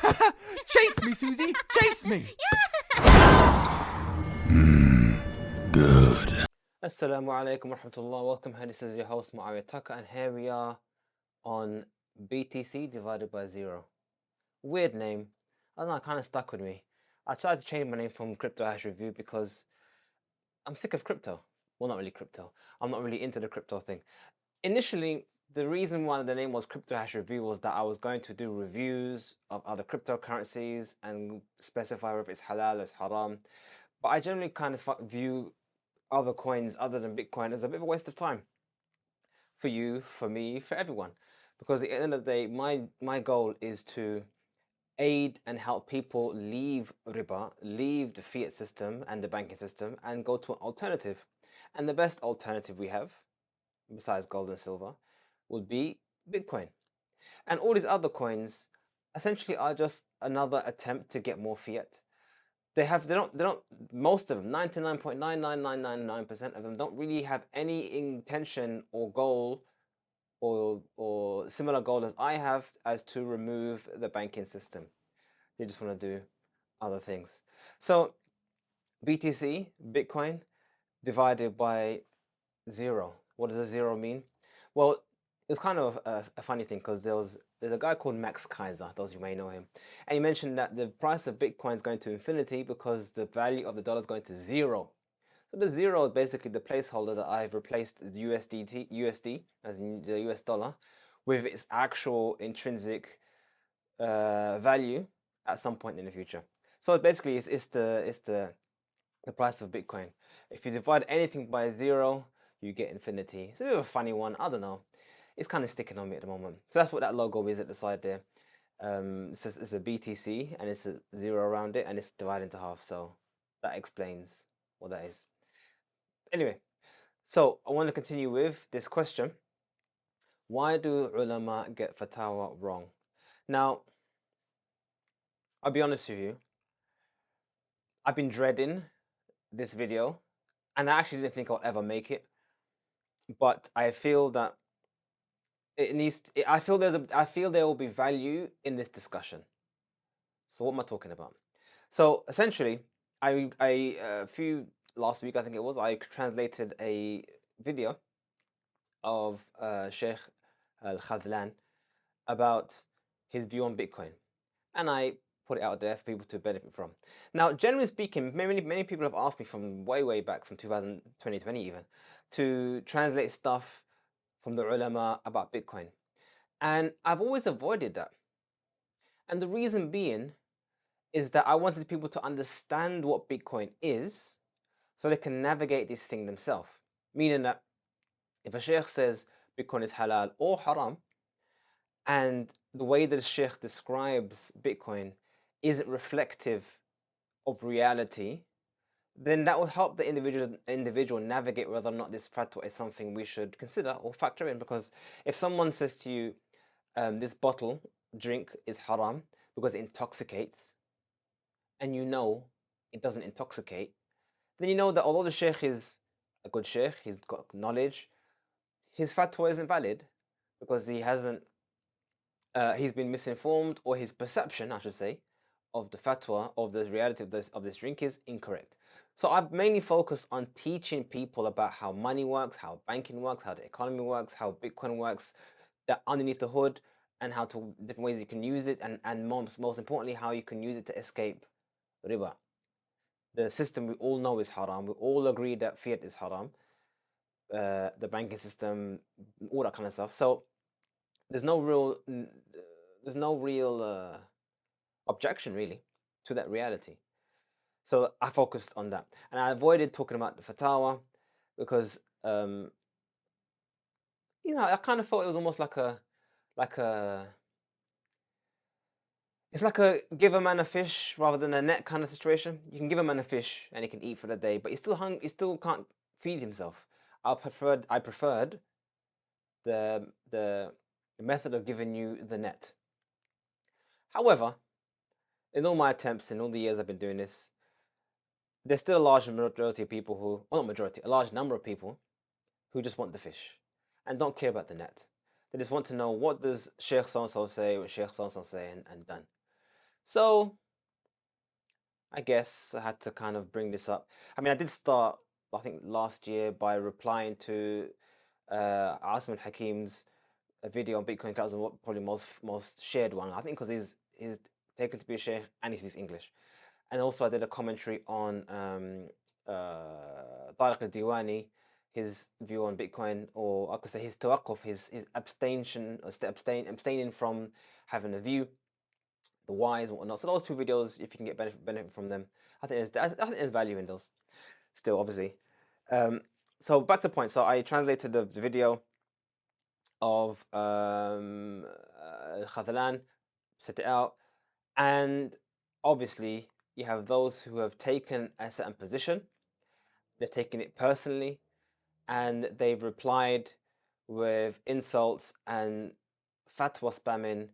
Chase me, Susie! Chase me! Good. Assalamu alaikum wa rahmatullah. Welcome here. This is your host Muawiyah Tucker, and here we are on BTC divided by zero. Weird name. I don't know, it kind of stuck with me. I tried to change my name from Crypto Hash Review because I'm sick of crypto. Well, not really crypto. I'm not really into the crypto thing. Initially, the reason why the name was Crypto Hash Review was that I was going to do reviews of other cryptocurrencies and specify if it's halal or it's haram. But I generally kind of view other coins other than Bitcoin as a bit of a waste of time for you, for me, for everyone. Because at the end of the day, my goal is to aid and help people leave riba, leave the fiat system and the banking system, and go to an alternative. And the best alternative we have, besides gold and silver, would be Bitcoin. And all these other coins essentially are just another attempt to get more fiat. They don't, most of them, 99.99999% of them don't really have any intention or goal or similar goal as I have as to remove the banking system. They just want to do other things. So BTC, Bitcoin, divided by zero. What does a zero mean? Well, it was kind of a funny thing because there's a guy called Max Kaiser, those you may know him, and he mentioned that the price of Bitcoin is going to infinity because the value of the dollar is going to zero. So the zero is basically the placeholder that I've replaced the USD, as in the US dollar, with its actual intrinsic value at some point in the future. So basically, it's the price of Bitcoin. If you divide anything by zero, you get infinity. It's a bit of a funny one. I don't know. It's kind of sticking on me at the moment. So that's what that logo is at the side there. It's a BTC and it's a zero around it and it's divided into half. So that explains what that is. Anyway, so I want to continue with this question. Why do ulama get fatawa wrong? Now, I'll be honest with you. I've been dreading this video and I actually didn't think I'll ever make it. But I feel that I feel there will be value in this discussion. So what am I talking about? So essentially, a few last week I think it was, I translated a video of Shaykh Al-Khadlan about his view on Bitcoin, and I put it out there for people to benefit from. Now, generally speaking, many people have asked me from way back, from 2020 even, to translate stuff from the ulama about Bitcoin. And I've always avoided that. And the reason being is that I wanted people to understand what Bitcoin is so they can navigate this thing themselves. Meaning that if a sheikh says Bitcoin is halal or haram, and the way that the sheikh describes Bitcoin isn't reflective of reality, then that will help the individual navigate whether or not this fatwa is something we should consider or factor in. Because if someone says to you, this bottle drink is haram because it intoxicates, and you know it doesn't intoxicate, then you know that although the sheikh is a good sheikh, he's got knowledge, his fatwa isn't valid because he hasn't, he's been misinformed, or his perception, I should say, of the fatwa, of the reality of this drink is incorrect. So I've mainly focused on teaching people about how money works, how banking works, how the economy works, how Bitcoin works, that underneath the hood, and how to different ways you can use it, and most importantly, how you can use it to escape riba. The system we all know is haram. We all agree that fiat is haram. The banking system, all that kind of stuff. So there's no real objection really to that reality. So I focused on that, and I avoided talking about the fatawa because I kind of felt it was almost like a it's like a give a man a fish rather than a net kind of situation. You can give a man a fish and he can eat for the day, but he's still hungry. He still can't feed himself. I preferred the method of giving you the net. However, in all my attempts, in all the years I've been doing this, there's still a large majority of people who, well, not majority, a large number of people who just want the fish and don't care about the net. They just want to know, what does Shaykh so-and-so say, what Shaykh so-and-so say, and done. So I guess I had to kind of bring this up. I mean, I did start, I think, last year by replying to Asim al Hakim's video on Bitcoin Haram, probably most shared one. I think because he's taken to be a sheikh and he speaks English. And also I did a commentary on Tariq al-Diwani, his view on Bitcoin, or I could say his tawaqquf, his abstention, or abstaining from having a view, the whys and whatnot. So those two videos, if you can get benefit from them, I think there's value in those. Still, obviously. So back to the point. So I translated the video of Khadlan, set it out, and obviously you have those who have taken a certain position, they've taken it personally, and they've replied with insults and fatwa spamming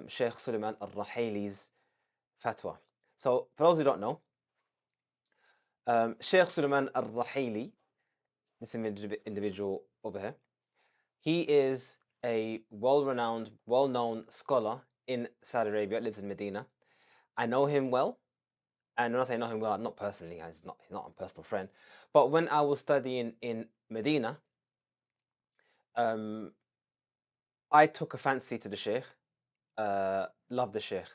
Shaykh Sulaiman al-Rahili's fatwa. So for those who don't know, Shaykh Sulaiman al-Rahili, this individual over here, he is a well-renowned, well-known scholar in Saudi Arabia, lives in Medina. I know him well, and when I say I know him well, not personally, he's not a personal friend, but when I was studying in Medina, I took a fancy to the Sheikh, loved the Sheikh,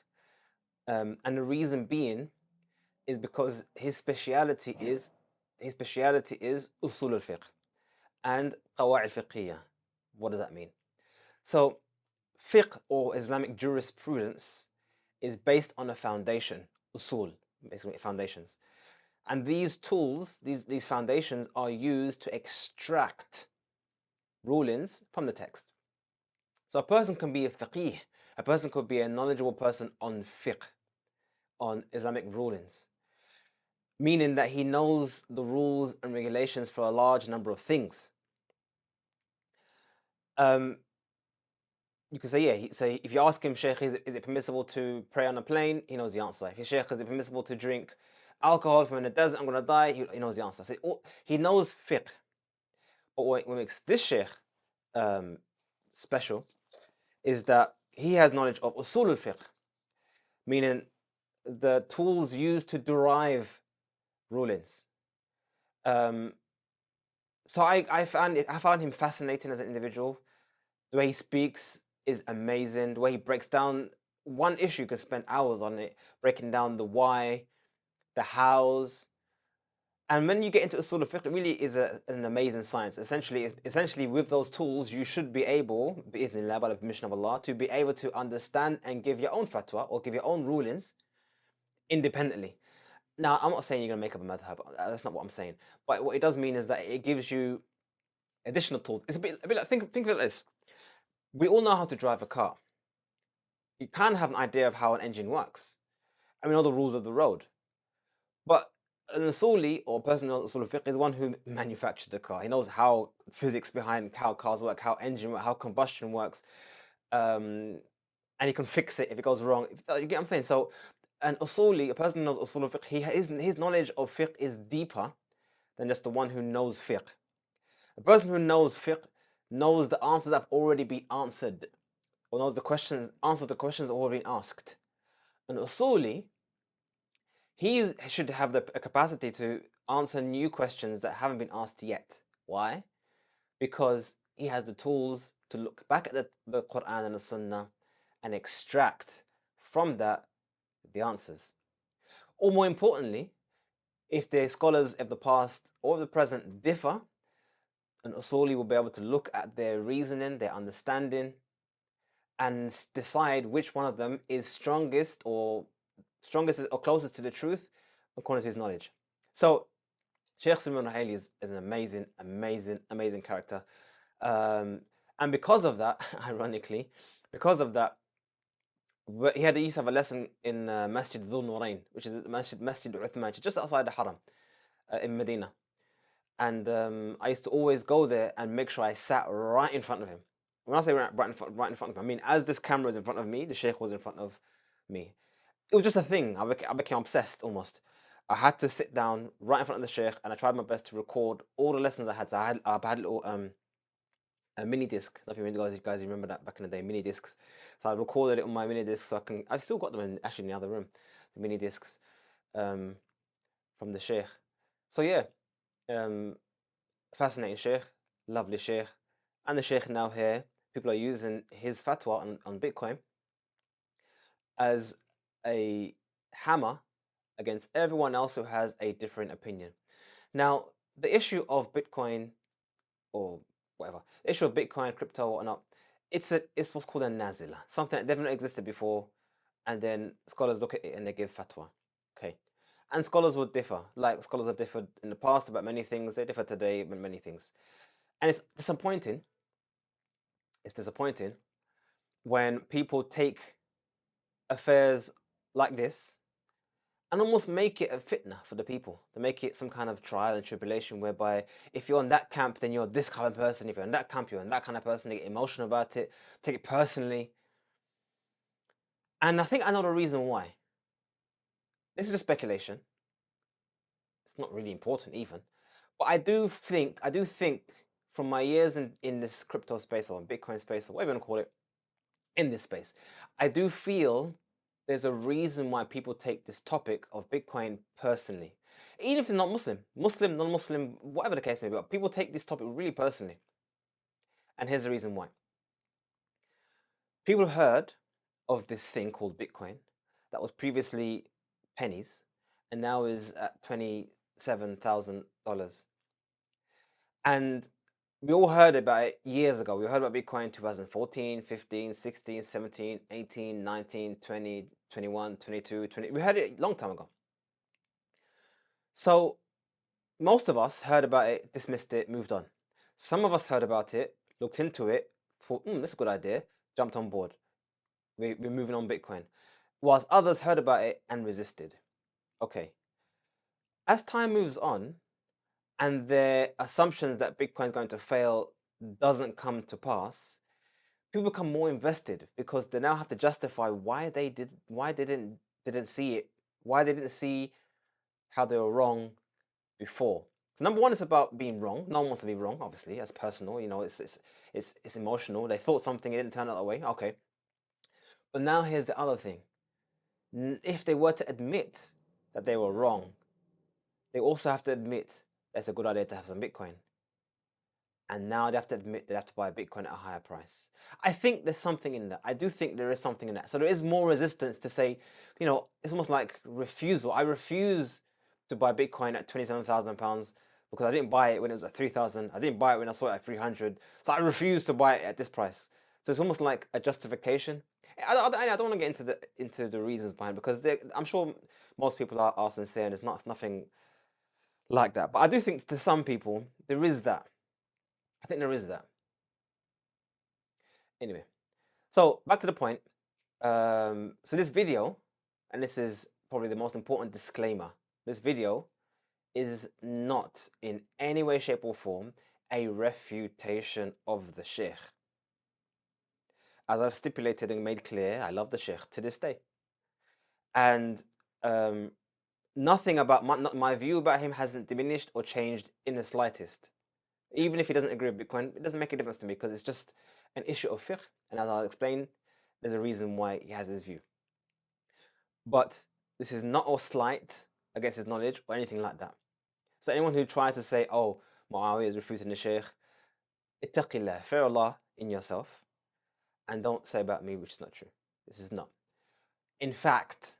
and the reason being is because his speciality is usul al-fiqh and qawa'id fiqhiyah. What does that mean? So fiqh, or Islamic jurisprudence, is based on a foundation, usul, basically foundations. And these tools, these foundations, are used to extract rulings from the text. So a person can be a faqih, a person could be a knowledgeable person on fiqh, on Islamic rulings, meaning that he knows the rules and regulations for a large number of things. You could say, yeah, say if you ask him, Sheikh, is it permissible to pray on a plane? He knows the answer. If you Sheikh, is it permissible to drink alcohol from in the desert? I'm going to die. He knows the answer. So he knows fiqh. But what makes this Sheikh special is that he has knowledge of usul al-fiqh, meaning the tools used to derive rulings. So I found him fascinating as an individual. The way he speaks is amazing. The way he breaks down one issue, you can spend hours on it, breaking down the why, the hows. And when you get into usul al-fiqh, it really is an amazing science. Essentially, with those tools, you should be able, bi'idhnillah, by the permission of Allah, to be able to understand and give your own fatwa or give your own rulings independently. Now, I'm not saying you're going to make up a madhab. That's not what I'm saying. But what it does mean is that it gives you additional tools. It's a bit like, think of it like this. We all know how to drive a car. You can have an idea of how an engine works, and we know the rules of the road. But an usuli, or a person who knows usul fiqh, is one who manufactured the car. He knows how physics behind how cars work, how engine work, how combustion works, and he can fix it if it goes wrong. You get what I'm saying? So an usuli, a person who knows usul fiqh, his knowledge of fiqh is deeper than just the one who knows fiqh. A person who knows fiqh knows the answers that have already been answered, or knows answers the questions that have already been asked. An usuli, he should have the capacity to answer new questions that haven't been asked yet. Why? Because he has the tools to look back at the Quran and the Sunnah and extract from that the answers. Or more importantly, if the scholars of the past or the present differ, an usuli will be able to look at their reasoning, their understanding, and decide which one of them is strongest or closest to the truth according to his knowledge. So Shaykh Sulaiman al-Rahili is an amazing character. And because of that, ironically, because of that, he used to have a lesson in Masjid Dhul Nurayn, which is Masjid Uthman, just outside the Haram in Medina. And I used to always go there and make sure I sat right in front of him. When I say right in front of him, I mean as this camera is in front of me, the Sheikh was in front of me. It was just a thing. I became obsessed almost. I had to sit down right in front of the Sheikh, and I tried my best to record all the lessons I had. So I had little a mini disc. I don't know if you guys remember that back in the day, mini discs. So I recorded it on my mini disc, so I've still got them actually in the other room, the mini discs, from the Shaykh. So yeah, fascinating Shaykh, lovely Shaykh, and the Shaykh now here. People are using his fatwa on Bitcoin as a hammer against everyone else who has a different opinion. Now, the issue of Bitcoin or whatever, the issue of Bitcoin, crypto, or whatnot, it's what's called a nazila, something that never existed before, and then scholars look at it and they give fatwa. Okay. And scholars would differ. Like scholars have differed in the past about many things, they differ today about many things. And it's disappointing. It's disappointing when people take affairs like this and almost make it a fitna for the people. To make it some kind of trial and tribulation whereby if you're in that camp, then you're this kind of person. If you're in that camp, you're in that kind of person. They get emotional about it, take it personally. And I think I know the reason why. This is a speculation. It's not really important even. But I do think from my years in this crypto space or Bitcoin space or whatever you want to call it, in this space, I do feel there's a reason why people take this topic of Bitcoin personally. Even if they're not Muslim, non-Muslim, whatever the case may be, but people take this topic really personally. And here's the reason why. People heard of this thing called Bitcoin that was previously pennies and now is at $27,000. And we all heard about it years ago. We heard about Bitcoin in 2014, 15, 16, 17, 18, 19, 20, 21, 22, 20. We heard it a long time ago. So most of us heard about it, dismissed it, moved on. Some of us heard about it, looked into it, thought, that's a good idea, jumped on board. We're moving on Bitcoin. Whilst others heard about it and resisted. Okay. As time moves on, and their assumptions that Bitcoin is going to fail doesn't come to pass, people become more invested because they now have to justify why they didn't see it, why they didn't see how they were wrong before. So number one, it's about being wrong. No one wants to be wrong, obviously. That's personal. It's emotional. They thought something, it didn't turn out that way. Okay. But now here's the other thing. If they were to admit that they were wrong, they also have to admit that it's a good idea to have some Bitcoin. And now they have to admit they have to buy Bitcoin at a higher price. I think there's something in that. I do think there is something in that. So there is more resistance to say, it's almost like refusal. I refuse to buy Bitcoin at £27,000 because I didn't buy it when it was at 3,000. I didn't buy it when I saw it at 300. So I refuse to buy it at this price. So it's almost like a justification. I don't want to get into the reasons behind it because I'm sure most people are sincere and it's nothing like that. But I do think to some people there is that. I think there is that. Anyway, so back to the point. So this video, and this is probably the most important disclaimer, this video is not in any way, shape, or form a refutation of the Sheikh. As I've stipulated and made clear, I love the Sheikh to this day. And nothing about my view about him hasn't diminished or changed in the slightest. Even if he doesn't agree with Bitcoin, it doesn't make a difference to me because it's just an issue of fiqh. And as I'll explain, there's a reason why he has his view. But this is not a slight against his knowledge or anything like that. So anyone who tries to say, oh, Muawiyah is refuting the Shaykh, ittaqillah, fear Allah in yourself, and don't say about me which is not true. This is not. In fact,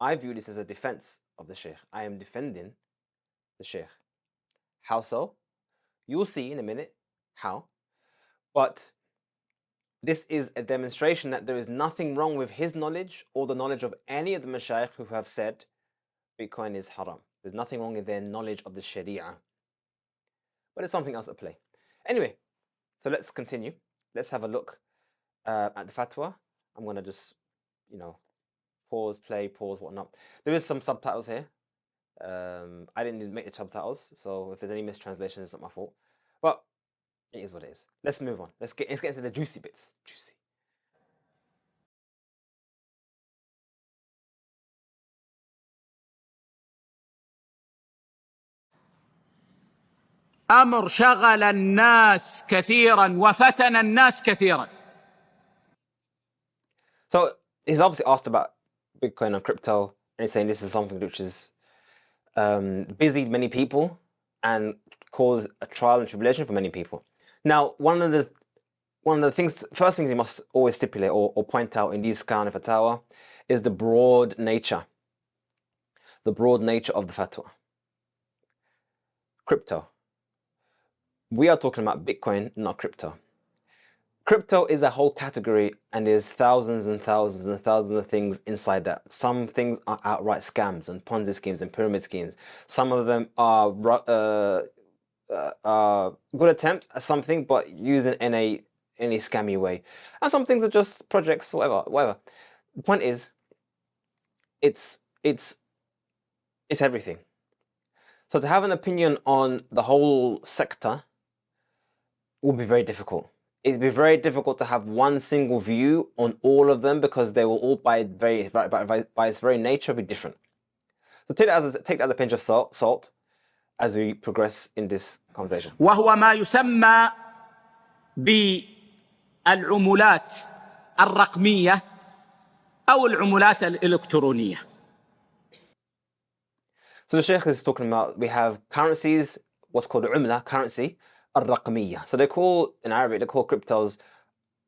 I view this as a defense of the Shaykh. I am defending the Shaykh. How so? You'll see in a minute how. But this is a demonstration that there is nothing wrong with his knowledge or the knowledge of any of the mashayikh who have said Bitcoin is haram. There's nothing wrong with their knowledge of the Sharia. But there's something else at play. Anyway, so let's continue. Let's have a look at the fatwa. I'm going to just, pause, play, pause, whatnot. There is some subtitles here. I didn't make the subtitles, so if there's any mistranslations, it's not my fault. But it is what it is. Let's move on. Let's get into the juicy bits. Juicy. أمر شغل الناس كثيرا وفتن الناس كثيرا. So he's obviously asked about Bitcoin and crypto, and he's saying this is something which is busied many people and caused a trial and tribulation for many people. Now, one of the first things you must always stipulate or point out in these kind of fatwa is the broad nature of the fatwa. Crypto. We are talking about Bitcoin, not crypto. Crypto is a whole category, and there's thousands and thousands and thousands of things inside that. Some things are outright scams and Ponzi schemes and pyramid schemes. Some of them are good attempts at something, but using in a scammy way. And some things are just projects, whatever. The point is, it's everything. So to have an opinion on the whole sector will be very difficult. It'd be very difficult to have one single view on all of them, because they will all by its very nature be different. So take that as a pinch of salt as we progress in this conversation. وهو ما يسمى بالعملات الرقمية أو العملات الإلكترونية. So the Shaykh is talking about, we have currencies, what's called umla, currency, al-raqmiyya. So in Arabic, they call cryptos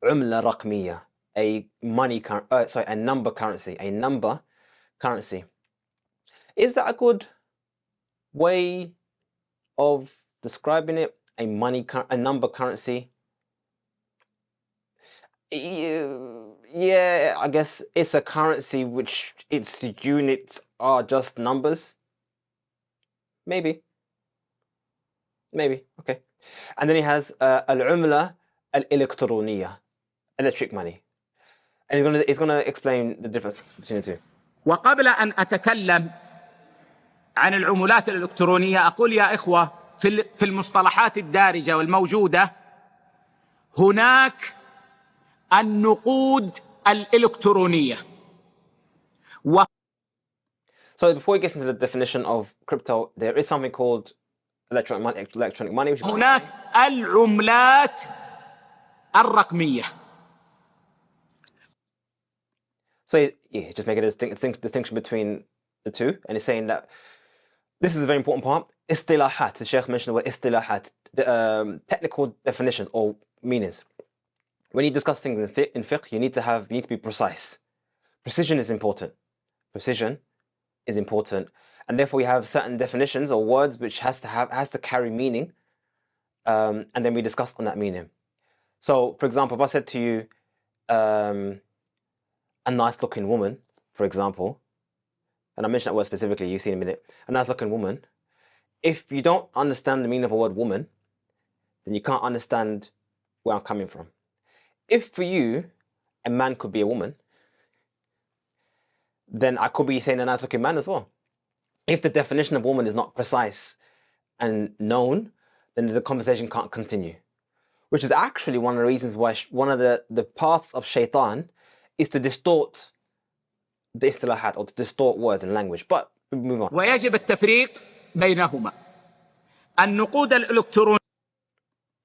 umla raqmiyya, a number currency, Is that a good way of describing it? A number currency? Yeah, I guess it's a currency which its units are just numbers. Maybe. Okay. And then he has al-umla al-elektroniya, electric money. And he's gonna explain the difference between the two. وقبل أن أتكلم عن العملات الإلكترونية أقول يا إخوة في المصطلحات الدارجة والموجودة هناك النقود الإلكترونية. So before he gets into the definition of crypto, there is something called electronic money. هناك العملات الرقمية. So yeah, just making a distinction between the two, and he's saying that this is a very important part. Istilahat. The Shaykh mentioned the word istilahat, the technical definitions or meanings. When you discuss things in fiqh, you need to be precise. Precision is important. And therefore we have certain definitions or words which has to carry meaning, and then we discuss on that meaning. So, for example, if I said to you, a nice-looking woman, for example, and I mentioned that word specifically, you see in a minute, a nice-looking woman, if you don't understand the meaning of a word woman, then you can't understand where I'm coming from. If for you, a man could be a woman, then I could be saying a nice-looking man as well. If the definition of woman is not precise and known, then the conversation can't continue. Which is actually one of the reasons why one of the paths of shaitan is to distort the istilahat, or to distort words and language. But we move on. ويجب التفريق بينهما. النقود الإلكترونية.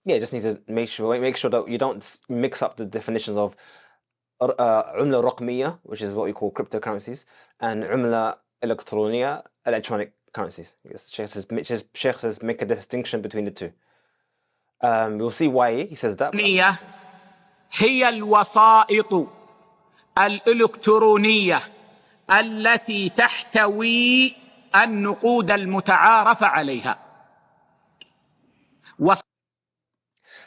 Yeah, just need to make sure that you don't mix up the definitions of umla raqmiyya, which is what we call cryptocurrencies, and umla elektroniya, electronic currencies. Shaykh says make a distinction between the two. We'll see why he says that. هي الوسائط الإلكترونية التي تحتوي النقود المتعارف عليها.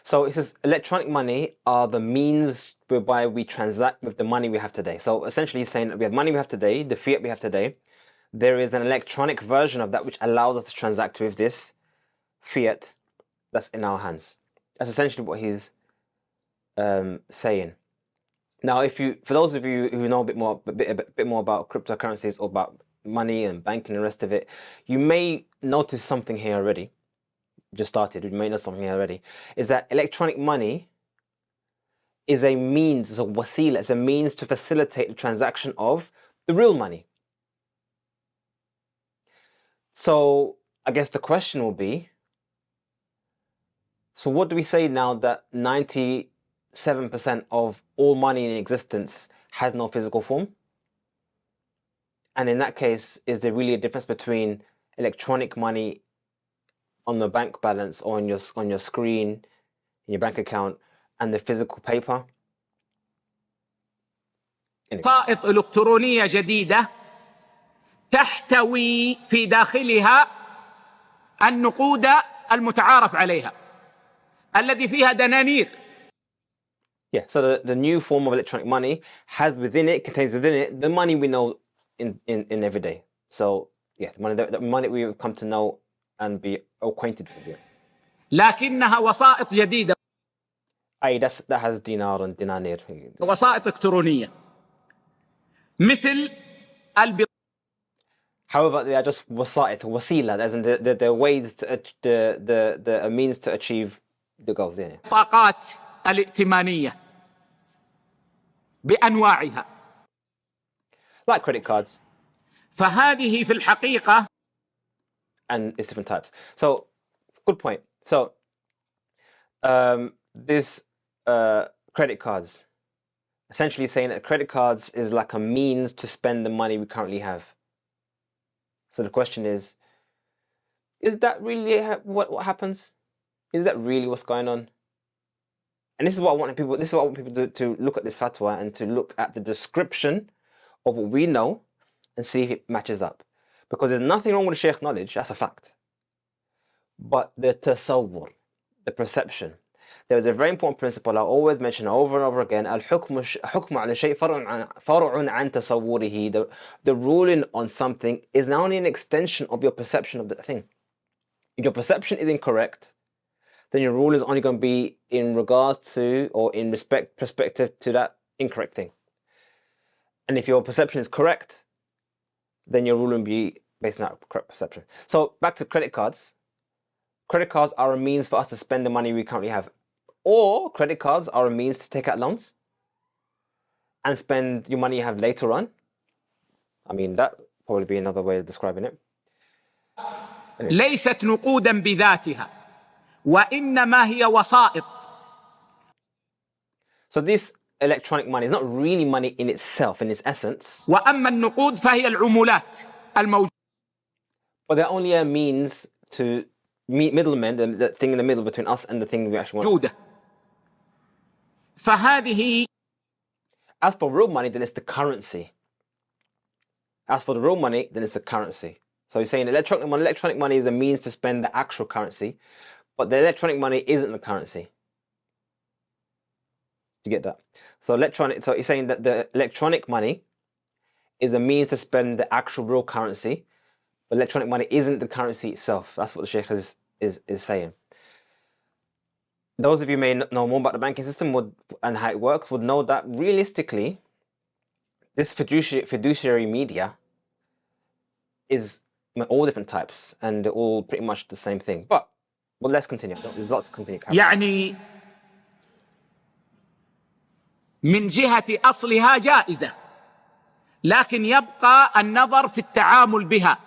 So it says electronic money are the means whereby we transact with the money we have today. So essentially he's saying that we have money we have today, the fiat we have today. There is an electronic version of that which allows us to transact with this fiat that's in our hands. That's essentially what he's saying. Now, for those of you who know a bit more about cryptocurrencies or about money and banking and the rest of it, you may notice something here already. Just started, you may know something here already. Is that electronic money is a means, it's a wasila, it's a means to facilitate the transaction of the real money. So I guess the question will be, So what do we say now that 97% of all money in existence has no physical form? And in that case, is there really a difference between electronic money on the bank balance or on your screen, in your bank account, and the physical paper? Anyway. وسائط إلكترونية جديدة تحتوي في داخلها النقود المتعارف عليها الذي فيها دنانير. Yeah, so the new form of electronic money contains within it the money we know in every day. So yeah, the money we come to know and be acquainted with it. لكنها وسائط جديدة. that has dinar and dinanir. وسائط إلكترونية مثل However, they are just wasila, as in the ways to the means to achieve the goals. Yeah. البطاقات الائتمانية بأنواعها. Like credit cards. فهذه في الحقيقة. And it's different types. So, good point. So, this credit cards, essentially saying that credit cards is like a means to spend the money we currently have. So the question is that really what happens? Is that really what's going on? And this is what I want people to look at this fatwa and to look at the description of what we know and see if it matches up. Because there's nothing wrong with the Shaykh's knowledge, that's a fact. But the tasawwur, the perception. There is a very important principle I always mention over and over again. Al-hukmu ala shay far'un an tasawwurihi. The ruling on something is not only an extension of your perception of the thing. If your perception is incorrect, then your rule is only going to be in regards to or in perspective to that incorrect thing. And if your perception is correct, then your rule will be based on that correct perception. So back to credit cards. Credit cards are a means for us to spend the money we currently have. Or credit cards are a means to take out loans and spend your money you have later on. I mean, that probably be another way of describing it. Anyway. ليست نقودا بذاتها وإنما هي وسائط. So this electronic money is not really money in itself, in its essence. وأما النقود فهي العملات الموجودة. But they're only a means to meet middlemen, the thing in the middle between us and the thing we actually want. فهذه. As for real money, then it's the currency. As for the real money, then it's the currency. So you're saying electronic money is a means to spend the actual currency, but the electronic money isn't the currency. Do you get that? So you're saying that the electronic money is a means to spend the actual real currency, but electronic money isn't the currency itself. That's what the Shaykh is saying. Those of you who may know more about the banking system and how it works would know that realistically, this fiduciary media is all different types and they're all pretty much the same thing. But let's continue. There's lots to continue. يعني من جهة أصلها جائزة لكن يبقى النظر في التعامل بها.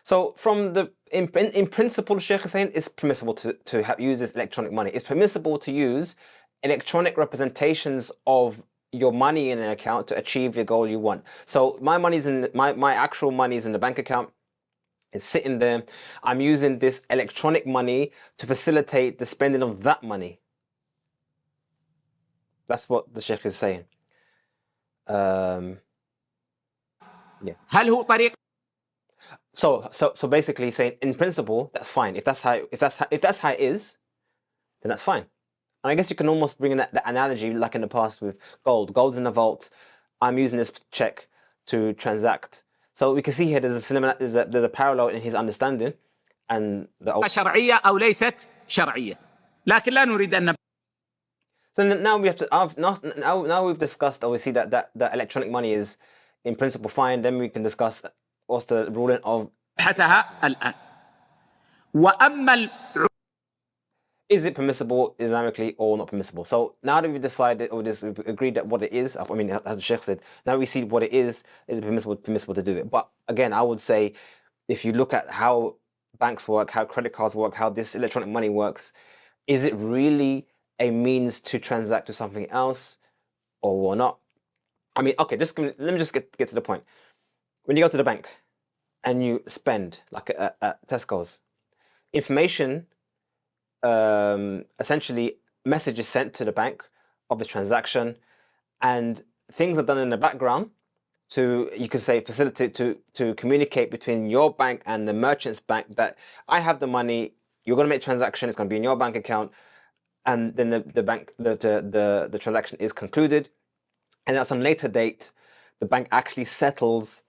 So from in principle, the Shaykh is saying it's permissible to use this electronic money. It's permissible to use electronic representations of your money in an account to achieve your goal you want. So my money's my actual money is in the bank account. It's sitting there. I'm using this electronic money to facilitate the spending of that money. That's what the Shaykh is saying. Yeah. هل هو طريق؟ So basically saying in principle that's fine. If that's how it is, then that's fine. And I guess you can almost bring in that analogy like in the past with gold. Gold's in the vault. I'm using this check to transact. So we can see here there's a parallel in his understanding and the شرعية أو ليست شرعية. لكن لا نريد أن. So now we have to now we've discussed obviously that electronic money is in principle fine. Then we can discuss what's the ruling of. الآن. وأما Is it permissible Islamically or not permissible? So now that we've decided or we've agreed that what it is, I mean, as the Shaykh said, now we see what it is it permissible to do it. But again, I would say if you look at how banks work, how credit cards work, how this electronic money works. Is it really a means to transact with something else or not? I mean, okay, let me just get to the point. When you go to the bank and you spend, like at Tesco's, information, essentially message is sent to the bank of the transaction, and things are done in the background to, you could say, facilitate to communicate between your bank and the merchant's bank that I have the money, you're going to make a transaction, it's going to be in your bank account, and then the transaction is concluded, and at some later date, the bank actually settles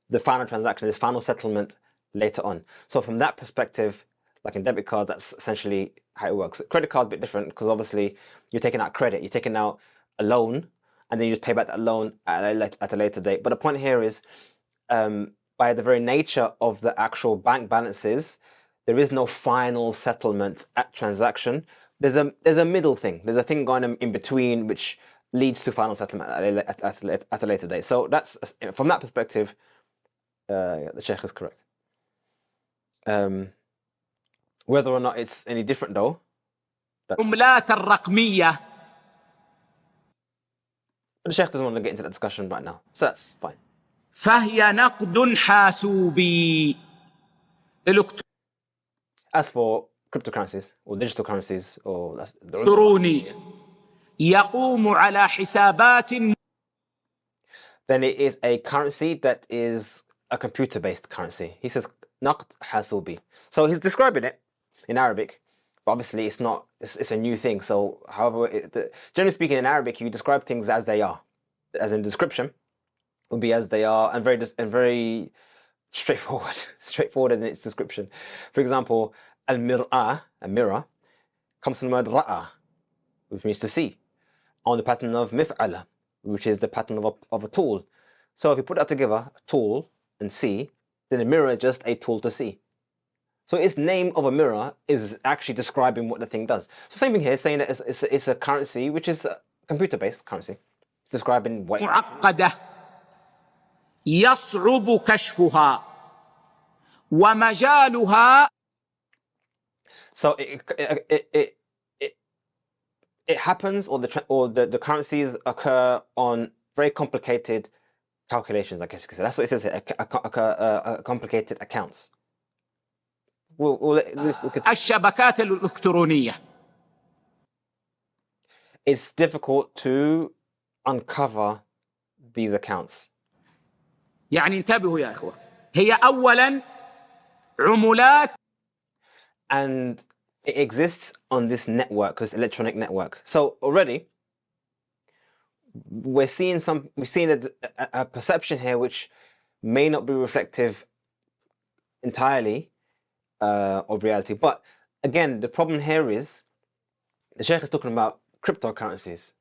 the final transaction, this final settlement later on. So from that perspective, like in debit cards, that's essentially how it works. Credit cards a bit different because obviously you're taking out credit, you're taking out a loan, and then you just pay back that loan at a later date. But the point here is, by the very nature of the actual bank balances, there is no final settlement at transaction. There's a middle thing. There's a thing going on in between which leads to final settlement at a later date. So that's, from that perspective, the Sheikh is correct. Whether or not it's any different though, العملات الرقمية the Sheikh doesn't want to get into that discussion right now, so that's fine. فهي نقد حاسوبي As for cryptocurrencies or digital currencies or إلكتروني يقوم على حسابات, then it is a currency that is a computer-based currency. He says naqd hasubi. So he's describing it in Arabic, but obviously it's not. It's a new thing. So, however, generally speaking, in Arabic, you describe things as they are, as in description would be as they are, and very straightforward in its description. For example, al-mir'ah, a mirror, comes from the word ra'a, which means to see, on the pattern of mif'ala, which is the pattern of a tool. So if you put that together, tool and see, then a mirror is just a tool to see. So its name of a mirror is actually describing what the thing does. So same thing here, saying that it's a currency which is a computer-based currency. It's describing what معقدة يصعب كشفها ومجالها. So it happens, or the currencies occur on very complicated calculations, I guess you could say. That's what it says here, complicated accounts. الشبكات الإلكترونية. It's difficult to uncover these accounts. يعني انتبهوا يا إخوة، هي أولا عملات, and it exists on this network, this electronic network. So already we're seeing a perception here which may not be reflective entirely of reality. But again, the problem here is the Sheikh is talking about cryptocurrencies,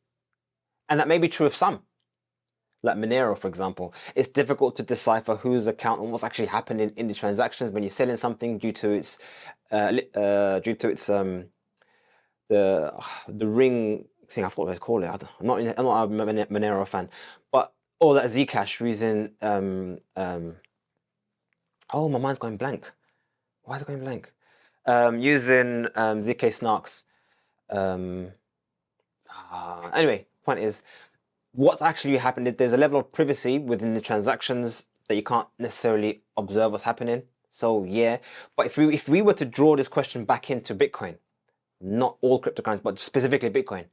and that may be true of some, like Monero, for example. It's difficult to decipher whose account and what's actually happening in the transactions when you're selling something due to its the ring thing. I forgot what to call it. I'm not a Monero fan, but all that Zcash using oh, my mind's going blank. Why is it going blank? Using ZK snarks. Anyway, point is, what's actually happened? There's a level of privacy within the transactions that you can't necessarily observe what's happening. So yeah, but if we were to draw this question back into Bitcoin, not all cryptocurrencies, but specifically Bitcoin,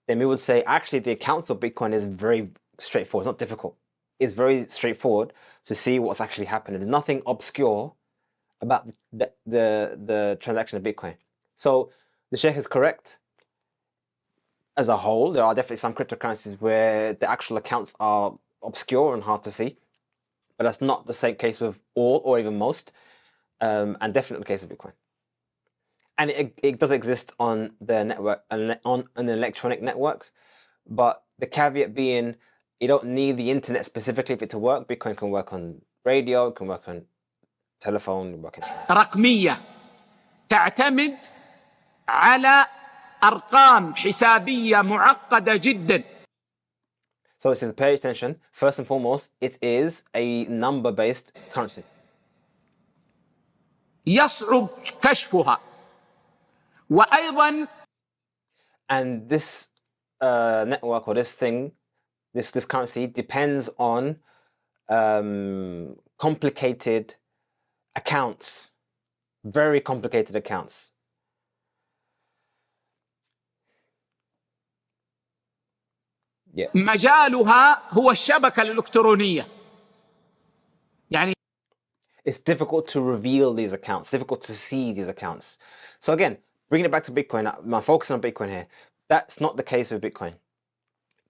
then we would say actually the accounts of Bitcoin is very straightforward. It's not difficult. It's very straightforward to see what's actually happening. There's nothing obscure about the transaction of Bitcoin. So the Sheikh is correct. As a whole, there are definitely some cryptocurrencies where the actual accounts are obscure and hard to see, but that's not the same case with all or even most, and definitely the case of Bitcoin. And it does exist on the network, on an electronic network, but the caveat being, you don't need the internet specifically for it to work. Bitcoin can work on radio, it can work on telephone, work on رقمية تعتمد على أرقام حسابية معقدة جدا. So it says, pay attention. First and foremost, it is a number-based currency. يصعب كشفها. وأيضا And this network or this thing, this currency depends on complicated accounts, very complicated accounts. Yeah. مجالها هو الشبكة الإلكترونية. يعني It's difficult to reveal these accounts, difficult to see these accounts. So again, bringing it back to Bitcoin, I'm focusing on Bitcoin here. That's not the case with Bitcoin.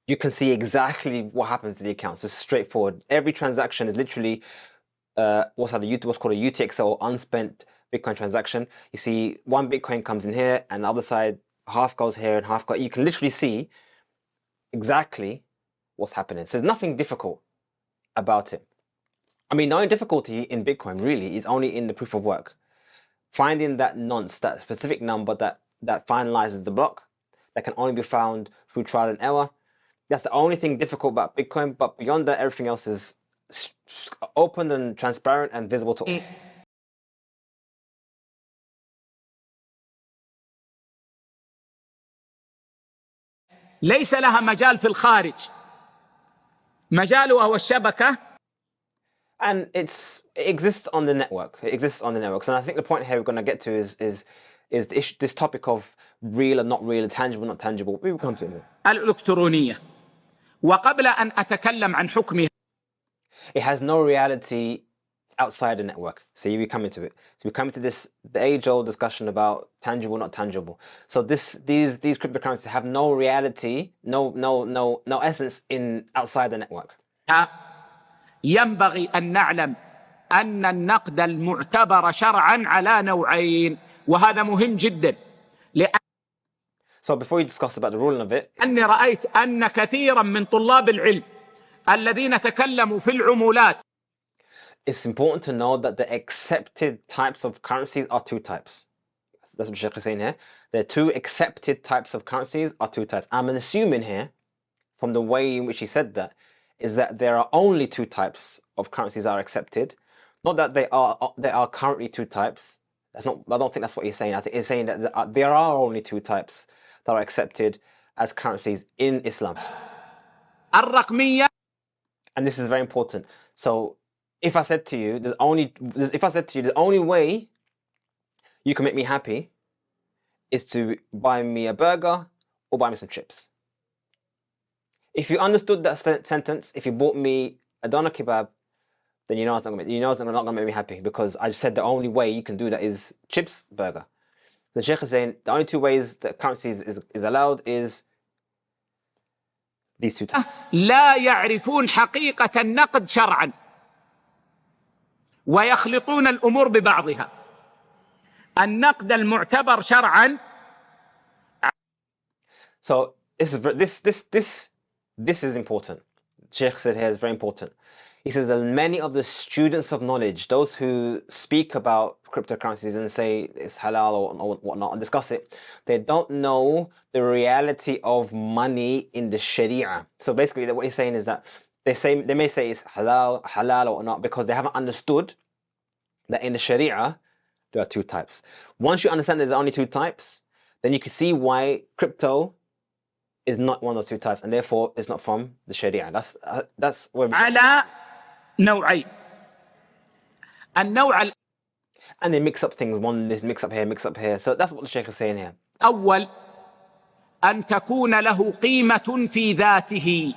You can see exactly what happens to the accounts. It's straightforward. Every transaction is literally what's called a UTXO, or unspent Bitcoin transaction. You see one Bitcoin comes in here, and the other side, half goes here and half goes. You can literally see exactly what's happening. So there's nothing difficult about it. I mean, the only difficulty in Bitcoin really is only in the proof of work. Finding that nonce, that specific number that finalizes the block, that can only be found through trial and error. That's the only thing difficult about Bitcoin, but beyond that, everything else is open and transparent and visible to all. ليس لها مجال في الخارج. مجالها هو الشبكة. And it exists on the network. It exists on the networks. And I think the point here we're going to get to is the issue, this topic of real and not real, tangible, not tangible. We will come to it. الإلكترونية. وقبل أن أتكلم عن حكمها. It has no reality outside the network. So we come into it. So we come into the age-old discussion about tangible, not tangible. So these cryptocurrencies have no reality, no essence in outside the network. ينبغي أن نعلم أن النقد المعتبر شرعا على نوعين، وهذا مهم جدا. So before we discuss about the ruling of it, أني رأيت أن كثيرا من طلاب العلم الذين تكلموا في العمولات. It's important to know that the accepted types of currencies are two types. That's what Shaykh is saying here. The two accepted types of currencies are two types. I'm assuming here, from the way in which he said that, is that there are only two types of currencies that are accepted. Not that there are currently two types. I don't think that's what he's saying. I think he's saying that there are only two types that are accepted as currencies in Islam. الرقمية. And this is very important. So if I said to you, the only way you can make me happy is to buy me a burger or buy me some chips. If you understood that sentence, if you bought me a doner kebab, then you know it's not gonna make me happy, because I just said the only way you can do that is chips, burger. The Shaykh is saying the only two ways that currency is allowed is these two types. لا يعرفون حقيقة النقد شرعا ويخلطون الأمور ببعضها. النقد المعتبر شرعا. So this is important. Shaykh said here is very important. He says that many of the students of knowledge, those who speak about cryptocurrencies and say it's halal or whatnot and discuss it, they don't know the reality of money in the Sharia. So basically what he's saying is that they may say it's halal or not because they haven't understood that in the Sharia there are two types. Once you understand there's only two types, then you can see why crypto is not one of those two types, and therefore it's not from the Sharia. That's where. على نوعين. النوع And they mix up things. One is mix up here. So that's what the Shaykh is saying here. الأول أن تكون له قيمة في ذاته.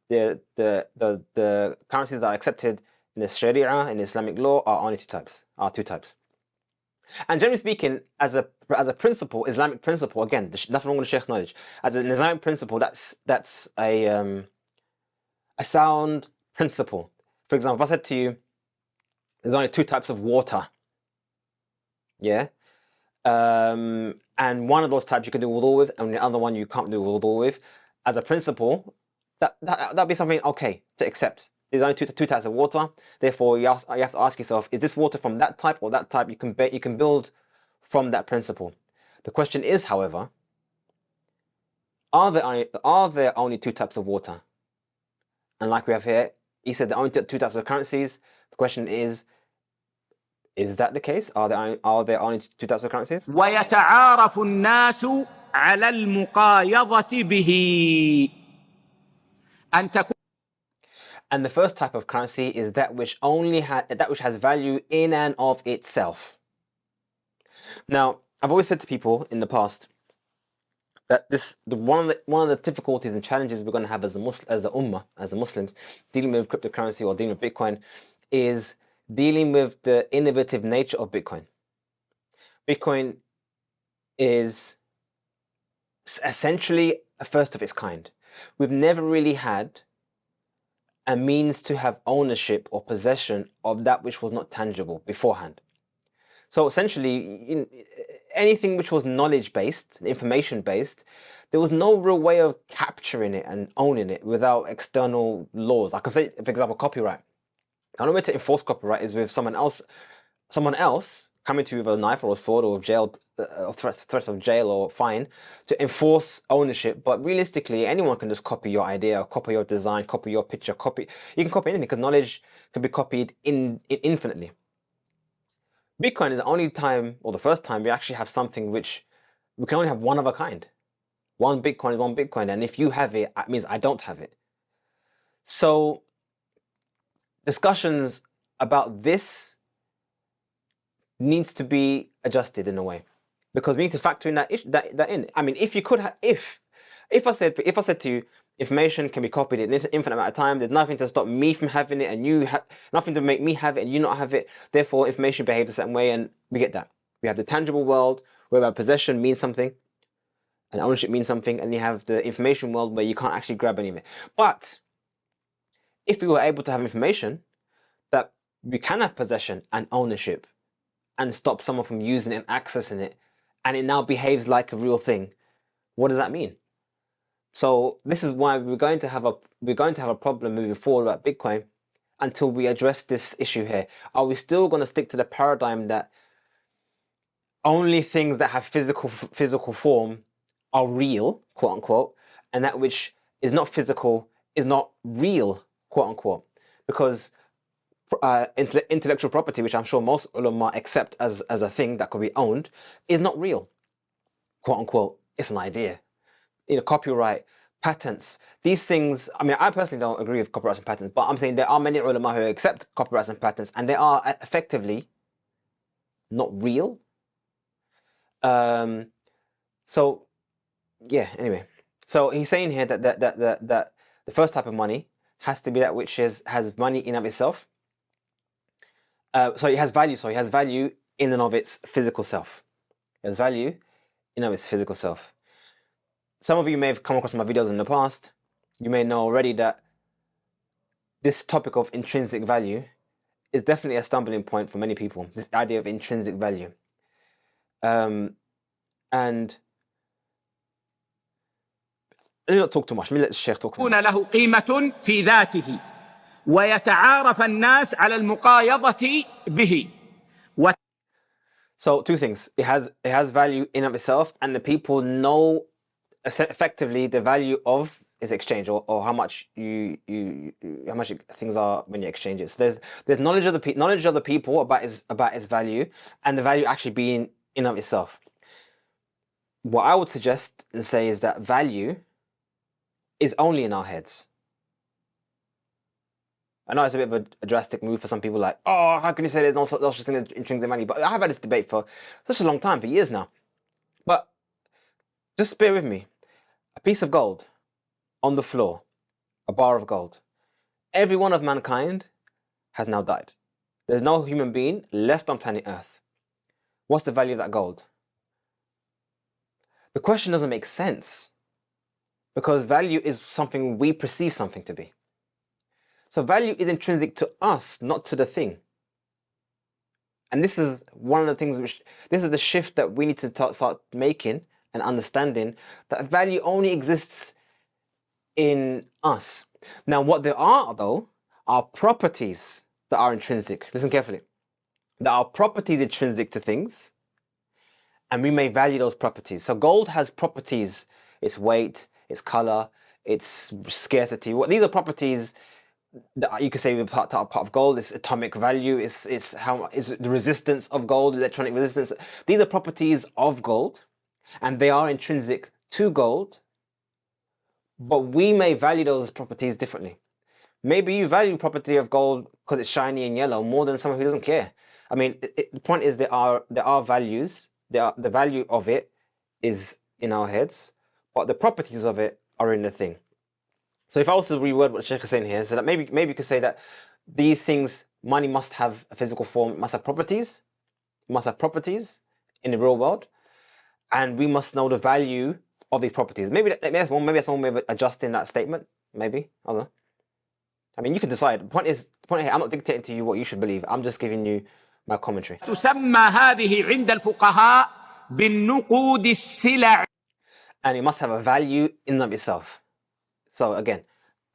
The currencies that are accepted in the Sharia, in Islamic law, are two types. And generally speaking, as a principle, Islamic principle, again, nothing wrong with the Shaykh's knowledge. As an Islamic principle, that's a sound principle. For example, if I said to you, there's only two types of water. Yeah? And one of those types you can do wudu with, and the other one you can't do wudu with. As a principle, that'd be something okay to accept. There's only two types of water. Therefore, you have to ask yourself, is this water from that type or that type? You can build from that principle. The question is, however, are there only two types of water? And like we have here, he said the only two types of currencies. The question is that the case? Are there only two types of currencies? ويتعارف الناس على المقايضة به أن تكون. And the first type of currency is that which has value in and of itself. Now, I've always said to people in the past that one of the difficulties and challenges we're going to have as a ummah, as a Muslims, dealing with cryptocurrency or dealing with Bitcoin, is dealing with the innovative nature of Bitcoin. Bitcoin is essentially a first of its kind. We've never really had a means to have ownership or possession of that which was not tangible beforehand. So essentially, anything which was knowledge-based, information-based, there was no real way of capturing it and owning it without external laws. I can say, for example, copyright. The only way to enforce copyright is with someone else coming to you with a knife or a sword or jail, or threat of jail or fine to enforce ownership. But realistically, anyone can just copy your idea, copy your design, copy your picture, you can copy anything because knowledge can be copied infinitely. Bitcoin is the only time, or the first time, we actually have something which we can only have one of a kind. One Bitcoin is one Bitcoin, and if you have it, it means I don't have it. So discussions about this needs to be adjusted in a way, because we need to factor in that in. I mean, if you could if I said to you, information can be copied in an infinite amount of time, there's nothing to stop me from having it, and you have nothing to make me have it and you not have it, therefore information behaves a certain way, and we get that. We have the tangible world whereby possession means something and ownership means something, and you have the information world where you can't actually grab any of it. But if we were able to have information that we can have possession and ownership and stop someone from using it and accessing it, and it now behaves like a real thing, what does that mean? So this is why we're going to have a problem moving forward about Bitcoin until we address this issue here. Are we still going to stick to the paradigm that only things that have physical form are real, quote unquote, and that which is not physical is not real, quote unquote? Because intellectual property, which I'm sure most ulama accept as a thing that could be owned, is not real, quote unquote. It's an idea. Copyright, patents, these things. I mean, I personally don't agree with copyrights and patents, but I'm saying there are many ulama who accept copyrights and patents, and they are effectively not real. So yeah. Anyway, so he's saying here that the first type of money has to be that which has money in of itself. So it has value. So it has value in and of its physical self. It has value in and of its physical self. Some of you may have come across my videos in the past. You may know already that this topic of intrinsic value is definitely a stumbling point for many people. This idea of intrinsic value. And let me not talk too much. Let me let the Shaykh talk. يكون له قيمة في ذاته ويتعارف الناس على المقايضة به. So two things. It has value in of itself, and the people know effectively the value of its exchange, or how much how much things are when you exchange it. So there's knowledge of the people about its value, and the value actually being in of itself. What I would suggest and say is that value is only in our heads. I know it's a bit of a drastic move for some people, like, oh, how can you say there's no such thing as intrinsic value? But I've had this debate for such a long time, for years now. But just bear with me. A piece of gold on the floor, a bar of gold. Every one of mankind has now died. There's no human being left on planet Earth. What's the value of that gold? The question doesn't make sense, because value is something we perceive something to be. So value is intrinsic to us, not to the thing. And this is one of the things this is the shift that we need to start making and understanding, that value only exists in us. Now, what there are, though, are properties that are intrinsic. Listen carefully. There are properties intrinsic to things, and we may value those properties. So gold has properties, its weight, its color, its scarcity. These are properties you could say part of gold is atomic value, it's how is the resistance of gold, electronic resistance. These are properties of gold, and they are intrinsic to gold, but we may value those properties differently. Maybe you value property of gold because it's shiny and yellow more than someone who doesn't care. I mean, the point is there are values. The value of it is in our heads, but the properties of it are in the thing. So if I was to reword what Shaykh is saying here, so that maybe you could say that these things, money must have a physical form, must have properties in the real world, and we must know the value of these properties. Maybe that's one way of adjusting that statement. Maybe I don't know. I mean, you can decide. The point here, I'm not dictating to you what you should believe. I'm just giving you my commentary. تسمى هذه عند الفقهاء بالنقود السلع. And it must have a value in and of itself. So again,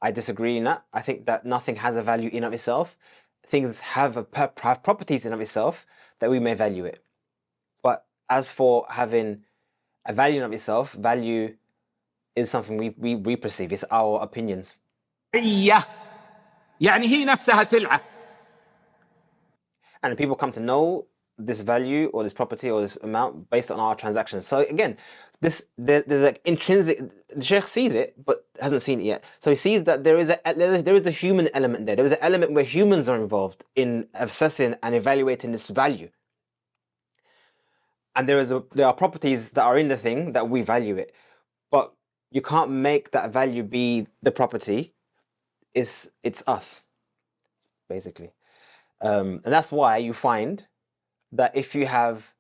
I disagree in that. I think that nothing has a value in and of itself. Things have properties in and of itself that we may value it. But as for having a value in and of itself, value is something we perceive. It's our opinions. يعني هي نفسها سلعة. And people come to know this value or this property or this amount based on our transactions. So again, there's like intrinsic. The Sheikh sees it but hasn't seen it yet. So he sees that there is a human element there. There is an element where humans are involved in assessing and evaluating this value. And there are properties that are in the thing that we value it, but you can't make that value be the property. It's us, basically. And that's why you find that if you have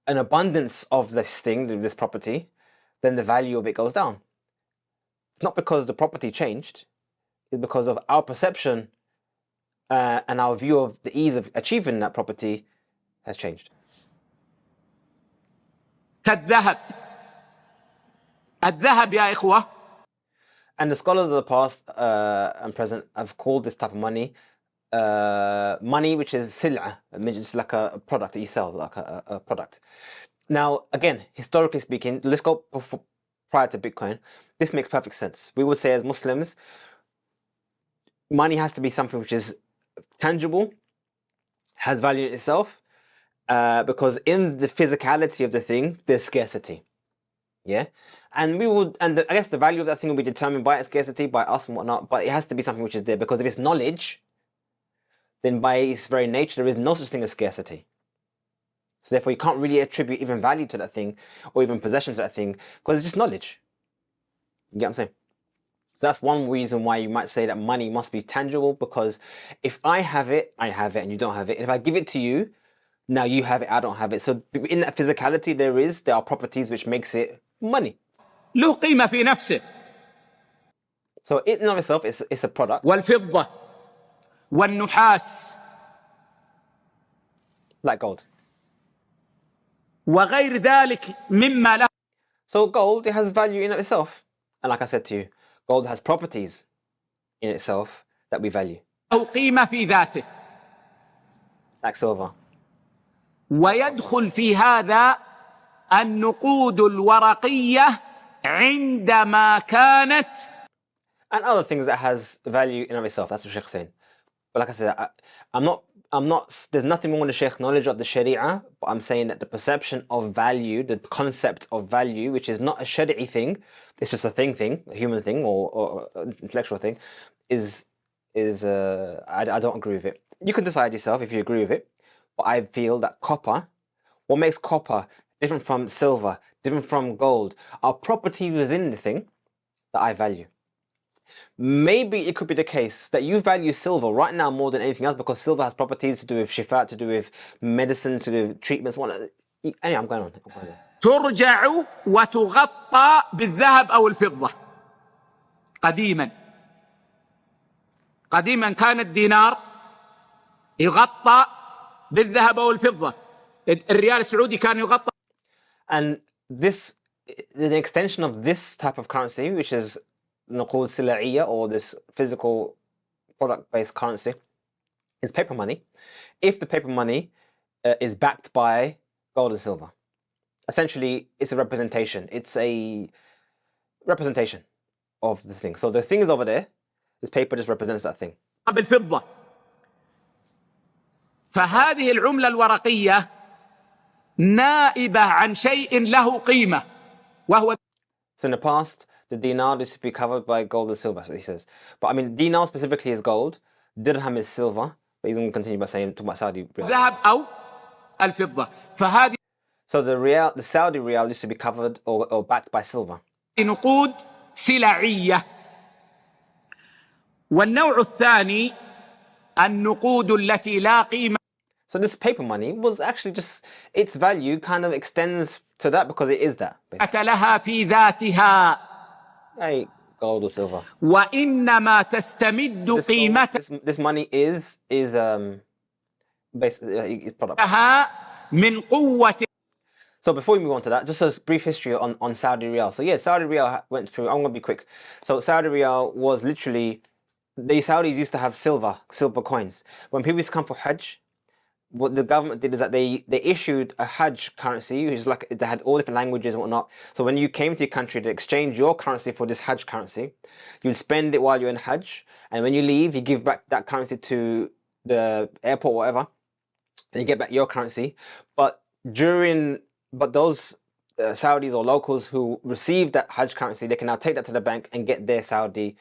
an abundance of this thing, this property, then the value of it goes down. It's not because the property changed, it's because of our perception and our view of the ease of achieving that property has changed. كالذهب. الذهب يا إخوة. And the scholars of the past and present have called this type of money money which is sil'a, it's like a product that you sell, like a product. Now, again, historically speaking, let's go prior to Bitcoin. This makes perfect sense. We would say as Muslims, money has to be something which is tangible, has value in itself, because in the physicality of the thing, there's scarcity. Yeah, and I guess the value of that thing will be determined by its scarcity, by us and whatnot. But it has to be something which is there, because if it's knowledge, then by its very nature, there is no such thing as scarcity. So therefore, you can't really attribute even value to that thing or even possession to that thing, because it's just knowledge. You get what I'm saying? So that's one reason why you might say that money must be tangible, because if I have it, and you don't have it. And if I give it to you, now you have it, I don't have it. So in that physicality, there are properties which makes it money. له قيمة في نفسه. So in and of itself, it's a product. والفضة والنحاس. Like gold. وغير ذلك مما له. So gold, it has value in itself. And like I said to you, gold has properties in itself that we value. له قيمة في ذاته. Like silver. ويدخل في هذا النقود الورقية عندما كانت. And other things that has value in and of itself. That's what Shaykh is saying. But like I said, I'm not, there's nothing wrong with the Shaykh knowledge of the Sharia, but I'm saying that the perception of value, the concept of value, which is not a Shari'i thing, it's just a a human thing or intellectual thing, I don't agree with it. You can decide yourself if you agree with it, but I feel that copper, what makes copper different from silver, different from gold, are properties within the thing that I value. Maybe it could be the case that you value silver right now more than anything else, because silver has properties to do with shifa, to do with medicine, to do with treatments. Anyway, I'm going on. ترجع وتغطى بالذهب أو الفضة. قديما كان الدينار يغطى بالذهب أو الفضة. الريال السعودي كان يغطى. And this, the extension of this type of currency, which is نقود سلعية, or this physical product-based currency, is paper money. If the paper money is backed by gold and silver, essentially it's a representation. It's a representation of the thing. So the thing is over there. This paper just represents that thing. بالفضة. فهذه العملة الورقية نائبة عن شيء له قيمة وهو. So in the past, the dinar used to be covered by gold and silver, so he says. But I mean, dinar specifically is gold, dirham is silver, but he's going to continue by saying, talking about Saudi riyal. ذهب أو الفضة. فهذه So the Saudi riyal used to be covered or backed by silver. نقود سلعية. والنوع الثاني النقود التي لا قيمة. So this paper money was actually just, its value kind of extends to that because it is that. Basically. لها في ذاتها. Hey, gold or silver. وإنما تستمد قيمتها This money is basically product. من قوة. So before we move on to that, just a brief history on Saudi riyal. So yeah, Saudi riyal went through, I'm going to be quick. So Saudi riyal was literally, the Saudis used to have silver coins. When people used to come for Hajj, what the government did is that they issued a Hajj currency, which is like, they had all different languages and whatnot. So when you came to your country to exchange your currency for this Hajj currency, you'd spend it while you're in Hajj, and when you leave, you give back that currency to the airport or whatever, and you get back your currency. But those Saudis or locals who received that Hajj currency, they can now take that to the bank and get their Saudi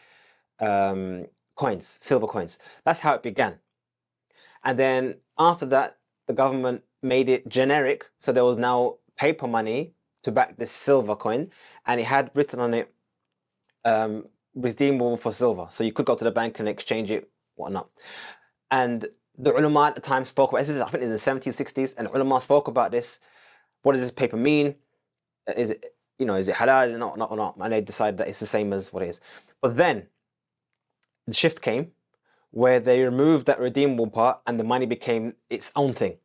coins, silver coins. That's how it began. And then after that, the government made it generic. So there was now paper money to back this silver coin. And it had written on it, redeemable for silver. So you could go to the bank and exchange it, whatnot. And the ulama at the time spoke about this. I think it was in the 70s, 60s. And ulama spoke about this. What does this paper mean? Is it halal? Is it not? And they decided that it's the same as what it is. But then the shift came, where they removed that redeemable part and the money became its own thing.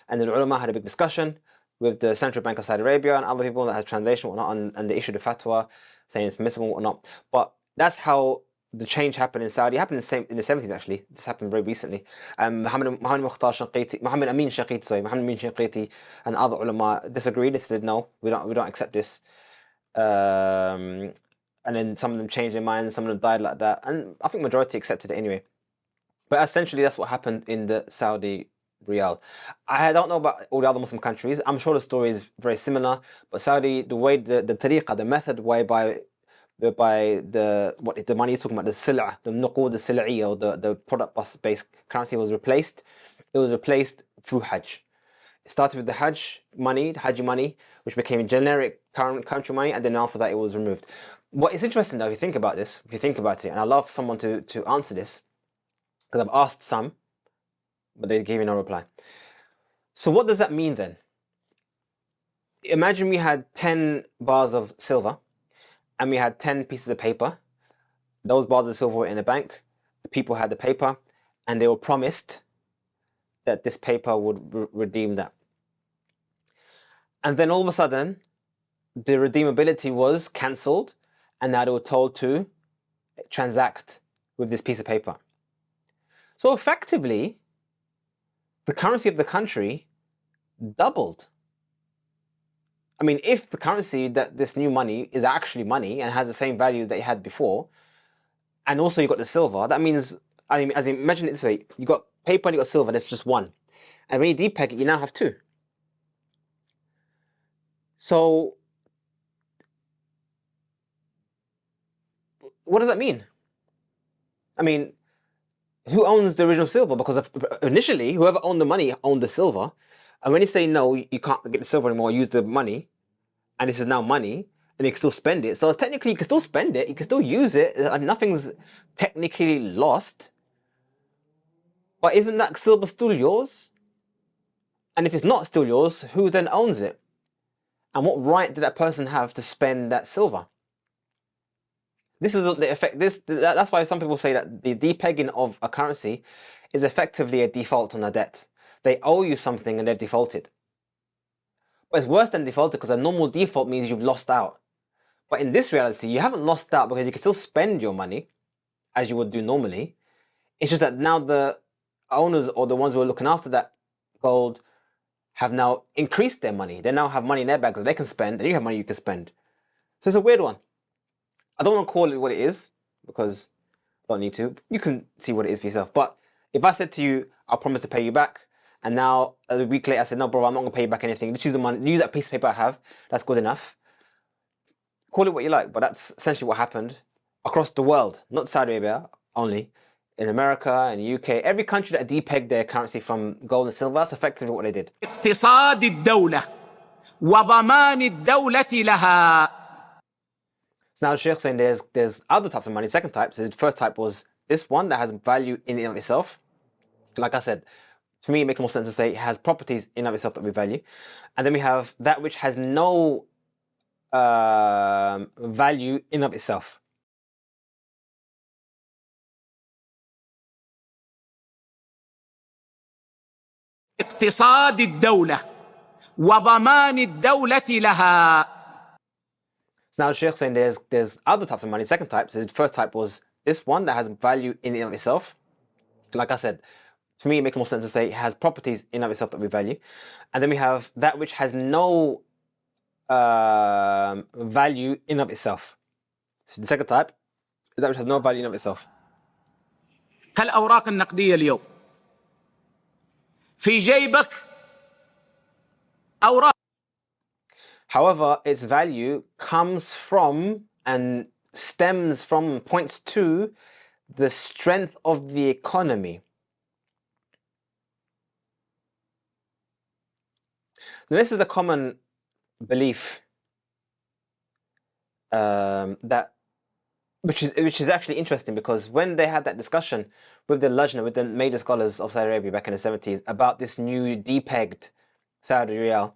And the ulama had a big discussion with the Central Bank of Saudi Arabia and other people that had translation and whatnot, and they issued a fatwa saying it's permissible and whatnot. But that's how the change happened in Saudi. It happened in the 70s actually. This happened very recently. Mohammed Amin Shanqiti and other ulama disagreed. They said no, we don't accept this. And then some of them changed their minds, some of them died like that. And I think majority accepted it anyway. But essentially, that's what happened in the Saudi riyal. I don't know about all the other Muslim countries. I'm sure the story is very similar. But Saudi, the way the tariqah, the method whereby the money is talking about, the sil'ah, the nuqud, the sil'iyya, or the product-based currency was replaced. It was replaced through Hajj. It started with the Hajj money, which became generic country money, and then after that it was removed. What is interesting though, if you think about it, and I'd love someone to answer this, because I've asked some, but they gave me no reply. So what does that mean then? Imagine we had 10 bars of silver, and we had 10 pieces of paper. Those bars of silver were in a bank. The people had the paper, and they were promised that this paper would redeem that. And then all of a sudden, the redeemability was cancelled, and now they were told to transact with this piece of paper. So effectively, the currency of the country doubled. I mean, if the currency, that this new money is actually money and has the same value that it had before, and also you got the silver, that means, as imagine it this way, you got paper and you got silver, and it's just one. And when you depeg it, you now have two. So what does that mean? I mean, who owns the original silver? Because initially, whoever owned the money owned the silver. And when you say, no, you can't get the silver anymore, use the money, and this is now money, and you can still spend it. So it's technically, you can still spend it, you can still use it, and nothing's technically lost. But isn't that silver still yours? And if it's not still yours, who then owns it? And what right did that person have to spend that silver? This is the effect. That's why some people say that the depegging of a currency is effectively a default on a debt. They owe you something and they've defaulted. But it's worse than defaulted, because a normal default means you've lost out. But in this reality, you haven't lost out, because you can still spend your money as you would do normally. It's just that now the owners, or the ones who are looking after that gold, have now increased their money. They now have money in their bags that they can spend, and you have money you can spend. So it's a weird one. I don't want to call it what it is, because don't need to. You can see what it is for yourself. But if I said to you, I promise to pay you back, and now a week later I said, no, bro, I'm not gonna pay you back anything. Just use the money, use that piece of paper I have. That's good enough. Call it what you like, but that's essentially what happened across the world, not Saudi Arabia only. In America and UK, every country that depegged their currency from gold and silver, that's effectively what they did. اقتصاد الدولة وضمان الدولة لها. So now the Shaykh saying there's other types of money. Second type, so the first type was this one that has value in and of itself. Like I said, to me it makes more sense to say it has properties in and of itself that we value. And then we have that which has no value in and of itself. اقتصاد الدولة وضمان الدولة لها. So now the Shaykh saying there's other types of money. Second type, so the first type was this one that has value in and of itself. Like I said, to me it makes more sense to say it has properties in and of itself that we value. And then we have that which has no value in and of itself. So the second type is that which has no value in and of itself. كالأوراق النقدية اليوم في جيبك أوراق. However, its value comes from and stems from, points to the strength of the economy. Now, this is the common belief which is actually interesting, because when they had that discussion with the Lajna, with the major scholars of Saudi Arabia back in the 70s about this new depegged Saudi Riyal,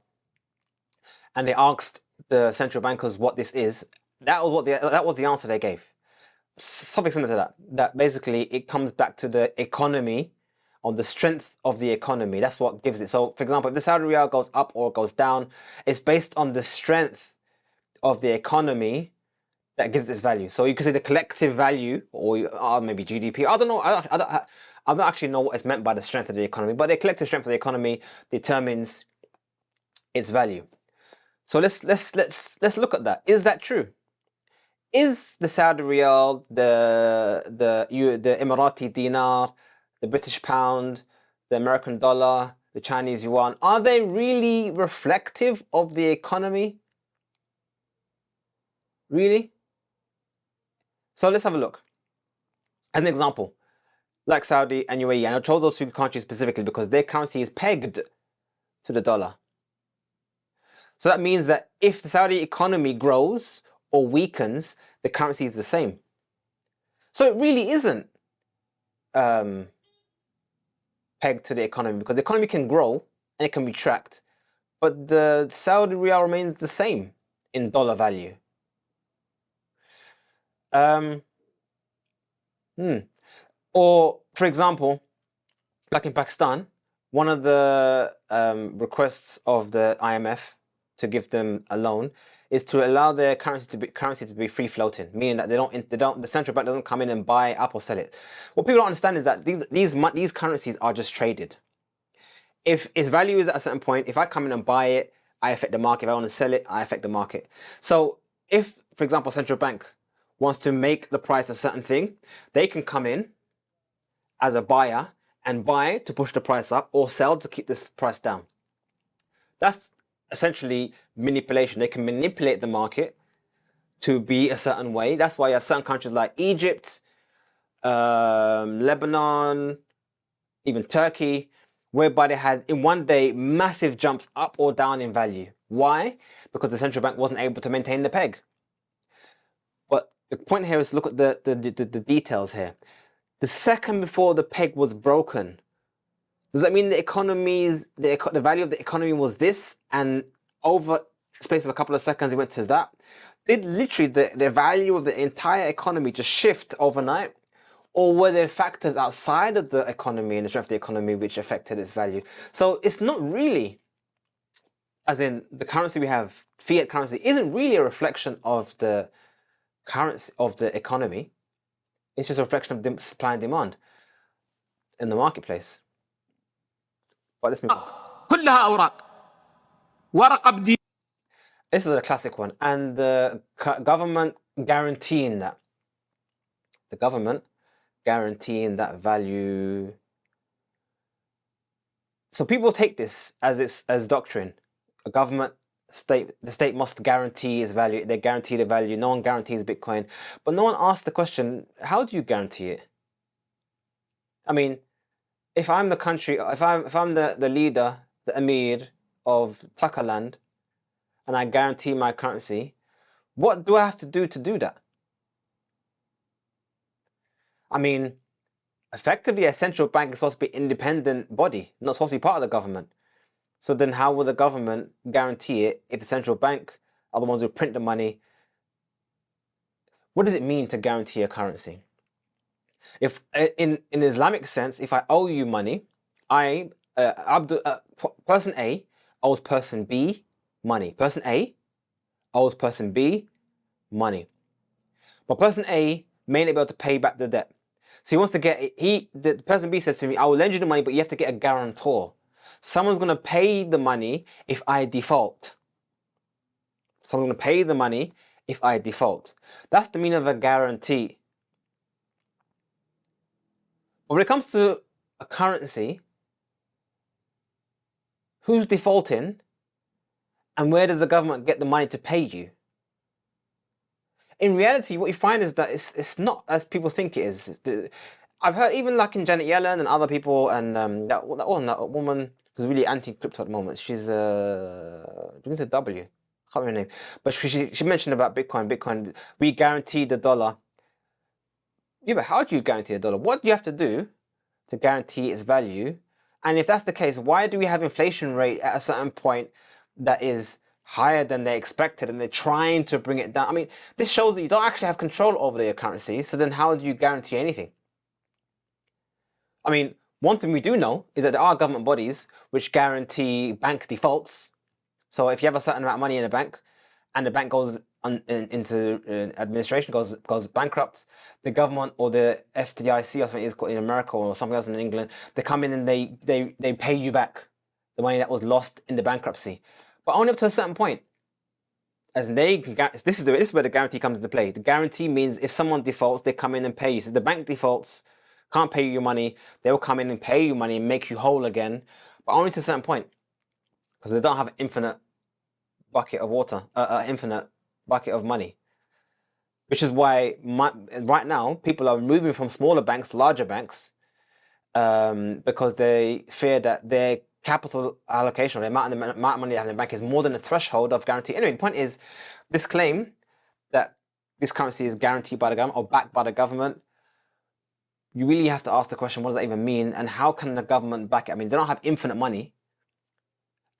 and they asked the central bankers what this is, that was the answer they gave. Something similar to that. That basically it comes back to the economy, on the strength of the economy. That's what gives it. So, for example, if the Saudi Riyal goes up or goes down, it's based on the strength of the economy that gives its value. So you could say the collective value, or maybe GDP. I don't know. I don't actually know what is meant by the strength of the economy, but the collective strength of the economy determines its value. So let's look at that. Is that true? Is the Saudi Riyal, the Emirati dinar, the British pound, the American dollar, the Chinese yuan, are they really reflective of the economy? Really? So let's have a look. As an example, like Saudi and UAE, and I chose those two countries specifically because their currency is pegged to the dollar. So that means that if the Saudi economy grows or weakens, the currency is the same. So it really isn't pegged to the economy, because the economy can grow and it can be tracked, but the Saudi Riyal remains the same in dollar value. Or, for example, like in Pakistan, one of the requests of the IMF to give them a loan is to allow their currency to be free floating, meaning that the central bank doesn't come in and buy it up or sell it. What people don't understand is that these currencies are just traded. If its value is at a certain point, if I come in and buy it, I affect the market. If I want to sell it, I affect the market. So if, for example, central bank wants to make the price a certain thing, they can come in as a buyer and buy to push the price up, or sell to keep this price down. That's essentially manipulation. They can manipulate the market to be a certain way. That's why you have certain countries like Egypt, Lebanon, even Turkey, whereby they had in one day massive jumps up or down in value. Why? Because the central bank wasn't able to maintain the peg. But the point here is to look at the details here. The second before the peg was broken, does that mean the value of the economy was this, and over the space of a couple of seconds it went to that? Did literally the value of the entire economy just shift overnight? Or were there factors outside of the economy and the strength of the economy which affected its value? So it's not really, as in the currency we have, fiat currency, isn't really a reflection of the currency of the economy. It's just a reflection of supply and demand in the marketplace. But let's move on. كلها أوراق ورقة بدي. This is a classic one, and the government guaranteeing that. The government guaranteeing that value? So people take this as doctrine. A government, the state must guarantee its value. They guarantee the value. No one guarantees Bitcoin, but no one asks the question: how do you guarantee it? I mean, if I'm the country, if I'm the leader, the emir of Takaland, and I guarantee my currency, what do I have to do that? I mean, effectively, a central bank is supposed to be an independent body, not supposed to be part of the government. So then how will the government guarantee it if the central bank are the ones who print the money? What does it mean to guarantee a currency? If in Islamic sense, if I owe you money, person A owes person B money. Person A owes person B money. But person A may not be able to pay back the debt. So he wants to get, the person B says to me, I will lend you the money, but you have to get a guarantor. Someone's going to pay the money if I default. Someone's going to pay the money if I default. That's the meaning of a guarantee. But when it comes to a currency, who's defaulting and where does the government get the money to pay you? In reality, what you find is that it's not as people think it is. I've heard even like in Janet Yellen and other people, and that woman who's really anti-crypto at the moment. She's begins with W. I can't remember her name, but she mentioned about Bitcoin. Bitcoin, we guarantee the dollar. Yeah, but how do you guarantee the dollar? What do you have to do to guarantee its value? And if that's the case, why do we have inflation rate at a certain point that is higher than they expected and they're trying to bring it down? I mean, this shows that you don't actually have control over your currency. So then how do you guarantee anything? I mean, one thing we do know is that there are government bodies which guarantee bank defaults. So if you have a certain amount of money in a bank and the bank goes into administration, goes bankrupt, the government or the FDIC or something is called in America or something else in England, they come in and they pay you back the money that was lost in the bankruptcy, but only up to a certain point. As they can, this is where the guarantee comes into play. The guarantee means if someone defaults, they come in and pay you. So the bank defaults, can't pay you your money, they will come in and pay you money and make you whole again, but only to a certain point, because they don't have an infinite bucket of water, infinite bucket of money. Which is why right now people are moving from smaller banks to larger banks, because they fear that their capital allocation, or the amount of money they have in the bank, is more than the threshold of guarantee. Anyway, the point is, this claim that this currency is guaranteed by the government or backed by the government, you really have to ask the question, what does that even mean? And how can the government back it? I mean, they don't have infinite money.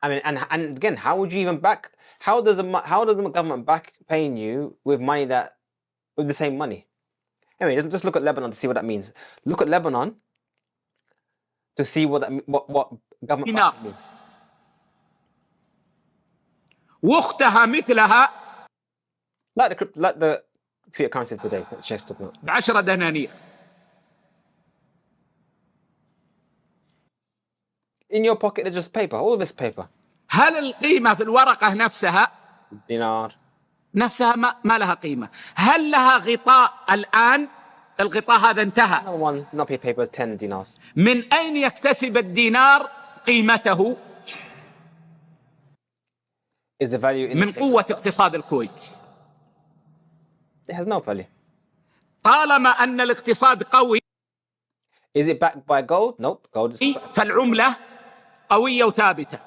I mean, and again, how would you even back? How does the government back paying you with money with the same money? Anyway, just look at Lebanon to see what that means. Look at Lebanon to see what government back means. واختها مثلها Like the fiat currency of today that Sheikh's talking about. ب10 دنانير. In your pocket, it's just paper. All of this paper. هل القيمة في الورقة نفسها Dinar. نفسها ما لها قيمة؟ هل لها غطاء الآن؟ الغطاء هذا انتهى. Another one, not paper, is 10 dinars. من أين يكتسب الدينار قيمته؟ Is the value in من قوة اقتصاد الكويت. It has no value. طالما أن الاقتصاد قوي. Is it backed by gold? Nope. Gold is فالعملة قوية وثابتة.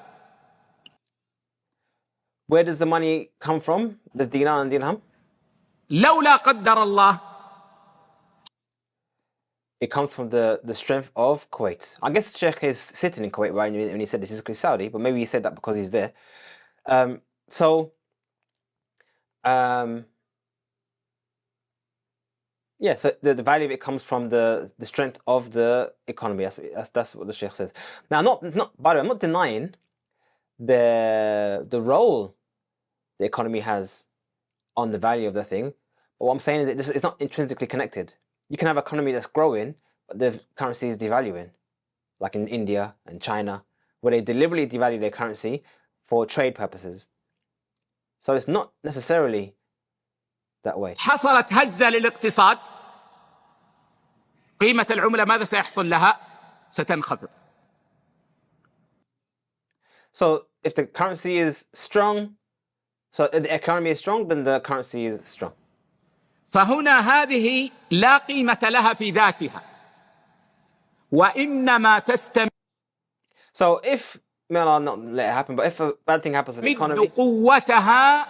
Where does the money come from? The dinar and dirham? لولا قدر الله. It comes from the strength of Kuwait. I guess Sheikh is sitting in Kuwait right when he said this is Saudi, but maybe he said that because he's there. Yeah, so the value of it comes from the strength of the economy. That's what the Sheikh says. Now, by the way, I'm not denying the role the economy has on the value of the thing. But what I'm saying is that it's not intrinsically connected. You can have an economy that's growing, but the currency is devaluing, like in India and China, where they deliberately devalue their currency for trade purposes. So it's not necessarily that way. حصلت هزة للاقتصاد قيمة العملة ماذا سيحصل لها؟ ستنخفض. So if the currency is strong, so if the economy is strong, then the currency is strong. فهنا هذه لا قيمة لها في ذاتها، وإنما تستمد So if, may Allah not let it happen, but if a bad thing happens to the economy, قوتها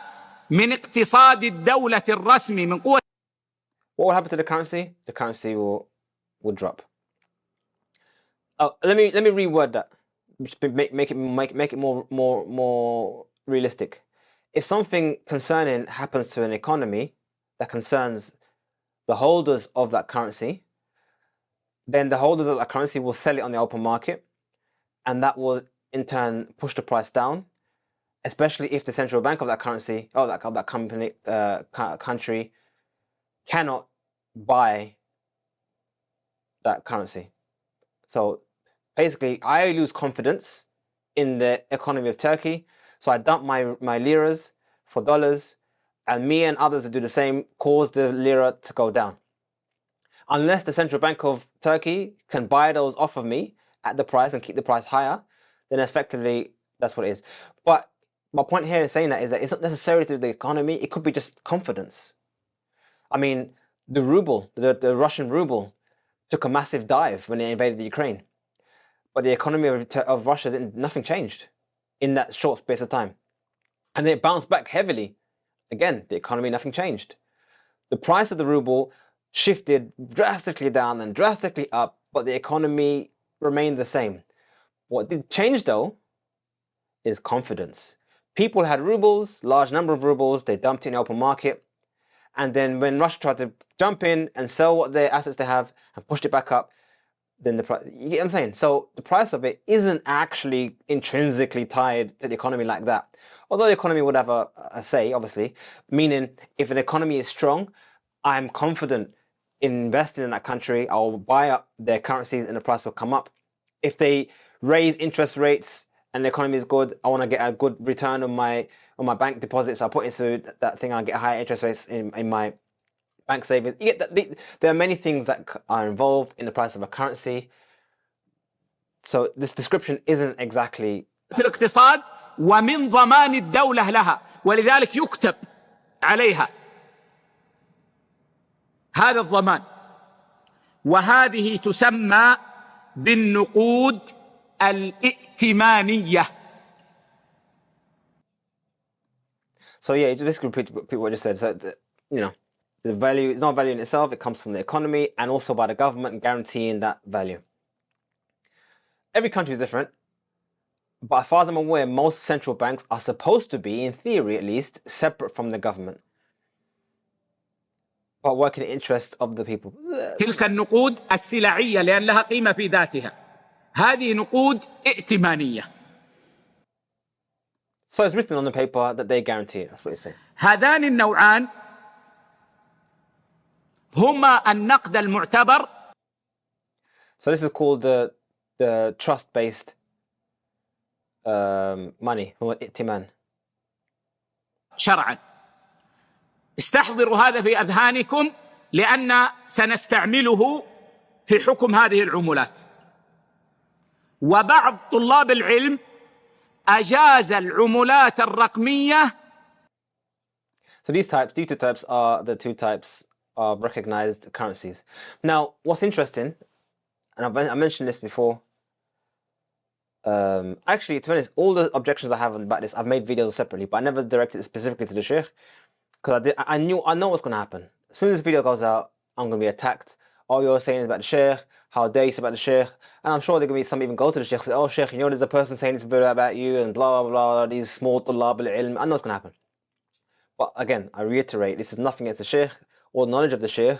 من اقتصاد الدولة الرسمي، من قوة. what will happen to the currency? The currency will drop. Oh, let me reword that. Make it more realistic. If something concerning happens to an economy that concerns the holders of that currency, then the holders of that currency will sell it on the open market, and that will in turn push the price down, especially if the central bank of that currency or that company country cannot buy that currency. So basically, I lose confidence in the economy of Turkey, so I dump my liras for dollars, and me and others who do the same cause the lira to go down. Unless the central bank of Turkey can buy those off of me at the price and keep the price higher, then effectively that's what it is. But my point here in saying that is that it's not necessarily to the economy, it could be just confidence. I mean, the ruble, the Russian ruble, took a massive dive when they invaded the Ukraine. But the economy of Russia, nothing changed in that short space of time. And then it bounced back heavily. Again, the economy, nothing changed. The price of the ruble shifted drastically down and drastically up, but the economy remained the same. What did change though is confidence. People had rubles, large number of rubles, they dumped it in the open market. And then when Russia tried to jump in and sell what their assets they have and pushed it back up, then the price, you get what I'm saying? So the price of it isn't actually intrinsically tied to the economy like that. Although the economy would have a say, obviously, meaning if an economy is strong, I'm confident in investing in that country. I'll buy up their currencies and the price will come up. If they raise interest rates and the economy is good, I want to get a good return on my bank deposits. I'll put into that thing and I'll get higher interest rates in my bank savings. You get that there are many things that are involved in the price of a currency. So this description isn't exactly في الاقتصاد ومن ضمان الدولة لها، ولذلك يكتب عليها هذا الضمان، وهذه تسمى بالنقود الائتمانية. So yeah, just basically repeat what I just said. So the value is not value in itself, it comes from the economy and also by the government guaranteeing that value. Every country is different, but as far as I'm aware, most central banks are supposed to be, in theory at least, separate from the government, but work in the interest of the people. تلك النقود السلعية لأن لها قيمة في ذاتها، هذه نقود ائتمانية. So it's written on the paper that they guarantee it. That's what it's saying. هذان النوعان هما النقد المعتبر. So this is called the trust-based money, هو ائتمان. شرعا. استحضروا هذا في أذهانكم لأن سنستعمله في حكم هذه العملات. وبعض طلاب العلم أجاز العملات الرقمية. So these two types are the two types of recognized currencies. Now, what's interesting, and I mentioned this before, actually, to be honest, all the objections I have about this, I've made videos separately, but I never directed it specifically to the Shaykh, because I know what's going to happen. As soon as this video goes out, I'm going to be attacked. All you're saying is about the Shaykh, how dare you say about the Shaykh, and I'm sure there are going to be some even go to the Shaykh and say, oh Shaykh, there's a person saying this about you, and blah, blah, blah, these small tulab al-ilm. I know what's going to happen. But again, I reiterate, this is nothing against the Shaykh or knowledge of the Shaykh,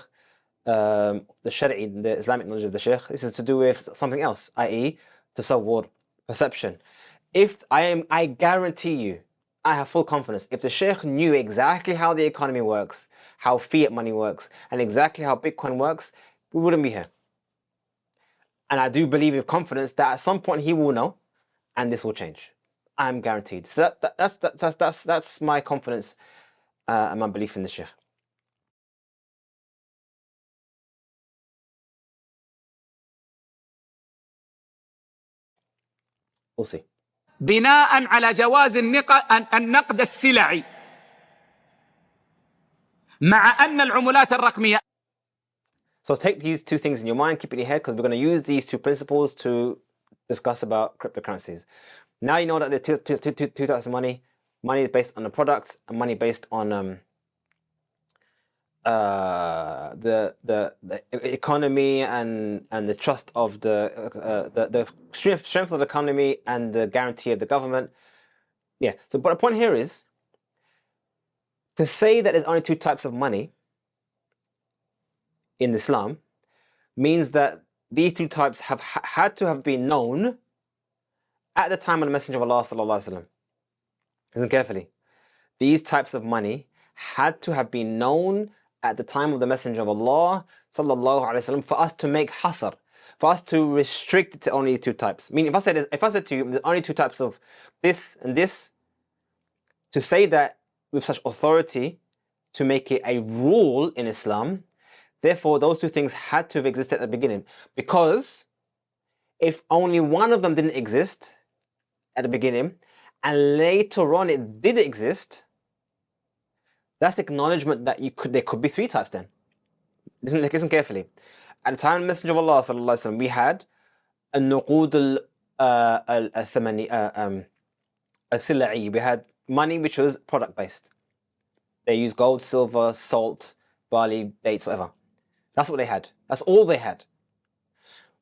the Shari'i, the Islamic knowledge of the Shaykh. This is to do with something else, i.e. tasawwur, perception. I guarantee you, I have full confidence, if the Shaykh knew exactly how the economy works, how fiat money works, and exactly how Bitcoin works, we wouldn't be here. And I do believe with confidence that at some point he will know, and this will change. I'm guaranteed. So that's my confidence and my belief in the Shaykh. We'll see. بناء على جواز النقد السلعي مع أن العملات الرقمية. So take these two things in your mind, keep it in your head, because we're going to use these two principles to discuss about cryptocurrencies. Now you know that there are two types of money. Money is based on the product, and money based on the economy and the trust of the strength of the economy and the guarantee of the government. Yeah. So, but the point here is to say that there's only two types of money in Islam means that these two types have had to have been known at the time of the Messenger of Allah sallallahu alaihi wasallam. Listen carefully. These types of money had to have been known at the time of the Messenger of Allah sallallahu alaihi wasallam for us to make hasr, for us to restrict it to only these two types. Meaning, if I said to you, there's only two types of this and this, to say that with such authority, to make it a rule in Islam, therefore those two things had to have existed at the beginning. Because if only one of them didn't exist at the beginning, and later on it did exist, that's acknowledgement that there could be three types then. Listen carefully. At the time of the Messenger of Allah sallallahu alaihi wasallam, we had a nuqud al-sila'i. We had money which was product based. They used gold, silver, salt, barley, dates, whatever. That's what they had. That's all they had.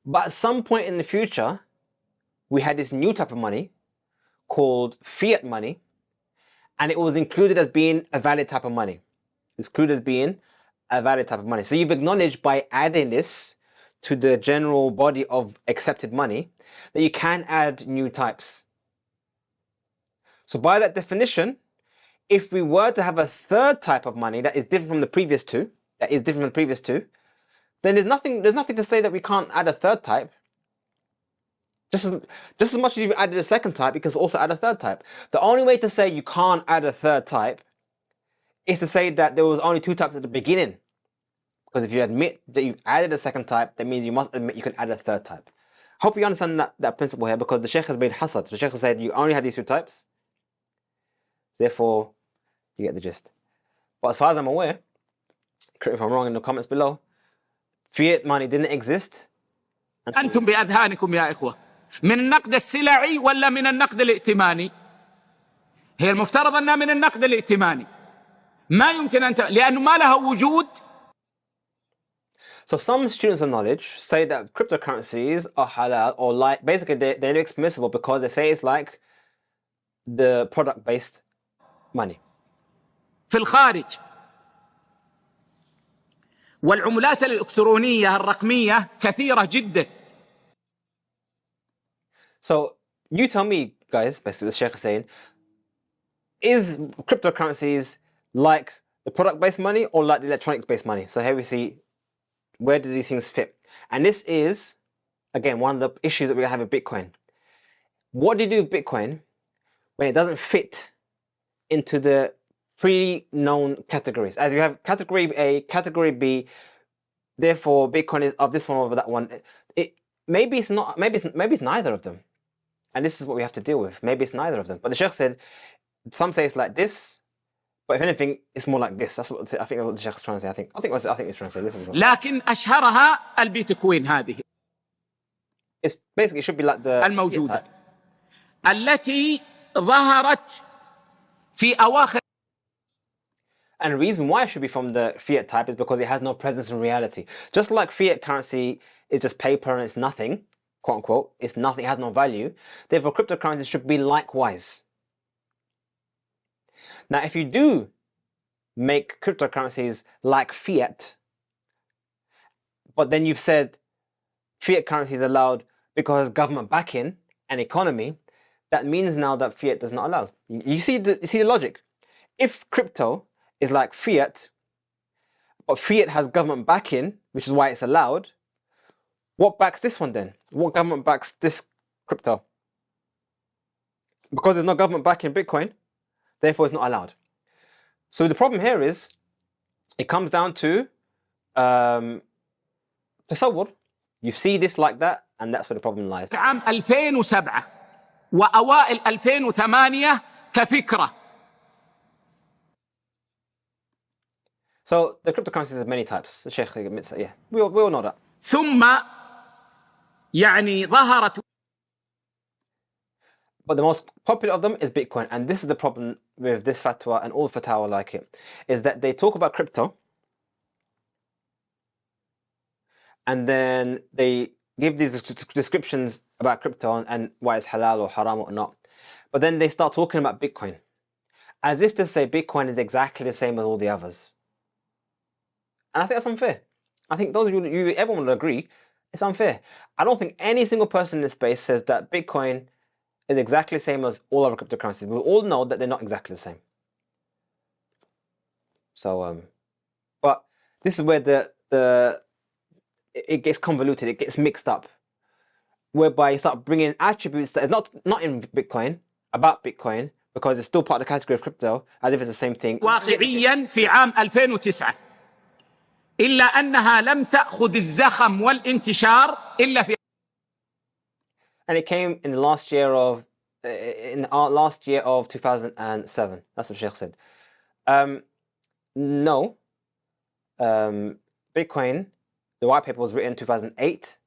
But at some point in the future, we had this new type of money called fiat money, and it was included as being a valid type of money. It's included as being a valid type of money. So you've acknowledged by adding this to the general body of accepted money that you can add new types. So by that definition, if we were to have a third type of money that is different from the previous two, then there's nothing to say that we can't add a third type. Just as much as you've added a second type, you can also add a third type. The only way to say you can't add a third type is to say that there was only two types at the beginning. Because if you admit that you've added a second type, that means you must admit you can add a third type. Hope you understand that principle here, because the Shaykh has been hasad. The Shaykh has said you only had these two types. Therefore, you get the gist. But as far as I'm aware, correct if I'm wrong in the comments below, fiat money didn't exist. أنتم بأذهانكم يا إخوة من النقد السلعي ولا من النقد الائتماني؟ هي المفترض أنها من النقد الائتماني. ما يمكن أن لأنه ما لها وجود. So some students of knowledge say that cryptocurrencies are halal, or like basically they're expermissible because they say it's like the product-based money. في الخارج. والعملات الإلكترونية الرقمية كثيرة جدا. So you tell me, guys, basically the Shaykh is saying, is cryptocurrencies like the product-based money or like the electronic-based money? So here we see, where do these things fit? And this is, again, one of the issues that we have with Bitcoin. What do you do with Bitcoin when it doesn't fit into the pre-known categories? As you have category A, category B, therefore Bitcoin is of this one over that one. Maybe it's not. Maybe it's neither of them. And this is what we have to deal with. Maybe it's neither of them. But the Shaykh said, some say it's like this, but if anything, it's more like this. That's what I think. What the Shaykh is trying to say. I think he's trying to say. Listen. لكن أشهرها البيتكوين هذه. It's basically, it should be like the الموجودة التي ظهرت في أواخر. And the reason why it should be from the fiat type is because it has no presence in reality. Just like fiat currency is just paper and it's nothing, quote unquote, it's nothing, it has no value. Therefore, cryptocurrencies should be likewise. Now, if you do make cryptocurrencies like fiat, but then you've said fiat currency is allowed because government backing and economy, that means now that fiat does not allow. You see the logic. If crypto is like fiat, but fiat has government backing, which is why it's allowed, what backs this one then? What government backs this crypto? Because there's no government backing Bitcoin, therefore it's not allowed. So the problem here is, it comes down to tasawwur. You see this like that, and that's where the problem lies. عام 2007 وأوائل 2008 كفكرة. So the cryptocurrencies have many types. The Shaykh admits that, yeah. We all know that. ثم يعني ظهرت. But the most popular of them is Bitcoin. And this is the problem with this fatwa and all fatwa like it, is that they talk about crypto and then they give these descriptions about crypto and why it's halal or haram or not. But then they start talking about Bitcoin as if to say Bitcoin is exactly the same as all the others. And I think that's unfair. I think those of you, everyone will agree, it's unfair. I don't think any single person in this space says that Bitcoin is exactly the same as all other cryptocurrencies. We all know that they're not exactly the same. So, but this is where it gets convoluted, it gets mixed up, whereby you start bringing attributes that is not in Bitcoin about Bitcoin because it's still part of the category of crypto as if it's the same thing. واقعيا في عام 2009 إلا أنها لم تأخذ الزخم والانتشار إلا في. And it came in the last year of 2007. That's what Shaykh said. No, Bitcoin, the white paper was written in 2008,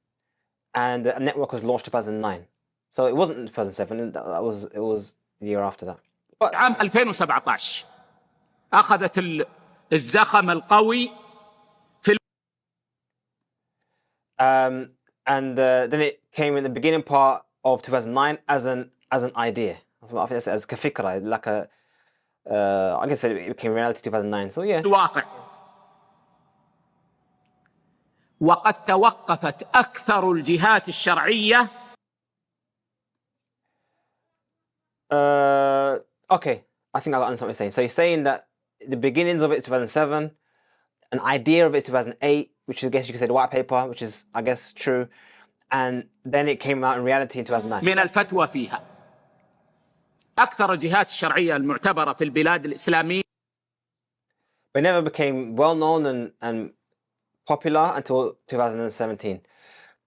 and the network was launched 2009. So it wasn't in 2007. It was the year after that. But عام 2017 أخذت الزخم القوي في. And then it came in the beginning part of 2009 as an idea. So I think that's as كفكرة, like a I guess it became reality 2009. So yeah. الواقع. وقد توقفت أكثر الجهات الشرعية. Okay, I think I got understand what you're saying. So you're saying that the beginnings of it is 2007, an idea of it is 2008, which is, I guess you could say the white paper, which is, I guess, true, and then it came out in reality in 2009. من الفتوى فيها. أكثر الجهات الشرعية المعتبرة في البلاد الإسلامية. But it never became well known and popular until 2017.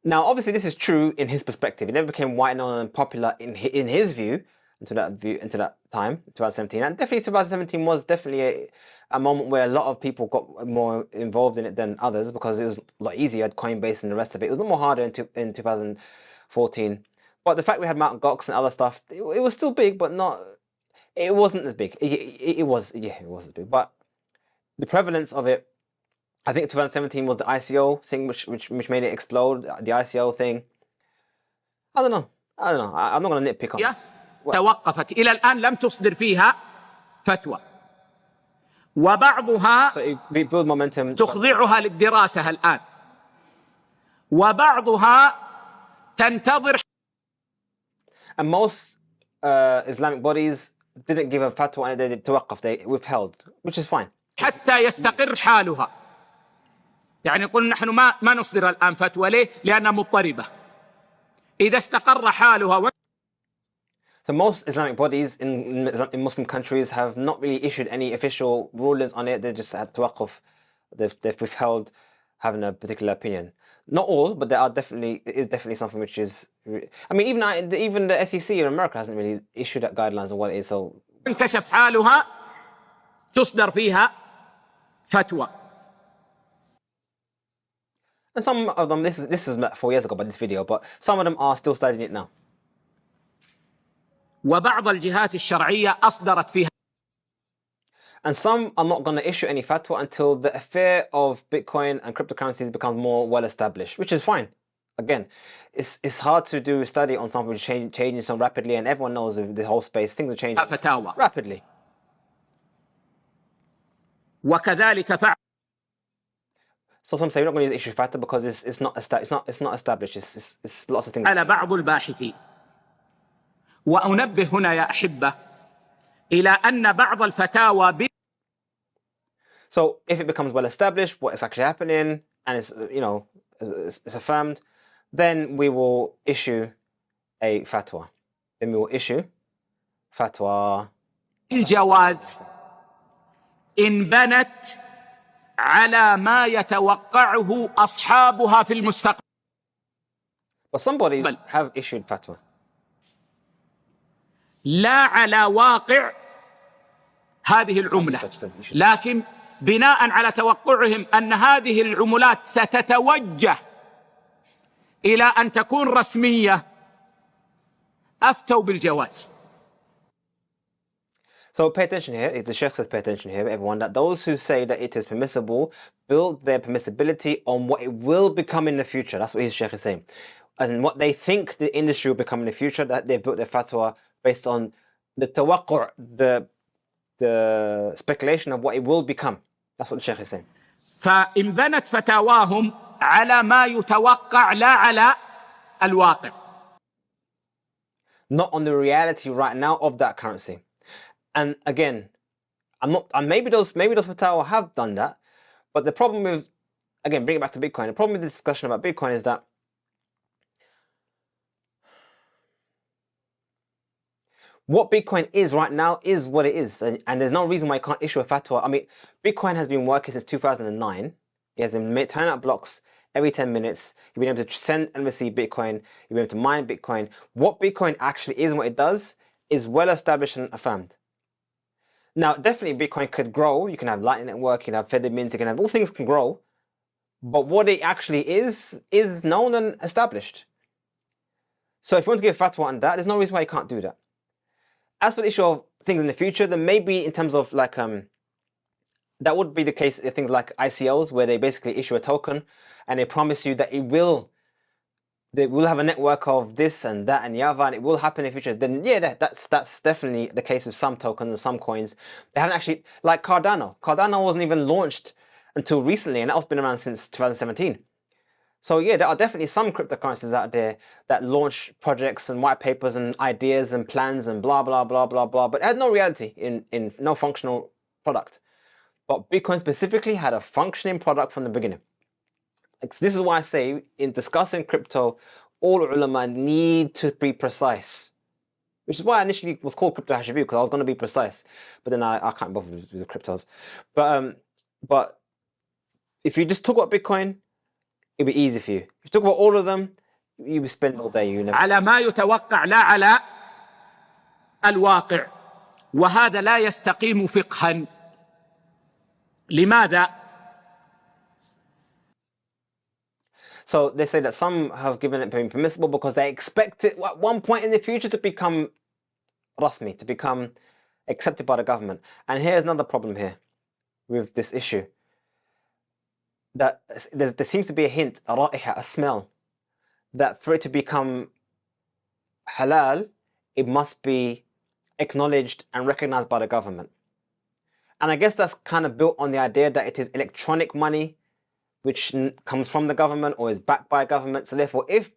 Now, obviously, this is true in his perspective. It never became wide known and popular in his view into that time, 2017. And definitely 2017 was definitely a moment where a lot of people got more involved in it than others because it was a lot easier. You had Coinbase and the rest of it. It was a lot more harder in 2014. But the fact we had Mt. Gox and other stuff, it was still big, but not. It wasn't as big. It was as big. But the prevalence of it, I think 2017 was the ICO thing, which made it explode. The ICO thing. I don't know. I'm not going to nitpick on this. توقفت إلى الآن لم تصدر فيها فتوى. وبعضها So it build momentum. تخضعها للدراسة الآن. وبعضها تنتظر. And most Islamic bodies didn't give a fatwa and they توقف, they withheld, which is fine. حتى يستقر حالها. يعني يقول نحن ما نصدر الآن فتوى ليه؟ لأنها مضطربة. إذا استقر حالها. So most Islamic bodies in Muslim countries have not really issued any official rulings on it. They just had توقف. They've withheld having a particular opinion. Not all, but there is definitely something which is. I mean, even the SEC in America hasn't really issued that guidelines on what it is. So. انكشف حالها تصدر فيها فتوى. And some of them, this is 4 years ago by this video, but some of them are still studying it now. وبعض الجهات الشرعية أصدرت فيها. And some are not going to issue any fatwa until the affair of Bitcoin and cryptocurrencies becomes more well established, which is fine. Again, it's hard to do a study on something which is changing so rapidly, and everyone knows the whole space, things are changing rapidly. وكذلك فعل. So some say we're not going to issue fatwa because it's not established. It's lots of things. على بعض الباحثين. وأنبه هنا يا أحبة إلى أن بعض الفتاوى. So if it becomes well established, what is actually happening, and it's affirmed, then we will issue a fatwa. الجواز إن بنت على ما يتوقعه أصحابها في المستقبل. But some bodies have issued fatwa. لا على واقع هذه العملة، لكن بناء على توقعهم أن هذه العملات ستتوجه إلى أن تكون رسمية أفتوا بالجواز. So pay attention here, the Shaykh says pay attention here, everyone, that those who say that it is permissible build their permissibility on what it will become in the future. That's what his Shaykh is saying. As in what they think the industry will become in the future, that they've built their fatwa based on the tawaqqa', the speculation of what it will become. That's what the Shaykh is saying. فإن بنت فتاواهم على ما يتوقع لا على الواقع. Not on the reality right now of that currency. And again, maybe those fatwa have done that, but the problem with, again, bring it back to Bitcoin, the problem with the discussion about Bitcoin is that what Bitcoin is right now is what it is, and there's no reason why you can't issue a fatwa. I mean, Bitcoin has been working since 2009. It has been turning out blocks every 10 minutes. You've been able to send and receive Bitcoin. You've been able to mine Bitcoin. What Bitcoin actually is and what it does is well established and affirmed. Now, definitely Bitcoin could grow. You can have Lightning Network, you can have Fed Mint, you can have, all things can grow. But what it actually is known and established. So if you want to give a fatwa on that, there's no reason why you can't do that. As for the issue of things in the future, then maybe in terms of like, that would be the case of things like ICOs, where they basically issue a token and they promise you that they will have a network of this and that and the other, and it will happen in the future. Then yeah, that's definitely the case with some tokens and some coins. They haven't actually, like Cardano. Cardano wasn't even launched until recently, and that's been around since 2017. So yeah, there are definitely some cryptocurrencies out there that launch projects and white papers and ideas and plans and blah, blah, blah, blah, blah, but it had no reality in no functional product. But Bitcoin specifically had a functioning product from the beginning. This is why I say, in discussing crypto, all ulama need to be precise. Which is why I initially was called Crypto Hash Review, because I was going to be precise. But then I can't bother with the cryptos. But if you just talk about Bitcoin, it'd be easy for you. If you talk about all of them, you will spend all day. You never. على ما يتوقع لا على الواقع، وهذا لا يستقيم فقها. لماذا؟ So they say that some have given it being permissible because they expect it at one point in the future to become rasmi, to become accepted by the government. And here's another problem here with this issue. That there seems to be a hint, a ra'iha, a smell, that for it to become halal, it must be acknowledged and recognized by the government. And I guess that's kind of built on the idea that it is electronic money, which comes from the government or is backed by a government. So therefore, if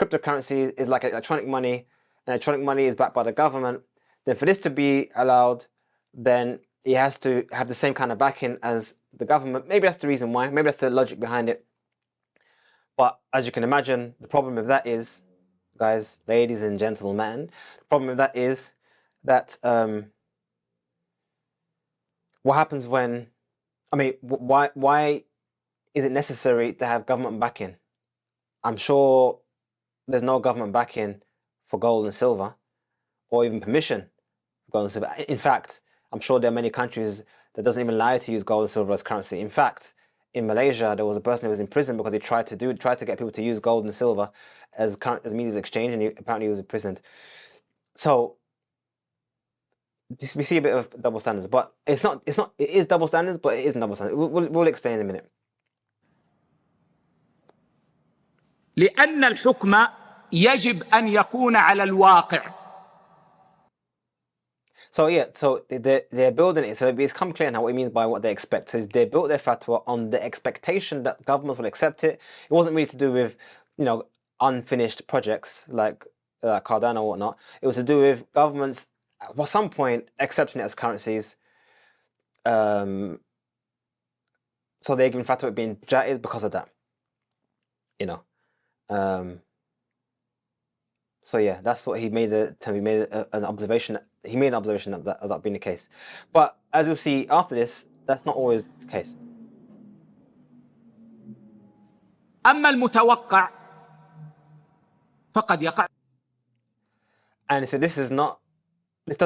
cryptocurrency is like electronic money, and electronic money is backed by the government, then for this to be allowed, then it has to have the same kind of backing as the government. Maybe that's the reason why. Maybe that's the logic behind it. But as you can imagine, the problem with that is, guys, ladies and gentlemen, the problem with that is that what happens when, I mean, why is it necessary to have government backing? I'm sure there's no government backing for gold and silver, or even permission for gold and silver. In fact, I'm sure there are many countries that doesn't even allow you to use gold and silver as currency. In fact, in Malaysia, there was a person who was in prison because he tried to get people to use gold and silver as means of exchange, and apparently he was imprisoned. So we see a bit of double standards, but it is double standards, but it isn't double standards. We'll explain in a minute. لأن الحكم يجب أن يكون على الواقع. So yeah, so they're building it. So it's come clear now what it means by what they expect. So they built their fatwa on the expectation that governments will accept it. It wasn't really to do with, unfinished projects like Cardano or whatnot. It was to do with governments at some point accepting it as currencies. So they're giving fatwa being jaiz because of that. So yeah, that's what he made. He made an observation. He made an observation of that being the case. But as you'll see after this, that's not always the case. أما المتوقع فقد يقع. And he said this is not This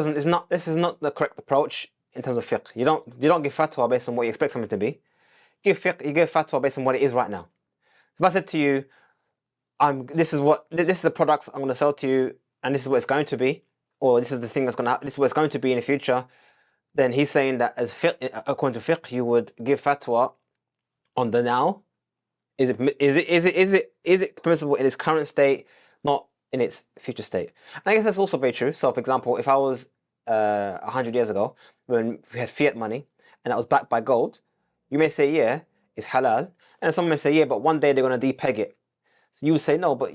is not the correct approach in terms of fiqh. You don't give fatwa based on what you expect something to be. You give fatwa based on what it is right now. If I said to you, this is the product I'm going to sell to you, and this is what it's going to be, or this is the thing this is what it's going to be in the future, then he's saying that as fiqh, according to fiqh, you would give fatwa on the now. Is it permissible in its current state, not in its future state? And I guess that's also very true. So, for example, if I was 100 years ago when we had fiat money and that was backed by gold, you may say, yeah, it's halal, and someone may say, yeah, but one day they're going to depeg it. So you would say, no, but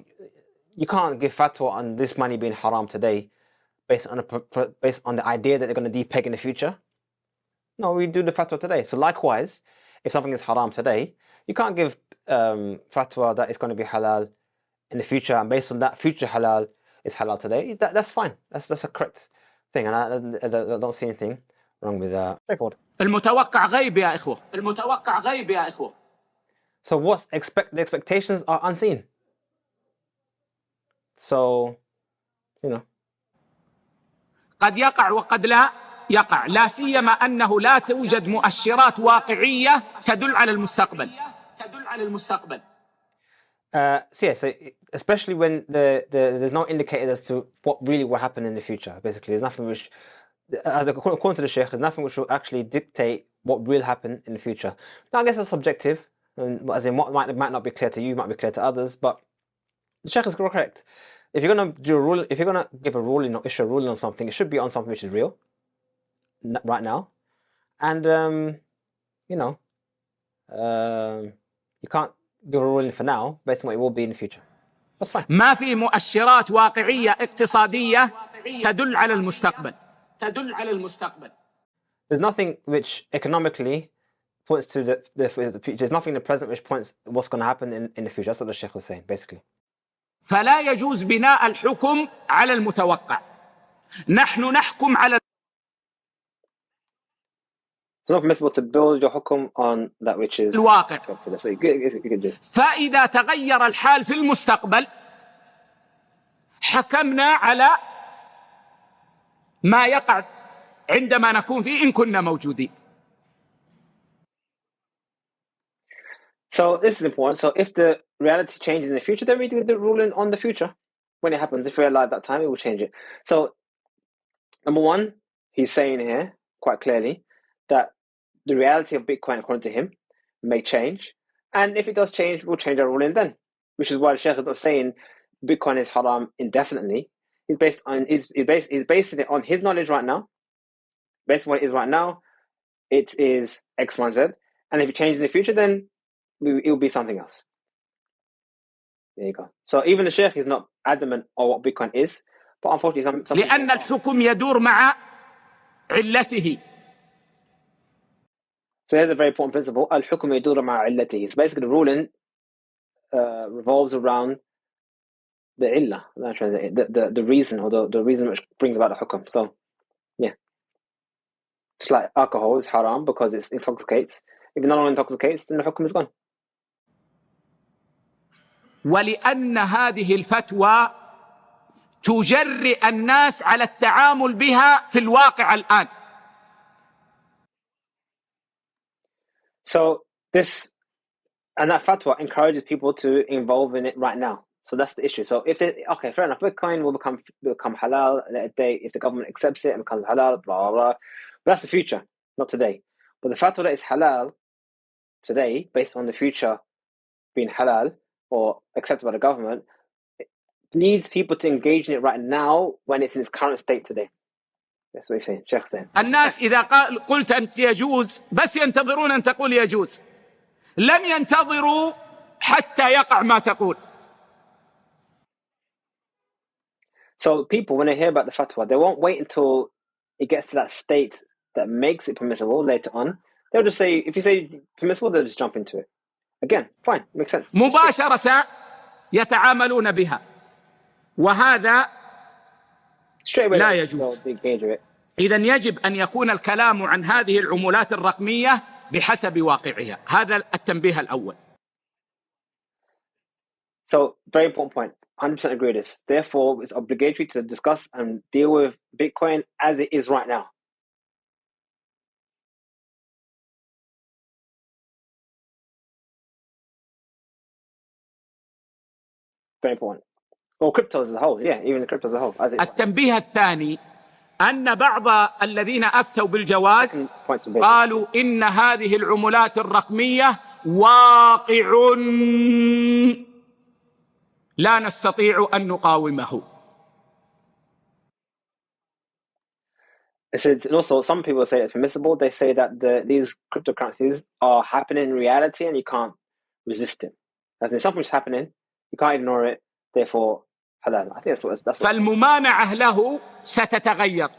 you can't give fatwa on this money being haram today based on the idea that they're going to depeg in the future. No, we do the fatwa today. So likewise, if something is haram today, you can't give fatwa that it's going to be halal in the future, and based on that future halal is halal today. That's fine. That's a correct thing, and I don't see anything wrong with that. Straightforward. المتوقع غيب يا إخوة. المتوقع غيب يا إخوة. So the expectations are unseen. So, you know. قد يقع وقد لا يقع، لا سيما أنه لا توجد مؤشرات واقعية تدل على المستقبل. So especially when there's no indicators as to what really will happen in the future. Basically, there's nothing which, according to the Shaykh, there's nothing which will actually dictate what will happen in the future. Now, I guess that's subjective, as in what might not be clear to you, might be clear to others. But the Shaykh is correct. If you're gonna do a rule, if you're gonna give a ruling or issue a ruling on something, it should be on something which is real right now, and you can't give a ruling for now based on what it will be in the future. That's fine. ما في مؤشرات واقعية اقتصادية تدل على المستقبل. There's nothing which economically points to the future. There's nothing in the present which points what's going to happen in the future. That's what the Shaykh was saying, basically. فلا يجوز بناء الحكم على المتوقع. نحن نحكم على. It's not permissible to build your hukum on that which is الواقع. So you could just. فإذا تغير الحال في المستقبل حكمنا على ما يقع عندما نكون فيه إن كنا موجودين. So this is important. So if the reality changes in the future, then we do the ruling on the future when it happens. If we're alive at that time, it will change it. So number one, he's saying here quite clearly that the reality of Bitcoin, according to him, may change, and if it does change, we'll change our ruling then. Which is why the Shaykh is not saying Bitcoin is haram indefinitely. He's basing it on his knowledge right now. Based on what it is right now, it is X, Y, Z, and if it changes in the future, then it will be something else. There you go. So even the Shaykh is not adamant on what Bitcoin is, but unfortunately, some لأن الحكم يدور مع علته. So here's a very important principle. Al-hukm yaduru ma'a illatihi. So basically the ruling revolves around the illah, the reason, or the reason which brings about the hukm. So, yeah. Just like alcohol is haram because it intoxicates. If it no longer intoxicates, then the hukm is gone. ولأن هذه الفتوى تجرئ الناس على التعامل بها في الواقع الآن. So that fatwa encourages people to involve in it right now. So that's the issue. So if okay, fair enough, Bitcoin will become halal at a day if the government accepts it and becomes halal, blah, blah, blah. But that's the future, not today. But the fatwa that is halal today, based on the future being halal or accepted by the government, it needs people to engage in it right now when it's in its current state today. That's what he's saying. Shaykh saying. الناس إذا قلت أنت يجوز بس ينتظرون أن تقول يجوز. لم ينتظروا حتى يقع ما تقول. So people, when they hear about the fatwa, they won't wait until it gets to that state that makes it permissible later on. They'll just say, if you say permissible, they'll just jump into it. Again, fine, makes sense. مباشرة يتعاملون بها. وهذا لا يجوز. إذن يجب أن يكون الكلام عن هذه العملات الرقمية بحسب واقعها. هذا التنبيه الأول. So, very important point. 100% agree with this. Therefore, it's obligatory to discuss and deal with Bitcoin as it is right now. Very important. Or cryptos as a whole. Yeah, even the cryptos as a whole. As it is. التنبيه الثاني أن بعض الذين أفتوا بالجواز قالوا إن هذه العملات الرقمية واقع لا نستطيع أن نقاومه. And also, some people say it's permissible. They say that these cryptocurrencies are happening in reality and you can't resist it. As in something's happening, you can't ignore it. Therefore, halal. I think that's what. فالممانعة له ستتغير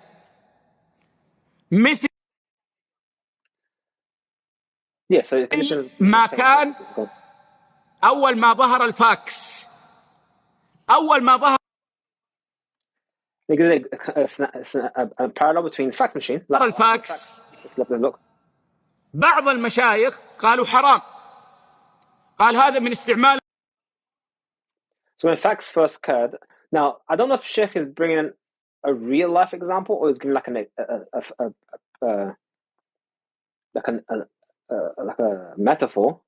مثل so ما كان أول ما ظهر الفاكس. أول ما ظهر a parallel between fax machine. الفاكس بعض المشايخ قالوا حرام. قال هذا من استعمال. So when fax first occurred, now I don't know if Sheikh is bringing a real life example or is giving like a metaphor.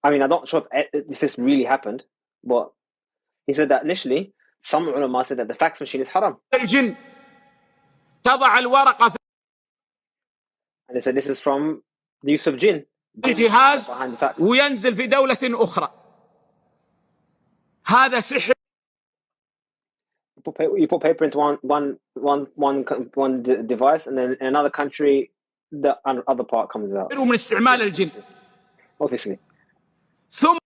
I mean, I'm not sure if this really happened, but he said that initially some ulama said that the fax machine is haram. الجن تضع الورقة And they said this is from the use of jinn. الجهاز وينزل في دولة أخرى. هذا سحر. You put paper into one device, and then in another country, the other part comes out. من استعمال الجن. Obviously. ثم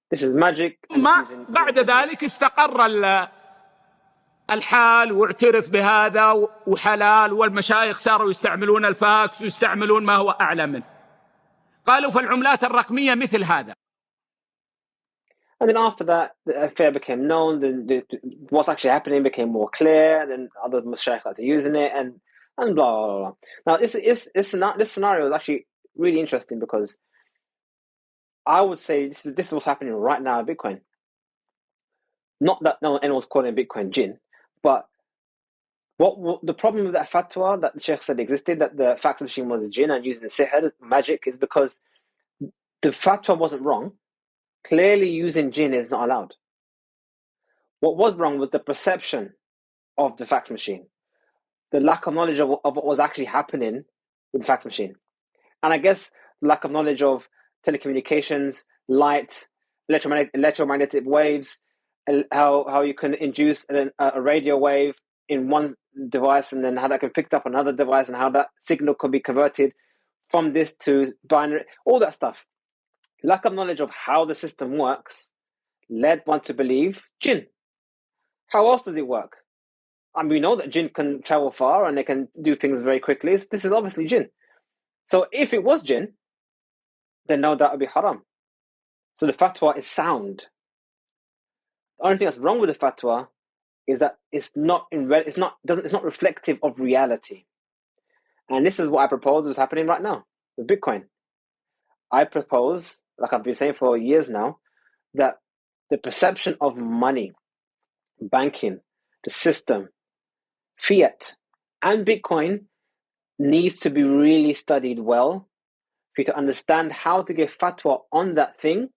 This is magic. بعد ذلك استقر الحال واعترف بهذا وحلال، والمشايخ صاروا يستعملون الفاكس ويستعملون ما هو أعلى منه. قالوا فالعملات الرقمية مثل هذا. And then after that, the affair became known. What's actually happening became more clear. Then other mashayikh started using it, and blah blah blah. Now this scenario is actually really interesting because I would say this is what's happening right now in Bitcoin. Not that anyone's calling Bitcoin jinn, but what the problem with that fatwa that the Sheikh said existed, that the fax machine was a jinn and using the sihr, magic, is because the fatwa wasn't wrong. Clearly using jinn is not allowed. What was wrong was the perception of the fax machine, the lack of knowledge of what was actually happening with the fax machine. And I guess lack of knowledge of telecommunications, light, electromagnetic waves, how you can induce a radio wave in one device and then how that can be picked up on another device and how that signal could be converted from this to binary, all that stuff. Lack of knowledge of how the system works led one to believe jinn. How else does it work? I mean, we know that jinn can travel far and they can do things very quickly. This is obviously jinn. So if it was jinn, then no, that would be haram. So the fatwa is sound. The only thing that's wrong with the fatwa is that it's not reflective of reality. And this is what I propose is happening right now with Bitcoin. I propose, like I've been saying for years now, that the perception of money, banking, the system, fiat, and Bitcoin needs to be really studied well for you to understand how to give fatwa on that thing.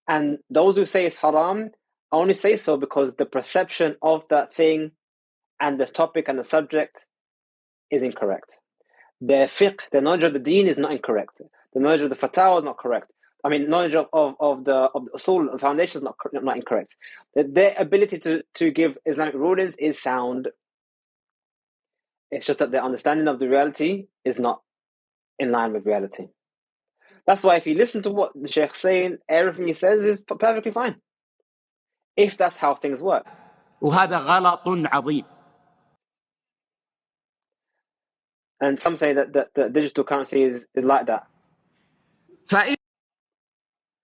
And those who say it's haram only say so because the perception of that thing and this topic and the subject is incorrect. Their fiqh, their knowledge of the deen is not incorrect. The knowledge of the fatwa is not correct. I mean, knowledge of the usul, the foundation is not incorrect. Their ability to give Islamic rulings is sound. It's just that their understanding of the reality is not in line with reality. That's why if you listen to what the Sheikh's saying, everything he says is perfectly fine. If that's how things work. وهذا غلط عظيم. And some say that the digital currency is like that. فإن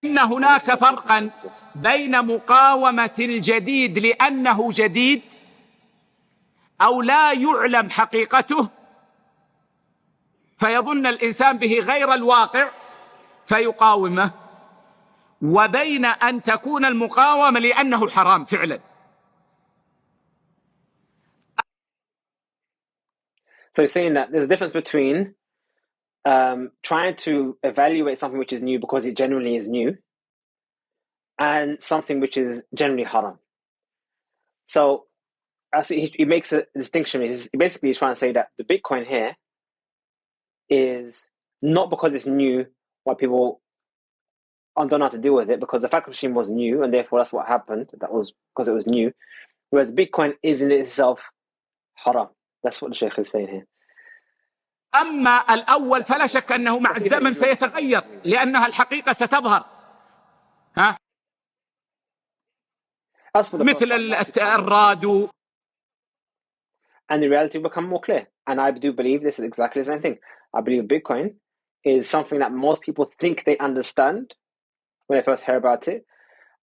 هناك فرقا بين مقاومة الجديد لأنه جديد أو لا يعلم حقيقته فيظن الإنسان به غير الواقع فيقاومه، وبين أن تكون المقاومة لأنه حرام فعلا. So he's saying that there's a difference between trying to evaluate something which is new because it generally is new and something which is generally haram. So he makes a distinction. Basically, he's trying to say that the Bitcoin here is not because it's new why people don't know how to deal with it, because the fax machine was new and therefore that's what happened. That was because it was new. Whereas Bitcoin is in itself haram. That's what the Shaykh is saying here. أما الأول فلا شك أنه مع الزمن سيتغير لأنها الحقيقة ستظهر. مثل الرادو. And the reality will become more clear. And I do believe this is exactly the same thing. I believe Bitcoin is something that most people think they understand when they first hear about it.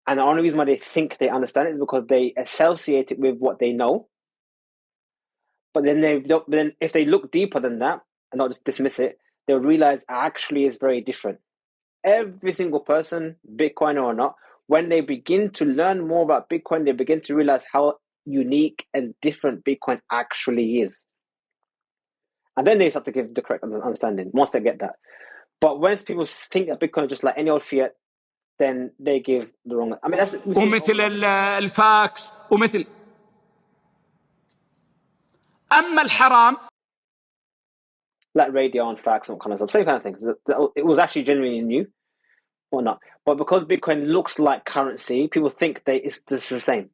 And the only reason why they think they understand it is because they associate it with what they know. But then if they look deeper than that and not just dismiss it, they'll realize actually it's very different. Every single person, Bitcoiner or not, when they begin to learn more about Bitcoin, they begin to realize how unique and different Bitcoin actually is. And then they start to give the correct understanding once they get that. But once people think that Bitcoin is just like any old fiat, then they give the wrong. I mean, that's ومثل الفاكس ومثل. أما الحرام, like radio and fax and all kind of stuff, same kind of things. It was actually genuinely new or not. But because Bitcoin looks like currency, people think it's the same.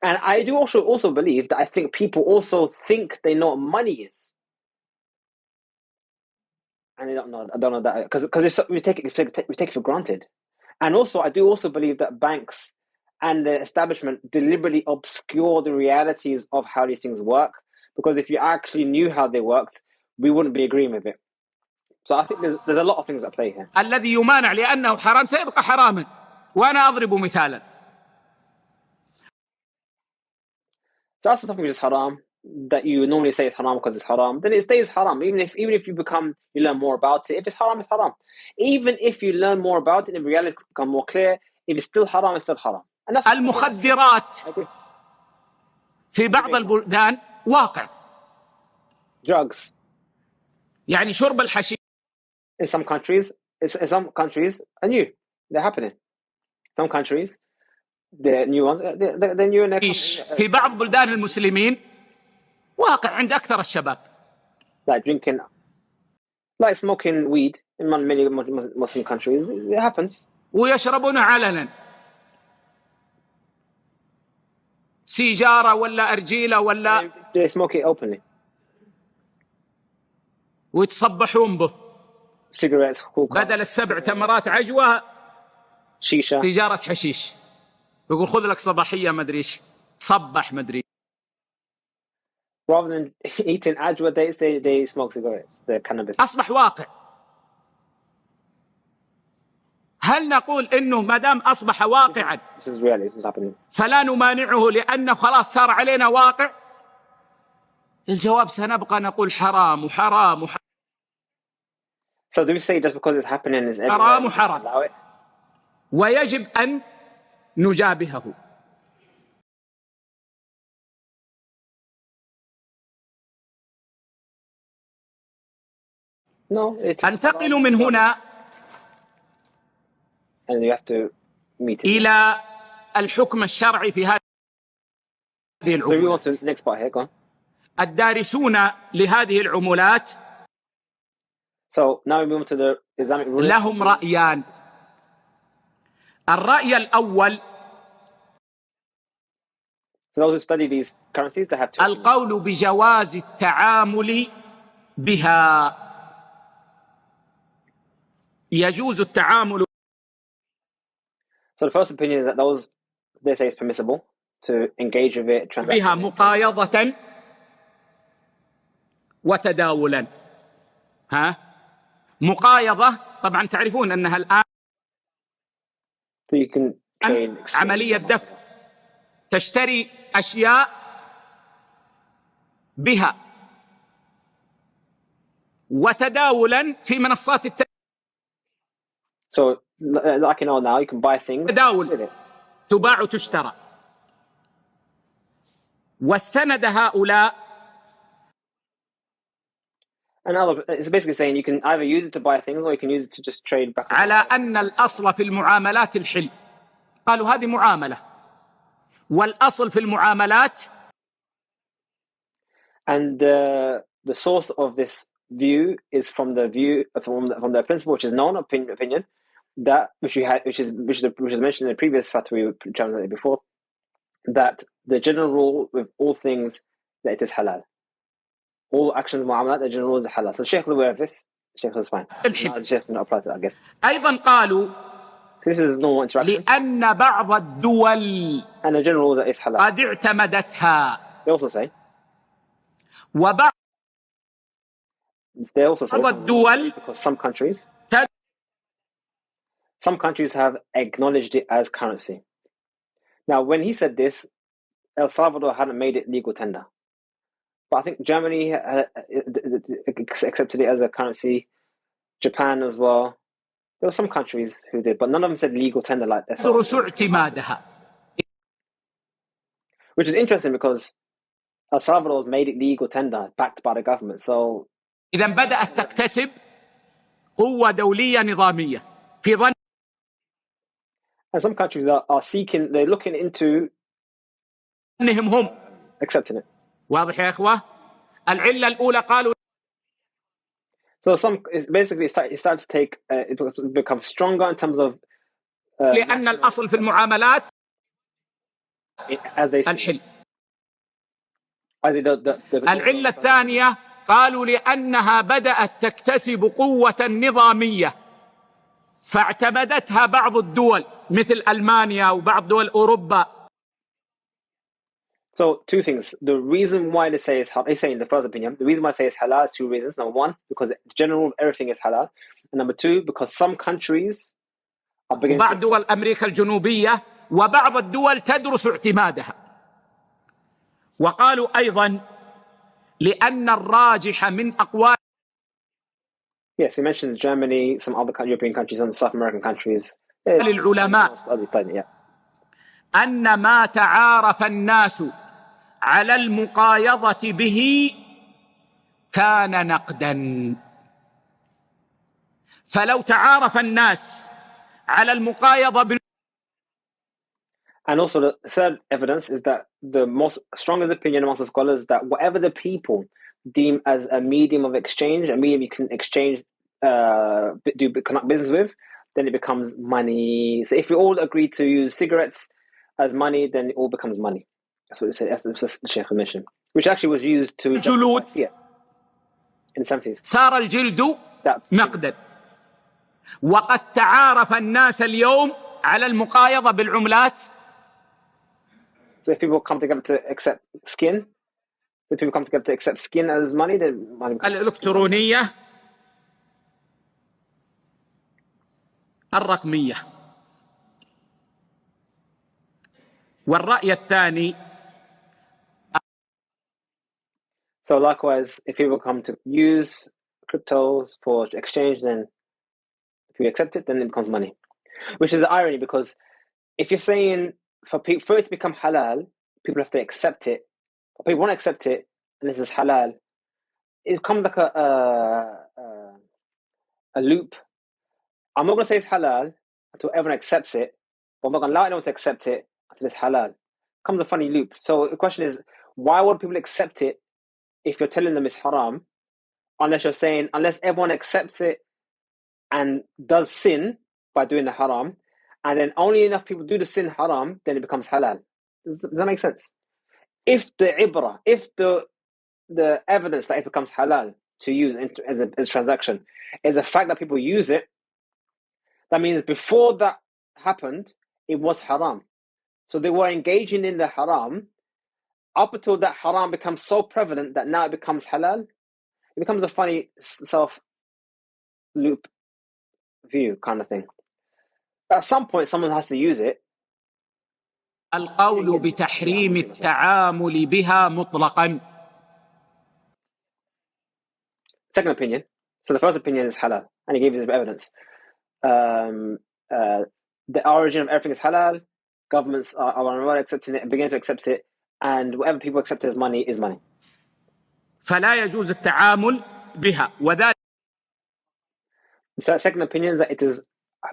And I do also believe that I think people also think they know what money is. And they don't know. I don't know that because we take it for granted. And also, I do also believe that banks and the establishment deliberately obscure the realities of how these things work. Because if you actually knew how they worked, we wouldn't be agreeing with it. So I think there's a lot of things at play here. الذي يمانع لأنه حرام سيبقى حراما. وأنا أضرب مثالا. So that's something which is haram, that you normally say it's haram because it's haram, then it stays haram. Even if you learn more about it, if it's haram, it's haram. Even if you learn more about it, in reality become more clear. If it's still haram, it's still haram. And that's المخدرات في بعض البلدان واقع. Drugs. يعني شرب الحشيش. In some countries are new. They're happening. Some countries, the new ones, they're new. في بعض بلدان المسلمين واقع عند أكثر الشباب. Like drinking, like smoking weed in many Muslim countries, it happens. ويشربون علنا. سيجارة ولا أرجيلة ولا. They smoke it openly. ويتصبحون به. Cigarettes, hookah. بدل 7 تمرات عجوة شيشة. سيجارة حشيش. يقول خذ لك صباحية ما أدري إيش. تصبح ما أدري. Rather than eating ajwa dates, they smoke cigarettes, the cannabis. أصبح واقع. هل نقول إنه ما دام أصبح واقعا This is reality. This is happening. فلا نمانعه لأنه خلاص صار علينا واقع؟ الجواب سنبقى نقول حرام وحرام وحرام. So do we say just because it's happening is حرام وحرام ويجب أن نجابهه. No, it's أنتقل من هنا and you have to meet it. إلى الحكم الشرعي في هذه So we want العملات. to next part here, go on. الدارسون لهذه العملات So now we move to the Islamic rules. لهم رأيان. الرأي الأول So those who study these currencies, they have two. القول بجواز التعامل بها. يجوز التعامل. So the first opinion is that they say it's permissible to engage with it, بها مقايضة وتداولا. مقايضة طبعا تعرفون أنها الآن So you can trade. عملية دفع، تشتري أشياء بها. وتداولا في منصات So, like you know now, you can buy things with تداول it. تباع وتشترى. واستند هؤلاء And it's basically saying you can either use it to buy things or you can use it to just trade back. على أن الأصل في المعاملات الحل. قالوا هذه معاملة، والأصل في المعاملات. And the source of this view is from the principle, which is known opinion, that which is mentioned in the previous fatwa we translated before, that the general rule with all things that it is halal. All actions mu'amalat, the general rule is halal. So Shaykh is aware of this. Shaykh is fine. Shaykh not apply to that, I guess. أيضا قالوا This is normal interaction. لأن بعض الدول And the general rule that is halal. قد اعتمدتها. They also say وبعض الدول because some countries have acknowledged it as currency. Now, when he said this, El Salvador hadn't made it legal tender. But I think Germany accepted it as a currency, Japan as well. There were some countries who did, but none of them said legal tender like El Salvador. Which is interesting because El Salvador's made it legal tender, backed by the government. So إذا بدأت تكتسب قوة دولية نظامية في ظن. And some countries are seeking, they're looking into أنهم هم accepting it. واضح يا إخوة؟ العلة الأولى قالوا. So basically it starts to take, it becomes stronger in terms of لأن الأصل في المعاملات as they الحل. as they العلة الثانية قالوا لأنها بدأت تكتسب قوة نظامية فاعتمدتها بعض الدول مثل ألمانيا وبعض دول أوروبا. So two things. The reason why they say it's halal, they say in the first opinion, the reason why they say it's halal is two reasons. Number one, because the general everything is halal. And number two, because some countries are beginning بعض دول أمريكا الجنوبية وبعض الدول تدرس اعتمادها. وقالوا أيضا لأن الراجح من أقوال. Yes, he mentions Germany, some other European countries, some South American countries. العلماء أن ما تعارف الناس على المقايضة به كان نقدا. فلو تعارف الناس على المقايضة And also the third evidence is that the most strongest opinion amongst the scholars is that whatever the people deem as a medium of exchange, a medium you can exchange, conduct business with, then it becomes money. So if we all agree to use cigarettes as money, then it all becomes money. That's what it said. That's the Shaykh mentioned, which actually was used to الجلود in the 70s. صار الجلد نقدا. وقد تعارف الناس اليوم على المقايضة بالعملات. So if people come together to accept skin, as money, then money الإلكترونية الرقمية. والرأي الثاني. So likewise, if people come to use cryptos for exchange, then if you accept it, then it becomes money. Which is the irony, because if you're saying for it to become halal, people have to accept it. If people want to accept it, and this is halal, it becomes like a loop. I'm not going to say it's halal until everyone accepts it, but I'm not going to allow anyone to accept it until it's halal. It becomes a funny loop. So the question is, why would people accept it if you're telling them it's haram, unless everyone accepts it and does sin by doing the haram, and then only enough people do the sin haram, then it becomes halal. Does that make sense? If the evidence that it becomes halal to use as a transaction is the fact that people use it, that means before that happened, it was haram. So they were engaging in the haram up until that haram becomes so prevalent that now it becomes halal. It becomes a funny self-loop view kind of thing. At some point, someone has to use it. القول بتحريم التعامل بها مطلقا. Second opinion. So the first opinion is halal, and he gave his evidence. the origin of everything is halal. Governments are accepting it and begin to accept it, and whatever people accept as money is money. فلا يجوز التعامل بها وذلك. The second opinion is that it is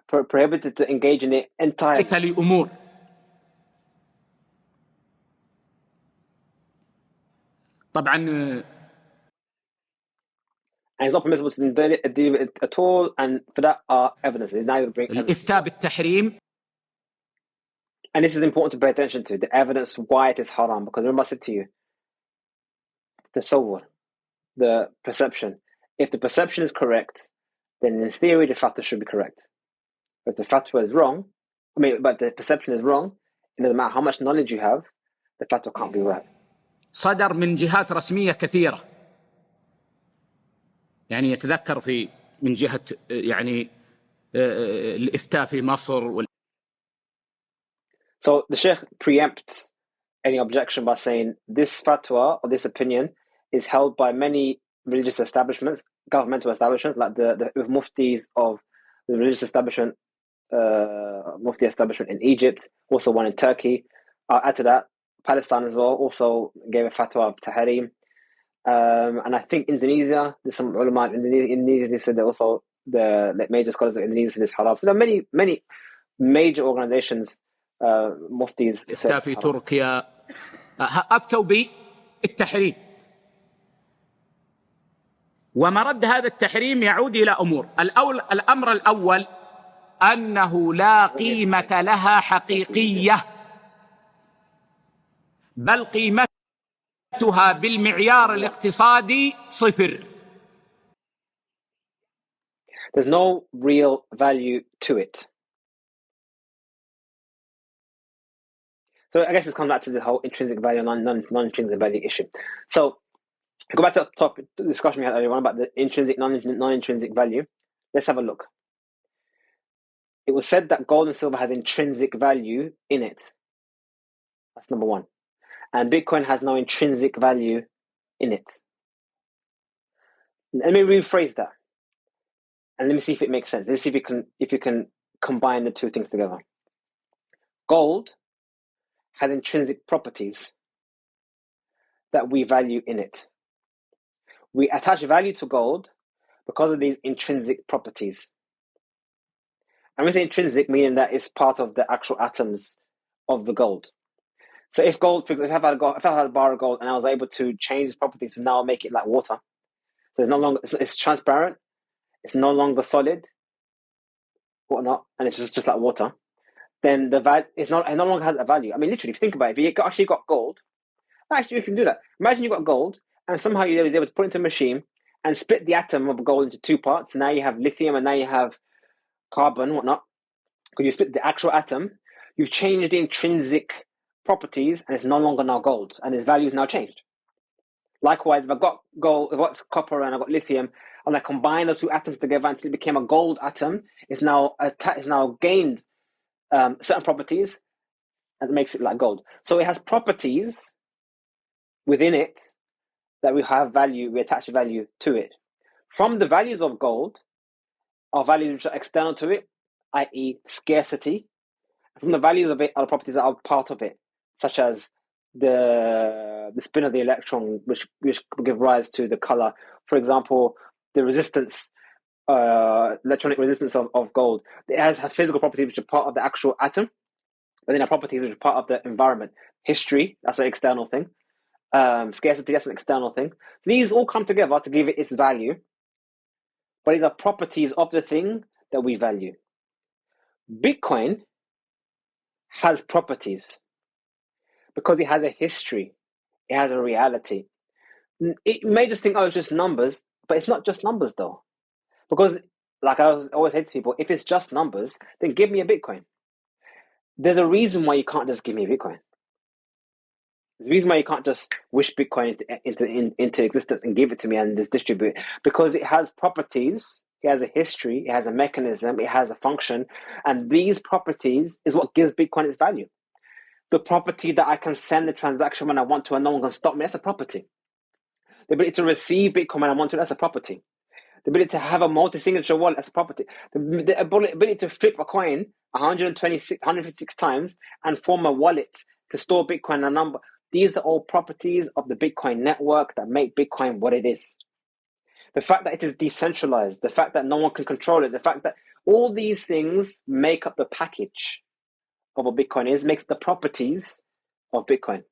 prohibited to engage in it entirely. لأمور. طبعا and it's not permissible to deal with it at all, and for that are evidences. Now you bring evidence. الإفتاء بالتحريم. And this is important to pay attention to, the evidence why it is haram. Because remember I said to you, the tasawwur, the perception. If the perception is correct, then in theory the fatwa should be correct. If the fatwa is wrong, but the perception is wrong, it doesn't matter how much knowledge you have, the fatwa can't be right. صدر من جهات رسمية كثيرة. يعني يتذكر من جهة يعني الإفتاء في مصر. So the Shaykh preempts any objection by saying this fatwa or this opinion is held by many religious establishments, governmental establishments, like the muftis of the religious establishment, mufti establishment in Egypt, also one in Turkey. Add to that, Palestine as well also gave a fatwa of tahrim. And I think Indonesia, there's some ulama in Indonesia, they said that also the major scholars of Indonesia said it's haram. So there are many major organizations, muftis said في تركيا أفتوا بالتحريم. ومرد هذا التحريم يعود إلى أمور. الأمر الأول أنه لا قيمة لها حقيقية، بل قيمتها بالمعيار الاقتصادي صفر. There's no real value to it. So I guess it's come back to the whole intrinsic value and non-intrinsic value issue. So go back to the topic, the discussion we had earlier on about the intrinsic, non-intrinsic value. Let's have a look. It was said that gold and silver has intrinsic value in it. That's number one. And Bitcoin has no intrinsic value in it. Let me rephrase that. And let me see if it makes sense. Let's see if you can combine the two things together. Gold has intrinsic properties that we value in it. We attach value to gold because of these intrinsic properties. And we say intrinsic, meaning that it's part of the actual atoms of the gold. So if gold, if I had a bar of gold and I was able to change its properties to now make it like water, so it's no longer, it's transparent, it's no longer solid, whatnot, and it's just like water, then the value it no longer has a value. I mean, literally, if you think about it, if you actually got gold, actually you can do that. Imagine you got gold and somehow you was able to put it into a machine and split the atom of gold into two parts. So now you have lithium and now you have carbon, whatnot. Because you split the actual atom, you've changed the intrinsic properties and it's no longer now gold and its value is now changed. Likewise, if I got gold, if I got copper and I got lithium, and I combine those two atoms together until it became a gold atom, it's now gained certain properties and makes it like gold. So it has properties within it that we have value, we attach value to it. From the values of gold, are values which are external to it, i.e. scarcity. From the values of it are the properties that are part of it, such as the spin of the electron, which give rise to the color. For example, the resistance, electronic resistance of gold. It has physical properties which are part of the actual atom, but then there are properties which are part of the environment. History, that's an external thing. Scarcity, that's an external thing. So these all come together to give it its value, but these are properties of the thing that we value. Bitcoin has properties because it has a history, it has a reality. It may just think, oh, it's just numbers, but it's not just numbers though. Because, like I always say to people, if it's just numbers, then give me a Bitcoin. There's a reason why you can't just give me a Bitcoin. There's a reason why you can't just wish Bitcoin into existence and give it to me and just distribute it. Because it has properties, it has a history, it has a mechanism, it has a function, and these properties is what gives Bitcoin its value. The property that I can send the transaction when I want to and no one can stop me, that's a property. The ability to receive Bitcoin when I want to, that's a property. the ability to have a multi-signature wallet as a property, the ability to flip a coin 156 times and form a wallet to store Bitcoin and a number. These are all properties of the Bitcoin network that make Bitcoin what it is. The fact that it is decentralized, the fact that no one can control it, the fact that all these things make up the package of what Bitcoin is, makes the properties of Bitcoin.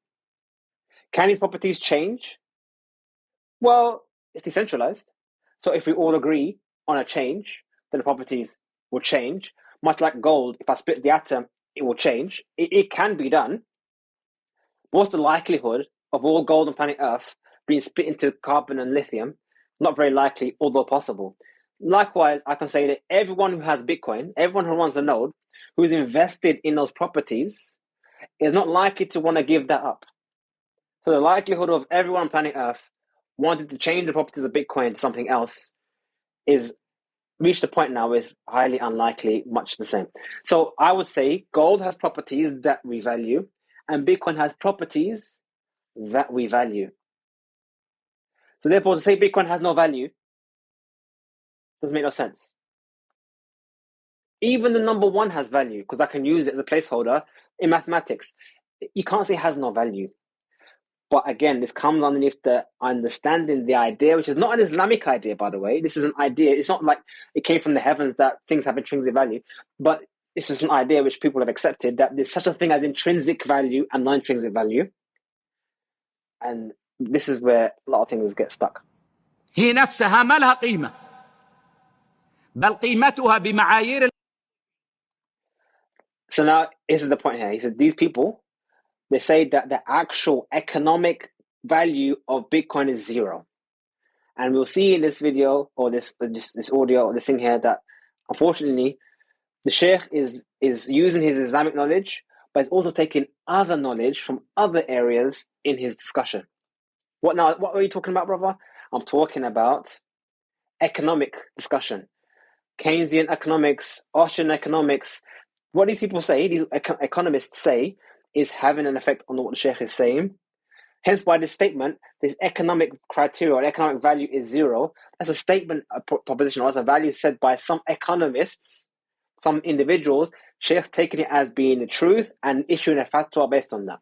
Can these properties change? Well, it's decentralized. So if we all agree on a change, then the properties will change. Much like gold, if I split the atom, it will change. It can be done. What's the likelihood of all gold on planet Earth being split into carbon and lithium? Not very likely, although possible. Likewise, I can say that everyone who has Bitcoin, everyone who runs a node, who is invested in those properties, is not likely to want to give that up. So the likelihood of everyone on planet Earth wanting to change the properties of Bitcoin to something else is reached a point now is highly unlikely, much the same. So I would say gold has properties that we value, and Bitcoin has properties that we value. So therefore, to say Bitcoin has no value doesn't make no sense. Even the number one has value because I can use it as a placeholder in mathematics. You can't say it has no value. But again, this comes underneath the understanding the idea, which is not an Islamic idea, by the way. This is an idea. It's not like it came from the heavens that things have intrinsic value, but it's just an idea which people have accepted that there's such a thing as intrinsic value and non-intrinsic value. And this is where a lot of things get stuck. هي نفسها ما لها قيمة بل قيمتها بمعايير. So now this is the point here. He said these people, they say that the actual economic value of Bitcoin is zero. And we'll see in this video or this audio or this thing here that unfortunately the Shaykh is using his Islamic knowledge, but he's also taking other knowledge from other areas in his discussion. What are you talking about, brother? I'm talking about economic discussion. Keynesian economics, Austrian economics. What these people say, these economists say, is having an effect on what the Shaykh is saying. Hence why this statement, this economic criteria or economic value is zero. That's a statement, a proposition, or as a value said by some economists, some individuals. Sheikh's taking it as being the truth and issuing a fatwa based on that.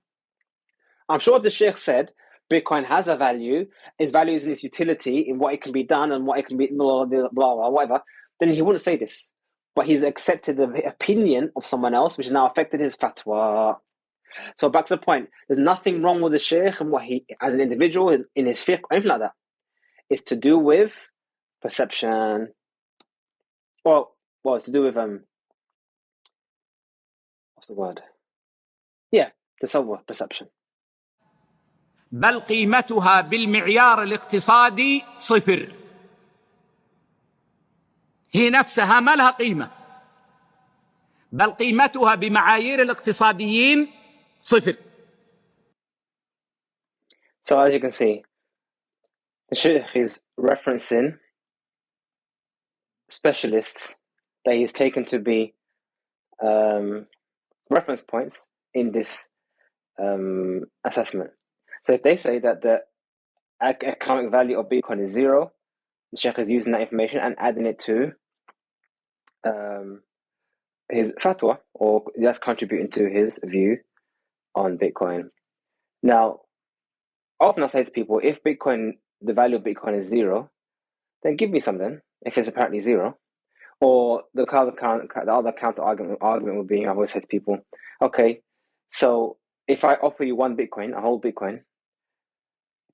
I'm sure if the Sheikh said Bitcoin has a value, its value is in its utility, in what it can be done and what it can be, blah, blah, blah, whatever, then he wouldn't say this. But he's accepted the opinion of someone else, which has now affected his fatwa. So back to the point, there's nothing wrong with the Shaykh and what he, as an individual, in his fiqh, or anything like that. It's to do with perception. Well, it's to do with, what's the word? Yeah, tasawwur, perception. بل قيمتها بالمعيار الاقتصادي صفر. هي نفسها ما لها قيمة بل قيمتها بمعايير الاقتصاديين صفر. So as you can see, the Shaykh is referencing specialists that he's taken to be reference points in this assessment. So if they say that the economic value of Bitcoin is zero, the Shaykh is using that information and adding it to his fatwa, or that's contributing to his view on Bitcoin. Now, often I say to people, if Bitcoin, the value of Bitcoin is zero, then give me something if it's apparently zero. Or the other counter argument would be, I've always said to people, okay, so if I offer you one Bitcoin, a whole Bitcoin,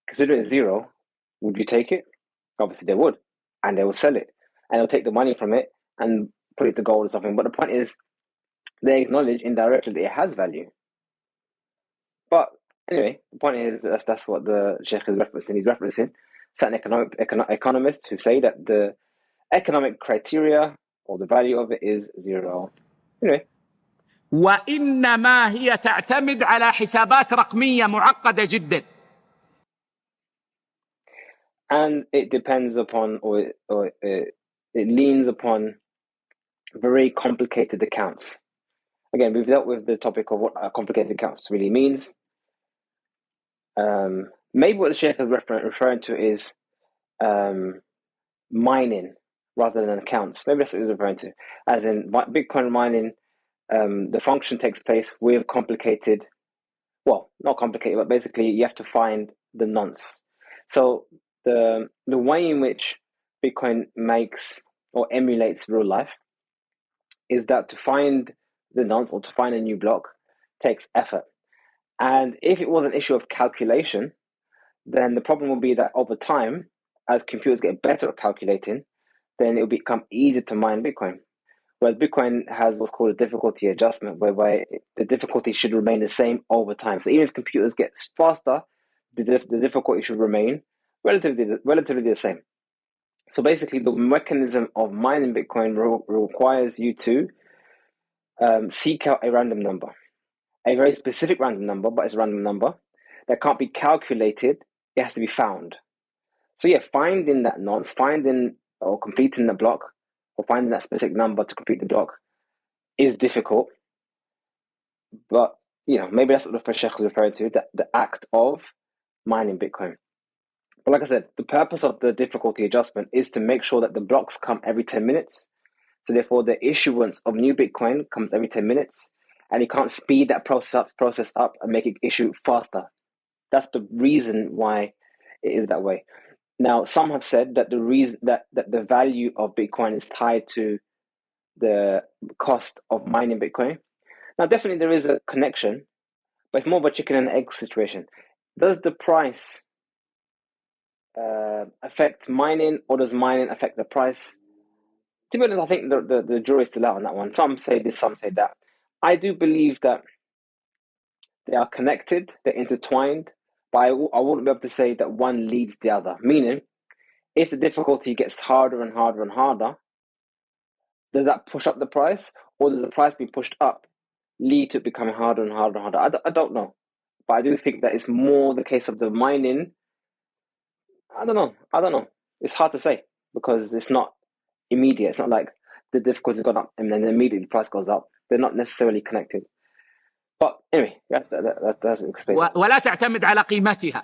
consider it zero, would you take it? Obviously they would, and they will sell it, and they'll take the money from it and put it to gold or something. But the point is, they acknowledge indirectly that it has value. But anyway, the point is that's what the Sheikh is referencing. He's referencing certain economists who say that the economic criteria or the value of it is zero. Anyway. وإنما هي تعتمد على حسابات رقمية معقدة جدا. And it depends upon, or it leans upon very complicated accounts. Again, we've dealt with the topic of what complicated accounts really means. Maybe what the Shaykh is referring to is mining rather than accounts. Maybe that's what it was referring to. As in Bitcoin mining, the function takes place with complicated, well, not complicated, but basically you have to find the nonce. So the way in which Bitcoin makes or emulates real life is that to find the nonce or to find a new block takes effort. And if it was an issue of calculation, then the problem will be that over time, as computers get better at calculating, then it will become easier to mine Bitcoin. Whereas Bitcoin has what's called a difficulty adjustment, whereby the difficulty should remain the same over time. So even if computers get faster, the difficulty should remain relatively the same. So basically, the mechanism of mining Bitcoin requires you to seek out a random number, a very specific random number, but it's a random number that can't be calculated. It has to be found. So yeah, finding that nonce, finding or completing the block, or finding that specific number to complete the block is difficult. But maybe that's what the Shaykh is referring to, that the act of mining Bitcoin. But like I said, the purpose of the difficulty adjustment is to make sure that the blocks come every 10 minutes. So therefore, the issuance of new Bitcoin comes every 10 minutes, and you can't speed that process up and make it issue faster. That's the reason why it is that way. Now, some have said that the reason that the value of Bitcoin is tied to the cost of mining Bitcoin. Now, definitely there is a connection, but it's more of a chicken and egg situation. Does the price affect mining, or does mining affect the price? To be honest, I think the jury's still out on that one. Some say this, some say that. I do believe that they are connected, they're intertwined, but I wouldn't be able to say that one leads the other. Meaning, if the difficulty gets harder and harder and harder, does that push up the price, or does the price being pushed up lead to it becoming harder and harder and harder? I don't know, but I do think that it's more the case of the mining. I don't know. It's hard to say because it's not immediate. It's not like the difficulty's gone up and then immediately the price goes up. They're not necessarily connected. But anyway, that's explains it. ولا تعتمد على قيمتها.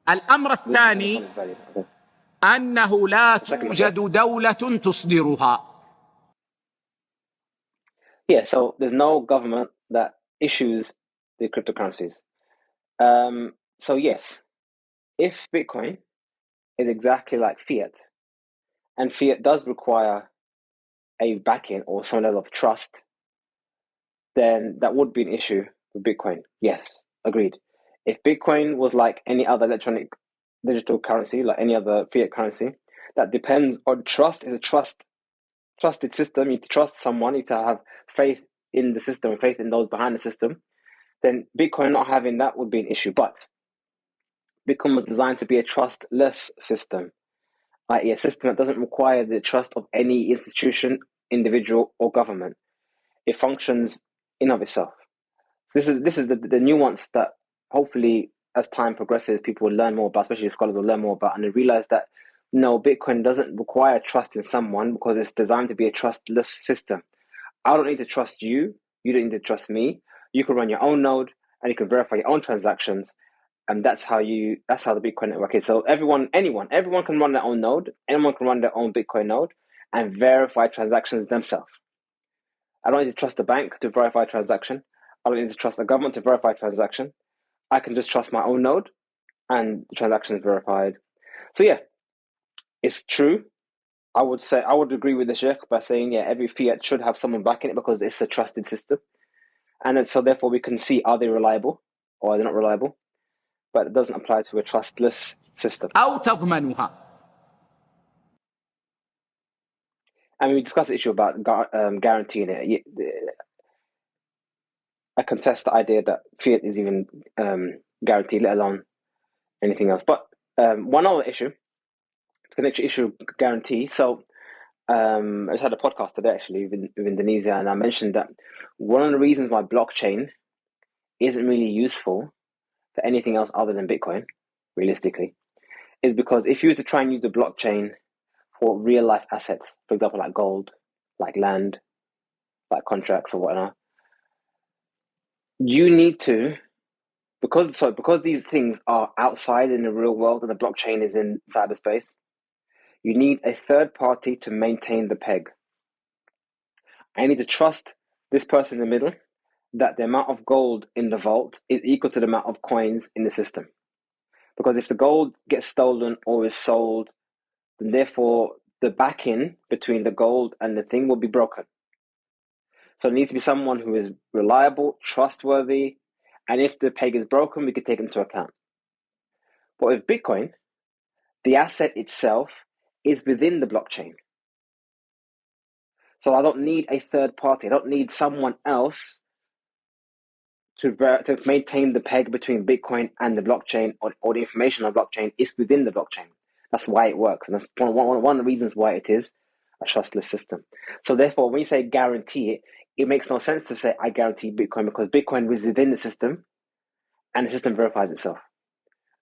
الأمر الثاني أنه لا توجد دولة تصدرها. Yeah, so there's no government that issues the cryptocurrencies. So yes, if Bitcoin is exactly like fiat, and fiat does require a backing or some level of trust, then that would be an issue with Bitcoin. Yes, agreed. If Bitcoin was like any other electronic digital currency, like any other fiat currency, that depends on trust, is a trusted system. You need to trust someone, you need to have faith in the system, faith in those behind the system, then Bitcoin not having that would be an issue. But Bitcoin was designed to be a trustless system, i.e. a system that doesn't require the trust of any institution, individual, or government. It functions in of itself. So this is the nuance that hopefully as time progresses, people will learn more about, especially scholars will learn more about, and they realize that no, Bitcoin doesn't require trust in someone because it's designed to be a trustless system. I don't need to trust you. You don't need to trust me. You can run your own node and you can verify your own transactions. And that's how the Bitcoin network is. So everyone can run their own node. Anyone can run their own Bitcoin node and verify transactions themselves. I don't need to trust the bank to verify a transaction. I don't need to trust the government to verify a transaction. I can just trust my own node and the transaction is verified. So yeah, it's true. I would agree with the Sheikh by saying, yeah, every fiat should have someone backing it because it's a trusted system. And so therefore we can see, are they reliable or are they not reliable? But it doesn't apply to a trustless system. أو تضمنها. And we discussed the issue about guaranteeing it. I contest the idea that fiat is even guaranteed, let alone anything else. But one other issue, the issue of guarantee. So I just had a podcast today actually with Indonesia, and I mentioned that one of the reasons why blockchain isn't really useful for anything else other than Bitcoin, realistically, is because if you were to try and use the blockchain for real life assets, for example, like gold, like land, like contracts or whatnot, you need to, because these things are outside in the real world and the blockchain is in cyberspace, you need a third party to maintain the peg. I need to trust this person in the middle that the amount of gold in the vault is equal to the amount of coins in the system. Because if the gold gets stolen or is sold, then therefore the backing between the gold and the thing will be broken. So it needs to be someone who is reliable, trustworthy, and if the peg is broken, we could take it into account. But with Bitcoin, the asset itself is within the blockchain. So I don't need a third party. I don't need someone else to maintain the peg between Bitcoin and the blockchain, or the information on the blockchain is within the blockchain. That's why it works. And that's one of the reasons why it is a trustless system. So therefore, when you say guarantee it, it makes no sense to say I guarantee Bitcoin, because Bitcoin is within the system and the system verifies itself.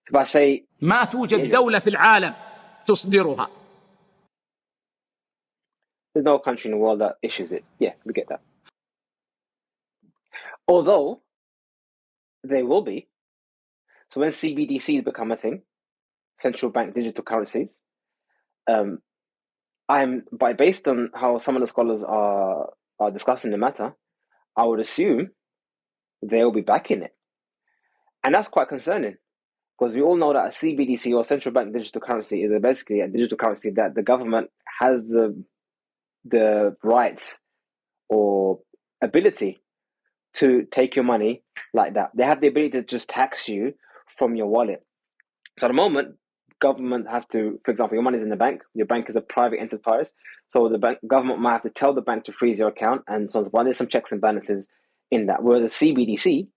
If I say ما توجد دولة في العالم تصدرها. There's no country in the world that issues it. Yeah, we get that. Although there will be. So when CBDCs become a thing, central bank digital currencies, based on how some of the scholars are discussing the matter, I would assume they'll be backing it. And that's quite concerning, because we all know that a CBDC, or central bank digital currency, is basically a digital currency that the government has the rights or ability to take your money like that. They have the ability to just tax you from your wallet. So at the moment, government have to, for example, your money's in the bank, your bank is a private enterprise, so the government might have to tell the bank to freeze your account, and so on. There's some checks and balances in that. Whereas the CBDC,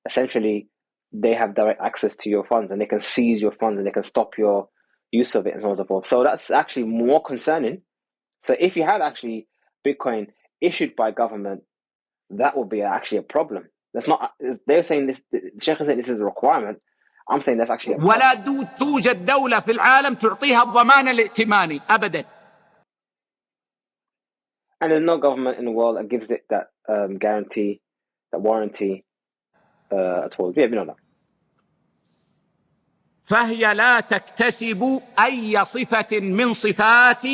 essentially, they have direct access to your funds, and they can seize your funds, and they can stop your use of it, and so on and so forth. So that's actually more concerning. So if you had actually Bitcoin issued by government, that would be actually a problem. That's not. They're saying this. Sheikh is saying this is a requirement. I'm saying that's actually a problem. ولا توجد دولة في العالم تعطيها الضمان الائتماني أبدا. And there's no government in the world that gives it that guarantee, that warranty at all. Yeah, we know that. فهي لا تكتسب أي صفة من صفات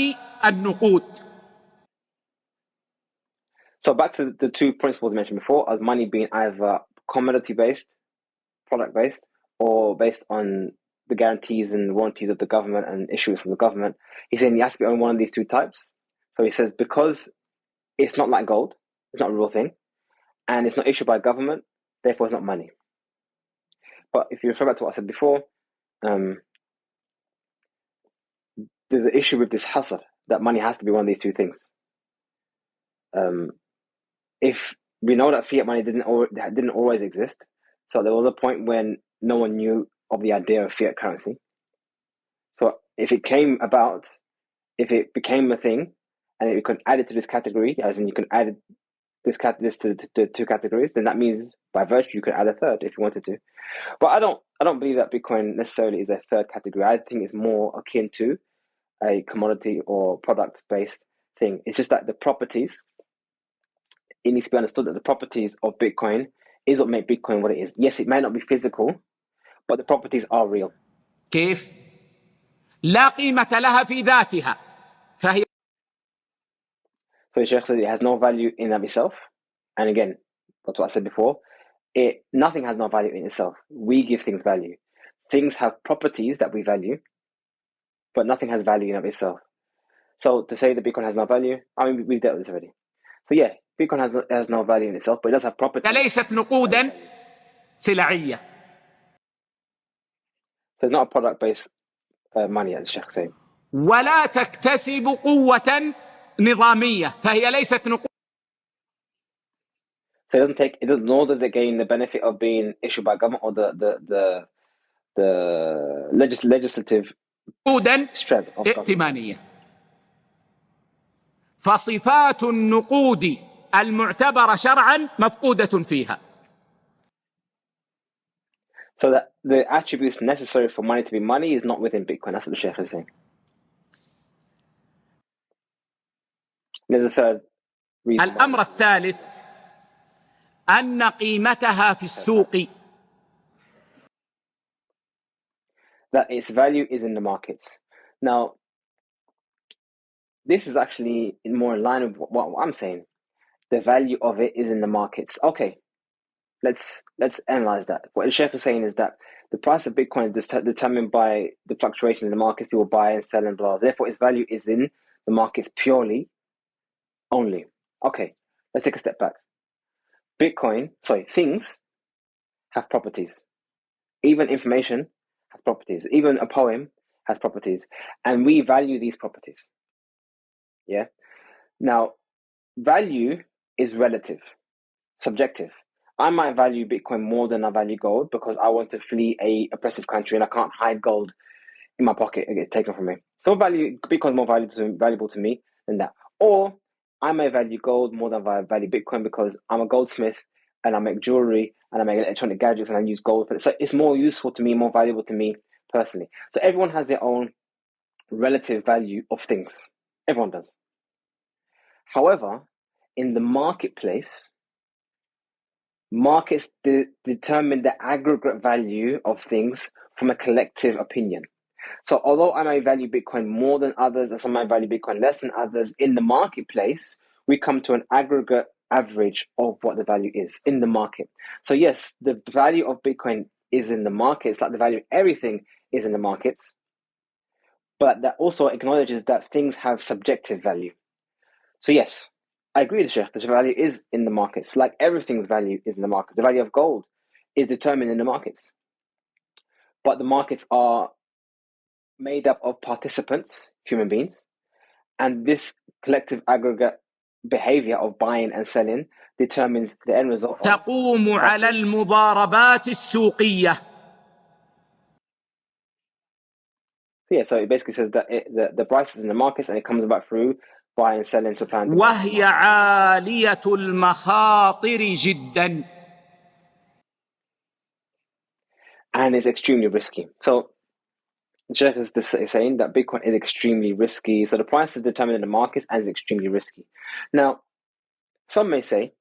النقود. So back to the two principles mentioned before, as money being either commodity-based, product-based, or based on the guarantees and warranties of the government and issuance of the government. He's saying it has to be on one of these two types. So he says, because it's not like gold, it's not a real thing, and it's not issued by government, therefore it's not money. But if you refer back to what I said before, there's an issue with this hasr, that money has to be one of these two things. If we know that fiat money didn't always exist, so there was a point when no one knew of the idea of fiat currency. So if it came about, if it became a thing, and you can add it to this category, as in you can add this to the two categories, then that means by virtue you could add a third if you wanted to. But I don't believe that Bitcoin necessarily is a third category. I think it's more akin to a commodity or product based thing. It's just that the properties, it needs to be understood that the properties of Bitcoin is what make Bitcoin what it is. Yes, it might not be physical, but the properties are real. كيف؟ لا قيمة لها في ذاتها فهي. So the Shaykh said it has no value in and of itself. And again, that's what I said before. Nothing has no value in itself. We give things value. Things have properties that we value, but nothing has value in and of itself. So to say that Bitcoin has no value, I mean, we've dealt with this already. So yeah, Bitcoin has no value in itself, but it does have properties. ليست نقودا سلعية. So it's not a product-based money, as the Shaykh saying. ولا تكتسب قوة نظامية فهي ليست نقود. So nor does it gain the benefit of being issued by government or the legislative strength of ائتمانية. فصفات النقود المعتبرة شرعا مفقودة فيها. So that the attributes necessary for money to be money is not within Bitcoin. That's what the Shaykh is saying. There's a third reason. الأمر الثالث أن قيمتها في السوق. That its value is in the markets. Now, this is actually more in line with what I'm saying. The value of it is in the markets. Okay, let's analyze that. What the Shaykh is saying is that the price of Bitcoin is determined by the fluctuations in the markets. People buy and sell and blah. Therefore, its value is in the markets purely, only. Okay, let's take a step back. Things have properties. Even information has properties. Even a poem has properties. And we value these properties. Yeah? Now, value is relative, subjective. I might value Bitcoin more than I value gold because I want to flee a oppressive country and I can't hide gold in my pocket and get taken from me. So Bitcoin is more valuable to me than that. Or I may value gold more than I value Bitcoin because I'm a goldsmith and I make jewelry and I make electronic gadgets and I use gold for it. So it's more useful to me, more valuable to me personally. So everyone has their own relative value of things. Everyone does. However, in the marketplace, markets determine the aggregate value of things from a collective opinion. So although I may value Bitcoin more than others, and some might value Bitcoin less than others, in the marketplace, we come to an aggregate average of what the value is in the market. So yes, the value of Bitcoin is in the markets, like the value of everything is in the markets, but that also acknowledges that things have subjective value. So yes, I agree with Sheikh, the value is in the markets, like everything's value is in the markets. The value of gold is determined in the markets. But the markets are made up of participants, human beings, and this collective aggregate behavior of buying and selling determines the end result of تقوم على المضاربات السوقية. So it basically says that the price is in the markets and it comes about through buying and selling, supply and demand. وهي عالية المخاطر جدا. And it's extremely risky. So Jeff is saying that Bitcoin is extremely risky. So the price is determined in the markets and is extremely risky. Now, some may say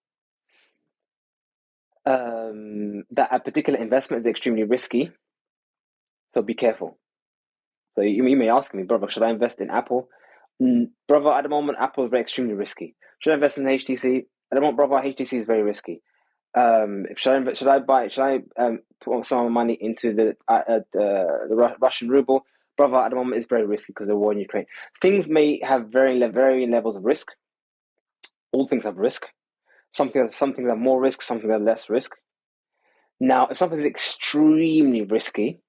that a particular investment is extremely risky. So be careful. So you may ask me, brother, should I invest in Apple? Brother, at the moment, Apple is very extremely risky. Should I invest in HTC? At the moment, brother, HTC is very risky. Should I put some of my money into the Russian ruble? Brother, at the moment, it's very risky because of the war in Ukraine. Things may have varying levels of risk. All things have risk. Some things have more risk, some things have less risk. Now, if something is extremely risky,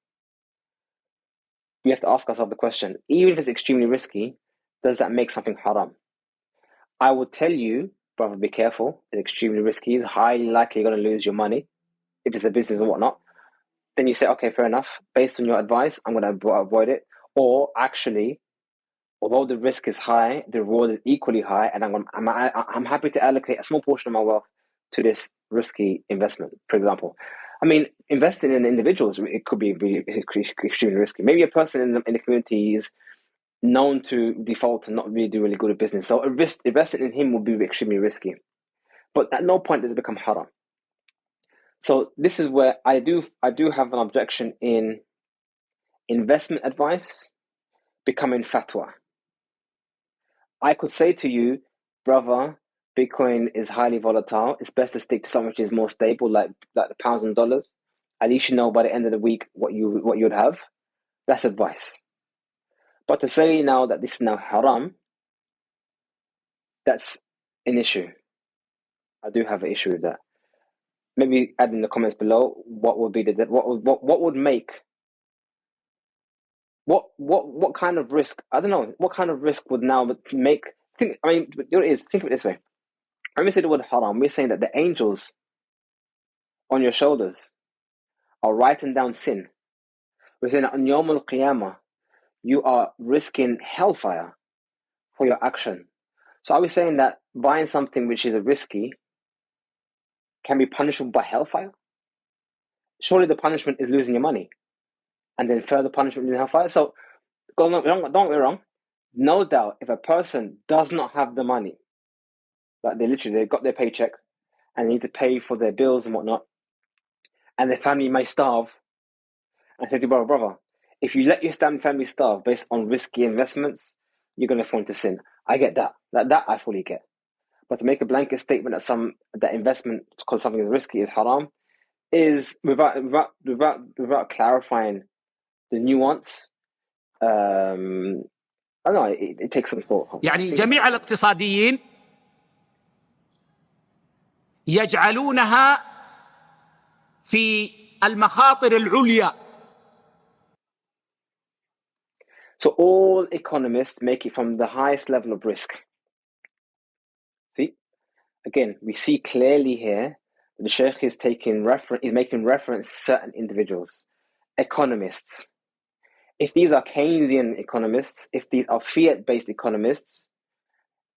we have to ask ourselves the question, even if it's extremely risky, does that make something haram? I would tell you, brother, be careful. It's extremely risky. It's highly likely you're going to lose your money if it's a business or whatnot. Then you say, okay, fair enough. Based on your advice, I'm going to avoid it. Or actually, although the risk is high, the reward is equally high, and I'm happy to allocate a small portion of my wealth to this risky investment, for example. I mean, investing in individuals, it could be really extremely risky. Maybe a person in the community is known to default and not really do really good at business. So investing in him would be extremely risky. But at no point does it become haram. So this is where I do have an objection in investment advice becoming fatwa. I could say to you, brother, Bitcoin is highly volatile. It's best to stick to something which is more stable, like the pounds and dollars. At least you know by the end of the week what you would have. That's advice. But to say now that this is now haram, that's an issue. I do have an issue with that. Maybe add in the comments below what would be what would make what kind of risk, I don't know, what kind of risk would now make think of it this way. When we say the word haram, we're saying that the angels on your shoulders are writing down sin. We're saying that on Yawm al-Qiyamah, you are risking hellfire for your action. So are we saying that buying something which is risky can be punishable by hellfire? Surely the punishment is losing your money, and then further punishment in hellfire. So don't get me wrong. No doubt, if a person does not have the money, like they've got their paycheck, and need to pay for their bills and whatnot, and their family may starve. I said to brother, if you let your family starve based on risky investments, you're going to fall into sin. I get that. That I fully get. But to make a blanket statement that investment because something is risky is haram is without clarifying the nuance. I don't know. It takes some thought. يعني جميع الاقتصاديين يجعلونها في المخاطر العليا. So all economists make it from the highest level of risk. See, again, we see clearly here that the Shaykh is making reference to certain individuals, economists. If these are Keynesian economists, if these are fiat-based economists,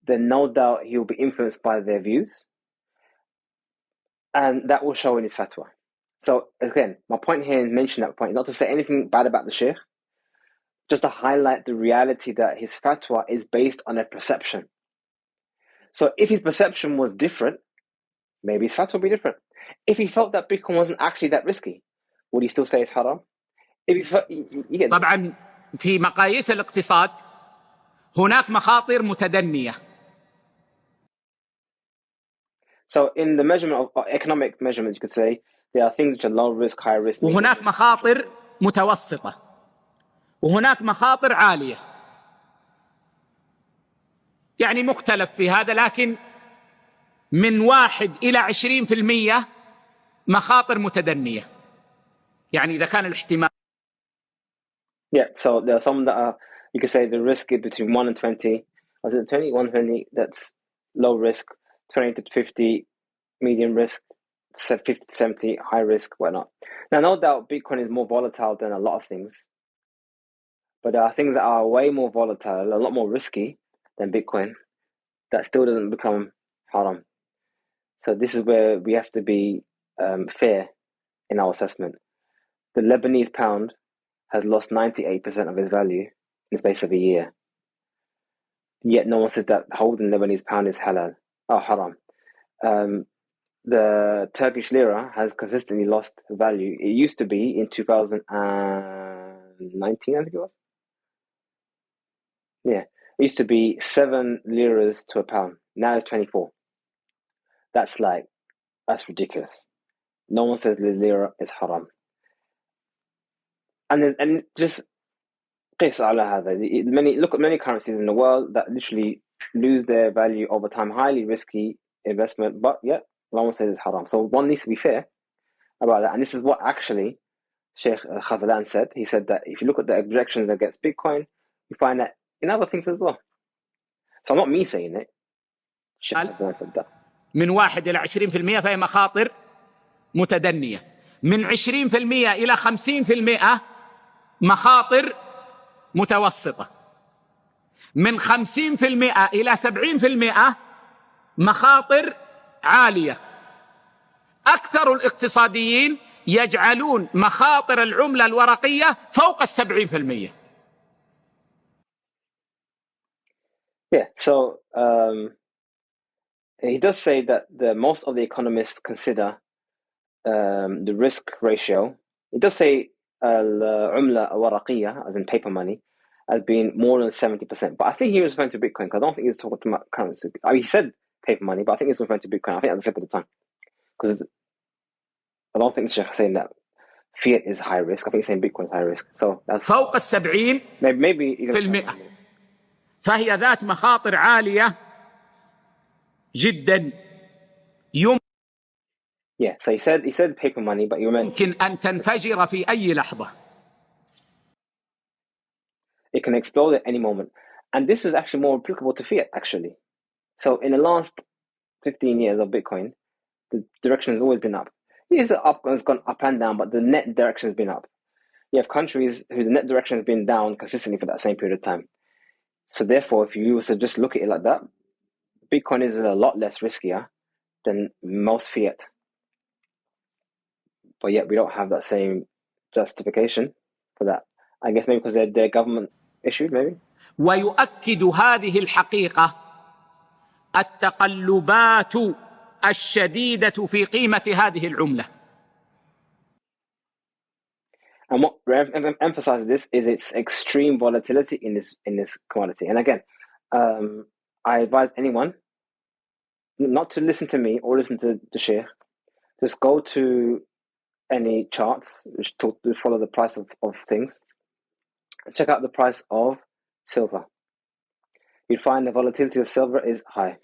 then no doubt he will be influenced by their views, and that will show in his fatwa. So again, my point here is mention that point, not to say anything bad about the Shaykh, just to highlight the reality that his fatwa is based on a perception. So if his perception was different, maybe his fatwa would be different. If he felt that Bitcoin wasn't actually that risky, would he still say it's haram? If he felt, طبعا في مقاييس الاقتصاد هناك مخاطر متدنية. So in the measurement of economic measurements, you could say there are things which are low risk, high risk. وهناك مخاطر متوسطة وهناك مخاطر عالية. يعني مختلف في هذا، لكن من 1 إلى 20% مخاطر متدنية. يعني إذا كان الاحتمال. Yeah, so there are some that are, you could say the risk is between 1 and 20. Was it 20? 1 20, that's low risk. 20 to 50, medium risk. 50 to 70, high risk, whatnot. Now, no doubt Bitcoin is more volatile than a lot of things. But there are things that are way more volatile, a lot more risky than Bitcoin. That still doesn't become haram. So this is where we have to be fair in our assessment. The Lebanese pound has lost 98% of its value in the space of a year. Yet no one says that holding Lebanese pound is halal or haram. The Turkish lira has consistently lost value. It used to be in 2019, I think it was. Yeah, it used to be 7 liras to a pound. Now it's 24. That's ridiculous. No one says the lira is haram. And just قيس على هذا. Look at many currencies in the world that literally lose their value over time. Highly risky investment, but yeah, no one says it's haram. So one needs to be fair about that. And this is what actually Shaykh Sulaiman said. He said that if you look at the objections against Bitcoin, you find that in other things as well. So not me saying it. Shaykh Sulaiman said that. من 1 إلى 20% فهي مخاطر متدنية. من 20% إلى 50% مخاطر متوسطة. من 50% إلى 70% مخاطر عالية. أكثر الاقتصاديين يجعلون مخاطر العملة الورقية فوق 70%. Yeah, so he does say that most of the economists consider the risk ratio. It does say العملة الورقية, as in paper money, as being more than 70%. But I think he was referring to Bitcoin, because I don't think he was talking about currency. I mean, he said paper money, but I think he was referring to Bitcoin. I think that's a slip of the tongue. Because I don't think Sheikh is saying that fiat is high risk. I think he's saying Bitcoin is high risk. So that's فوق 70%. maybe فهي ذات مخاطر عالية جدا. Yeah, so he said paper money, but you meant يمكن أن تنفجر في أي لحظة. It can explode at any moment. And this is actually more applicable to fiat, actually. So in the last 15 years of Bitcoin, the direction has always been up. It's gone up and down, but the net direction has been up. You have countries whose net direction has been down consistently for that same period of time. So therefore, if you were to just look at it like that, Bitcoin is a lot less riskier than most fiat. But yet we don't have that same justification for that. I guess maybe because they're government issued, maybe. ويؤكد هذه الحقيقة التقلبات الشديدة في قيمة هذه العملة. And what emphasizes this is its extreme volatility in this commodity. And again, I advise anyone not to listen to me or listen to the Shaykh. Just go to any charts which follow the price of things. Check out the price of silver. You'd find the volatility of silver is high.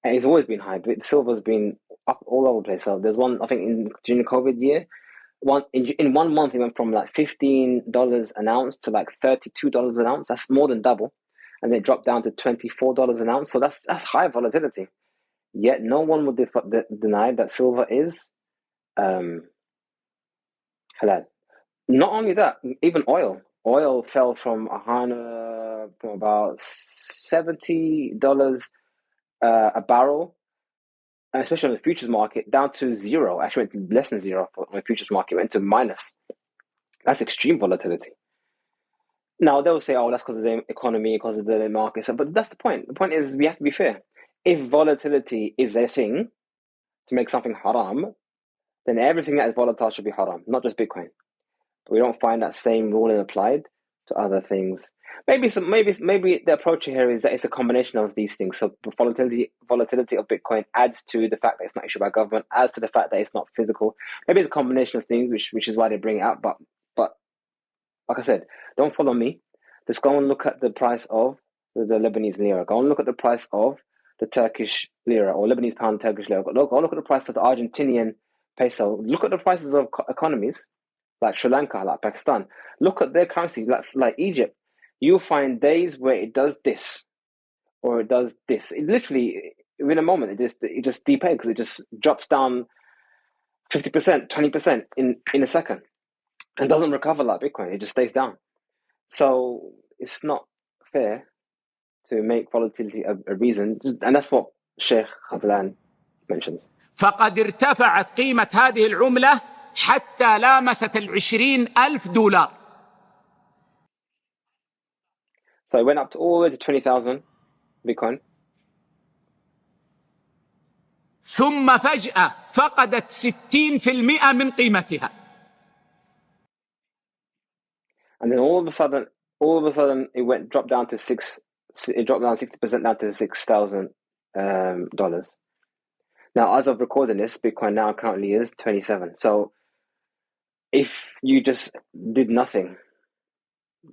And it's always been high, but silver's been up all over the place. So there's one, I think, during the COVID year, in 1 month it went from like $15 an ounce to like $32 an ounce. That's more than double. And then it dropped down to $24 an ounce. So that's high volatility. Yet no one would deny that silver is halal. Not only that, even oil. Oil fell from about $70 a barrel, especially on the futures market, down to zero. Actually, went less than zero on the futures market, went to minus. That's extreme volatility. Now, they'll say, oh, that's because of the economy, because of the markets. But that's the point. The point is we have to be fair. If volatility is a thing to make something haram, then everything that is volatile should be haram, not just Bitcoin. But we don't find that same ruling applied to other things. Maybe the approach here is that it's a combination of these things. So volatility of Bitcoin adds to the fact that it's not issued by government, adds to the fact that it's not physical. Maybe it's a combination of things, which is why they bring it out. But like I said, don't follow me. Just go and look at the price of the Lebanese lira. Go and look at the price of the Turkish lira or Lebanese pound, Turkish lira. Go look at the price of the Argentinian peso. Look at the prices of economies like Sri Lanka, like Pakistan. Look at their currency, like Egypt. You'll find days where it does this or it does this. It literally, within a moment, it just depegs. It just drops down 50%, 20% in a second, and doesn't recover like Bitcoin. It just stays down. So it's not fair to make volatility a reason, and that's what Shaykh Sulaiman mentions. فقد ارتفعت قيمة هذه العملة حتى لامست $20,000. So it went up to all the way to 20,000 Bitcoin. ثم فجأة فقدت 60% من قيمتها. And then all of a sudden it dropped down 60% down to $6,000. Now, as of recording this, Bitcoin now currently is 27. So if you just did nothing,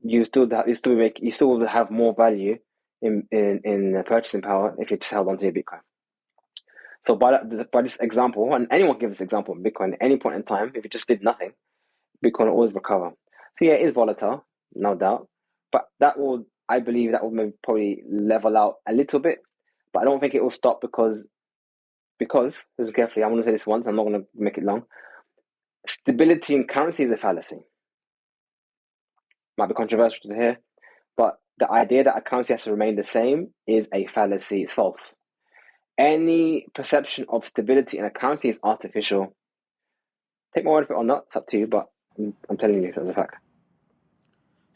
you still would have more value in purchasing power if you just held onto your Bitcoin. So by this example, and anyone can give this example of Bitcoin at any point in time, if you just did nothing, Bitcoin will always recover. So yeah, it is volatile, no doubt, but I believe that will maybe probably level out a little bit, but I don't think it will stop because listen carefully, I'm going to say this once, I'm not going to make it long. Stability in currency is a fallacy. Might be controversial to hear, but the idea that a currency has to remain the same is a fallacy. It's false. Any perception of stability in a currency is artificial. Take my word for it or not, it's up to you, but I'm telling you as a fact.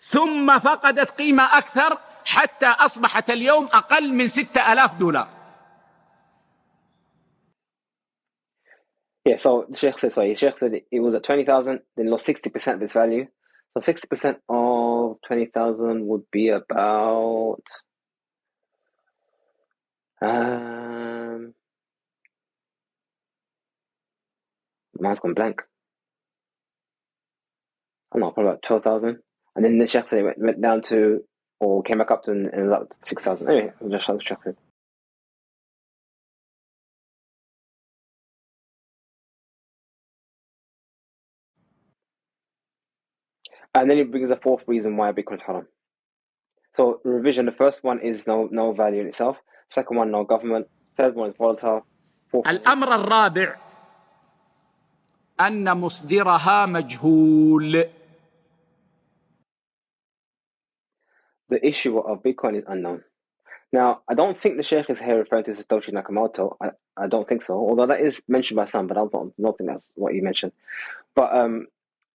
ثم فقدت قيمة أكثر حتى أصبحت اليوم أقل من $6,000. Yeah, so the Sheikh said it was at 20,000, then lost 60% of its value. So 60% of 20,000 would be about mine's gone blank. I don't know, probably about 12,000. And then the Sheikh said it went down to, or came back up to and was up to 6,000. Anyway, that's what the Sheikh said. And then he brings a fourth reason why Bitcoin's haram. So revision, the first one is no value in itself. Second one, no government. Third one is volatile. الأمر الرابع أن مصدرها مجهول. The issue of Bitcoin is unknown. Now, I don't think the Sheikh is here referring to Satoshi Nakamoto. I don't think so. Although that is mentioned by some, but I don't think that's what he mentioned. But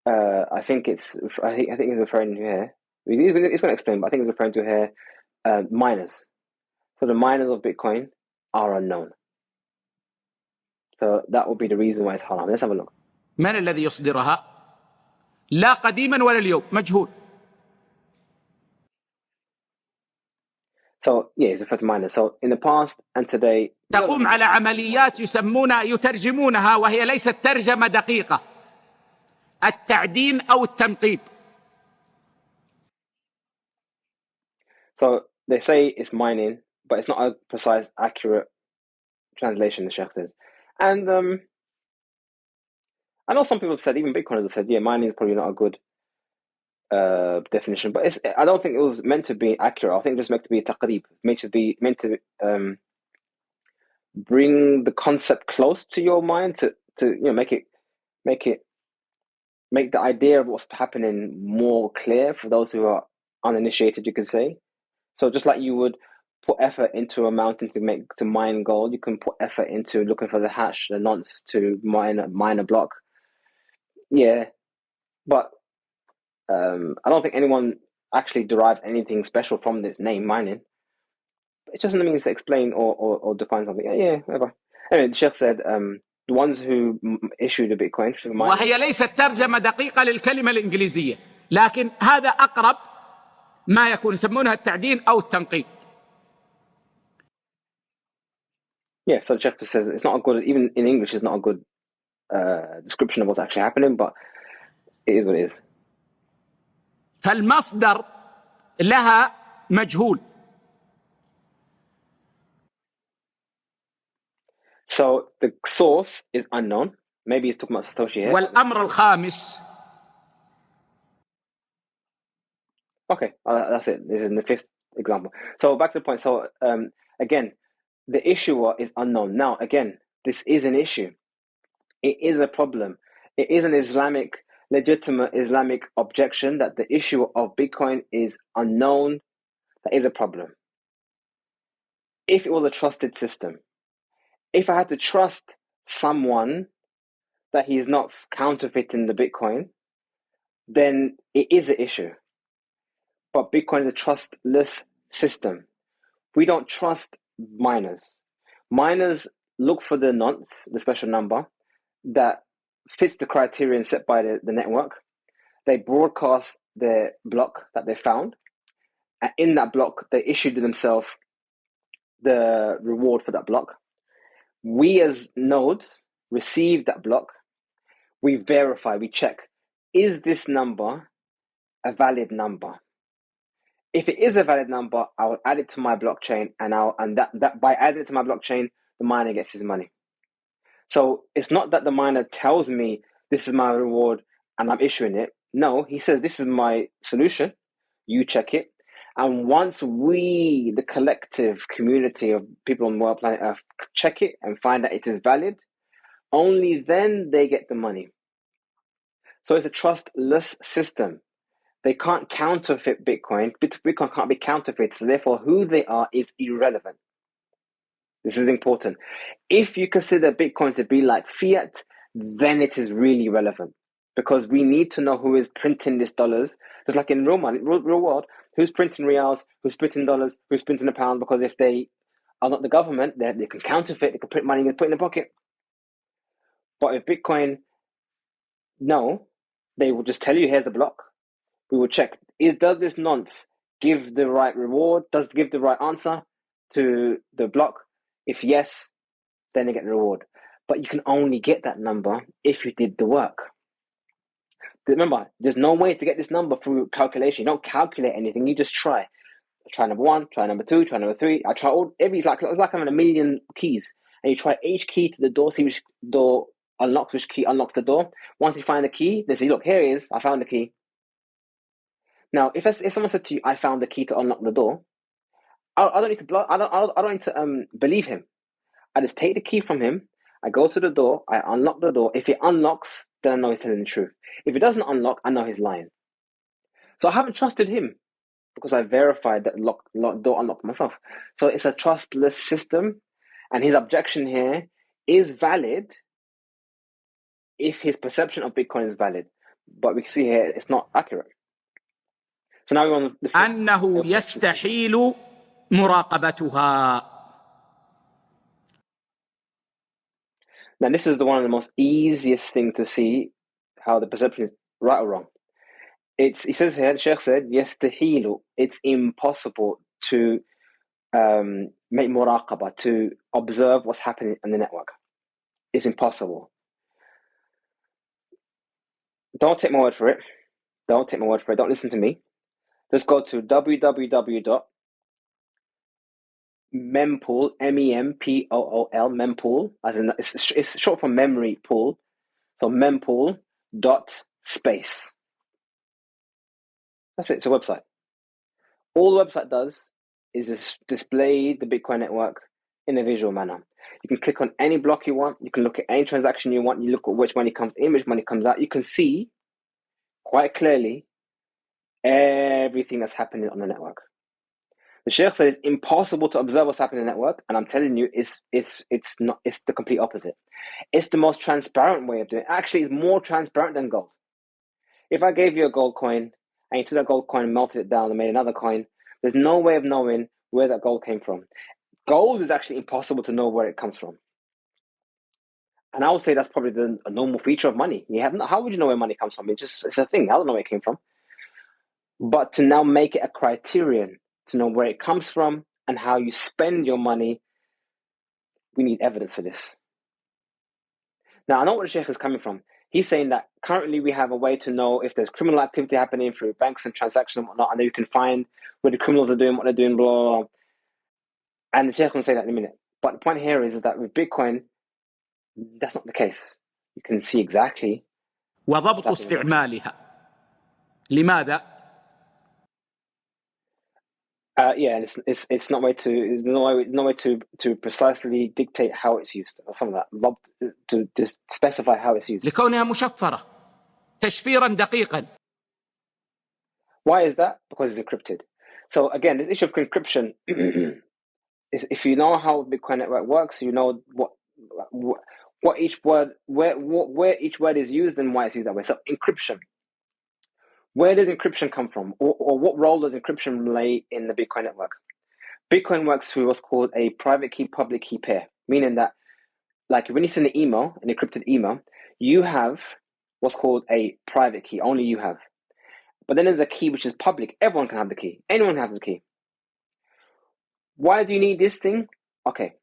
I think he's referring to here. He's going to explain, but I think he's referring to here miners. So the miners of Bitcoin are unknown. So that would be the reason why it's haram. Let's have a look. من الذي يصدرها؟ لا قديما ولا اليوم، مجهول. So yeah, it's a fat minor. So in the past and today تقوم على عمليات يترجمونها وهي ليست ترجمة دقيقة، التعدين أو التنقيب. So they say it's mining, but it's not a precise, accurate translation, the Sheikh says. And I know some people have said, even Bitcoiners have said, yeah, mining is probably not a good definition, but I don't think it was meant to be accurate. I think it was meant to be taqreeb, meant to bring the concept close to your mind, to make the idea of what's happening more clear for those who are uninitiated, you could say. So just like you would put effort into a mountain to mine gold, you can put effort into looking for the hash, the nonce, to mine a block. Yeah, but I don't think anyone actually derives anything special from this name, mining. It doesn't mean to explain or define something. Yeah, whatever. Anyway, the Sheikh said, the ones who issued a Bitcoin for mining. وهي ليست ترجمة دقيقة للكلمة الإنجليزية، لكن هذا أقرب ما يكون، يسمونها التعدين أو التنقيب. Yeah, so the Sheikh says it's not a good, even in English, it's not a good description of what's actually happening, but it is what it is. فالمصدر لها مجهول. So the source is unknown. Maybe he's talking about Satoshi here. والأمر الخامس. Okay, that's it. This is the fifth example. So back to the point. So again, the issuer is unknown. Now, again, this is an issue. It is a problem. It is an legitimate Islamic objection that the issuer of Bitcoin is unknown. That is a problem. If it was a trusted system, if I had to trust someone that he is not counterfeiting the Bitcoin, then it is an issue. But Bitcoin is a trustless system. We don't trust miners. Miners look for the nonce, the special number, that fits the criterion set by the network. They broadcast their block that they found. And in that block, they issue to themselves the reward for that block. We as nodes receive that block. We verify, we check, is this number a valid number? If it is a valid number, I will add it to my blockchain, and that by adding it to my blockchain, the miner gets his money. So it's not that the miner tells me this is my reward and I'm issuing it. No, he says this is my solution. You check it. And once we, the collective community of people on the world planet Earth, check it and find that it is valid, only then they get the money. So it's a trustless system. They can't counterfeit Bitcoin. Bitcoin can't be counterfeited. So therefore, who they are is irrelevant. This is important. If you consider Bitcoin to be like fiat, then it is really relevant, because we need to know who is printing these dollars. Just like in real money, real world, who's printing reals, who's printing dollars, who's printing a pound. Because if they are not the government, they can counterfeit. They can print money and put it in the pocket. But with Bitcoin, no, they will just tell you, here's the block. We will check, does this nonce give the right reward? Does it give the right answer to the block? If yes, then they get the reward. But you can only get that number if you did the work. Remember, there's no way to get this number through calculation. You don't calculate anything, you just try. Try number one, try number two, try number three. I try it's like having a million keys. And you try each key to the door, see which door unlocks, which key unlocks the door. Once you find the key, they say, look, here it is, I found the key. Now, if someone said to you, I found the key to unlock the door, I don't need to I don't need to believe him. I just take the key from him. I go to the door. I unlock the door. If it unlocks, then I know he's telling the truth. If it doesn't unlock, I know he's lying. So I haven't trusted him because I verified that door unlocked myself. So it's a trustless system, and his objection here is valid if his perception of Bitcoin is valid. But we can see here it's not accurate. So now we're on the أنه يستحيل مراقبتها. Now, this is one of the most easiest thing to see how the perception is right or wrong. He says here, the Shaykh said, yastahilu, it's impossible to make muraqabah, to observe what's happening on the network. It's impossible. Don't take my word for it. Don't listen to me. Just go to www.mempool, mempool, mempool, as in it's short for memory pool. So mempool.space. That's it. It's a website. All the website does is just display the Bitcoin network in a visual manner. You can click on any block you want. You can look at any transaction you want. You look at which money comes in, which money comes out. You can see quite clearly everything that's happening on the network. The Sheikh said it's impossible to observe what's happening in the network, and I'm telling you, it's the complete opposite. It's the most transparent way of doing it. Actually, it's more transparent than gold. If I gave you a gold coin and you took that gold coin and melted it down and made another coin, there's no way of knowing where that gold came from. Gold is actually impossible to know where it comes from. And I would say that's probably a normal feature of money. How would you know where money comes from? It's a thing. I don't know where it came from. But to now make it a criterion to know where it comes from and how you spend your money, we need evidence for this. Now, I know where the Sheikh is coming from. He's saying that currently we have a way to know if there's criminal activity happening through banks and transactions and whatnot, and then you can find where the criminals are doing, what they're doing, blah, blah, blah. And the Sheikh will say that in a minute. But the point here is that with Bitcoin, that's not the case. You can see exactly. وضبط استعمالها. لماذا؟ Yeah, it's not way to there's no way to precisely dictate how it's used. Some of that to just specify how it's used. لكونها مشفرة تشفيرا دقيقا. Why is that? Because it's encrypted. So again, this issue of encryption, if you know how Bitcoin network works, you know what each word where each word is used and why it's used that way. So encryption. Where does encryption come from? Or what role does encryption play in the Bitcoin network? Bitcoin works through what's called a private key, public key pair, meaning that, like when you send an email, an encrypted email, you have what's called a private key, only you have. But then there's a key which is public. Everyone can have the key. Anyone has the key. Why do you need this thing? Okay,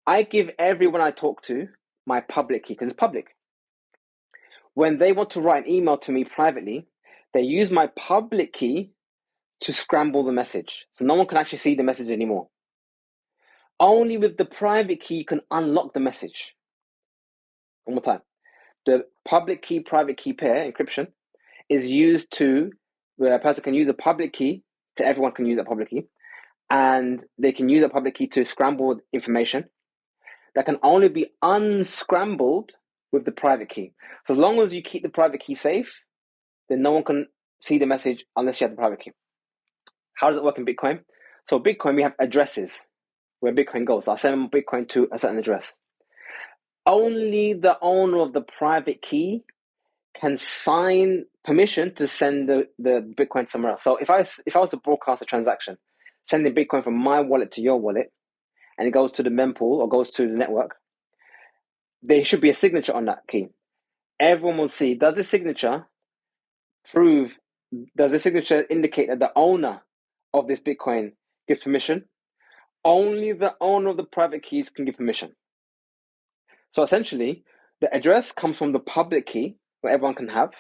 I give everyone I talk to my public key because it's public. When they want to write an email to me privately, they use my public key to scramble the message. So no one can actually see the message anymore. Only with the private key you can unlock the message. One more time. The public key, private key pair, encryption, is used to, where a person can use a public key, to everyone can use a public key, and they can use a public key to scramble information that can only be unscrambled with the private key. So as long as you keep the private key safe, then no one can see the message unless you have the private key. How does it work in Bitcoin? So Bitcoin, we have addresses where Bitcoin goes. So I send Bitcoin to a certain address. Only the owner of the private key can sign permission to send the Bitcoin somewhere else. So if I was to broadcast a transaction, sending Bitcoin from my wallet to your wallet, and it goes to the mempool or goes to the network, there should be a signature on that key. Everyone will see, does this signature indicate that the owner of this Bitcoin gives permission? Only the owner of the private keys can give permission. So essentially, the address comes from the public key, where everyone can have,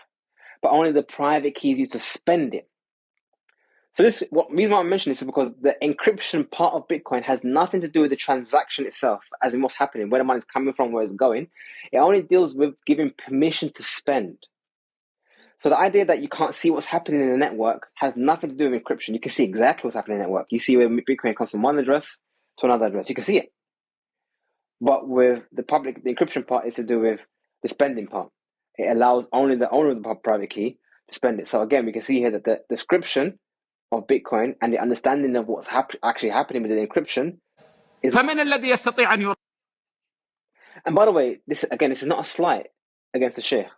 but only the private key is used to spend it. So the reason why I mention this is because the encryption part of Bitcoin has nothing to do with the transaction itself, as in what's happening, where the money is coming from, where it's going. It only deals with giving permission to spend. So the idea that you can't see what's happening in the network has nothing to do with encryption. You can see exactly what's happening in the network. You see where Bitcoin comes from one address to another address. You can see it. But with the encryption part is to do with the spending part. It allows only the owner of the private key to spend it. So again, we can see here that the description of Bitcoin and the understanding of what's actually happening with the encryption is. فمن الذي يستطيع أن And by the way, this is not a slight against the Shaykh.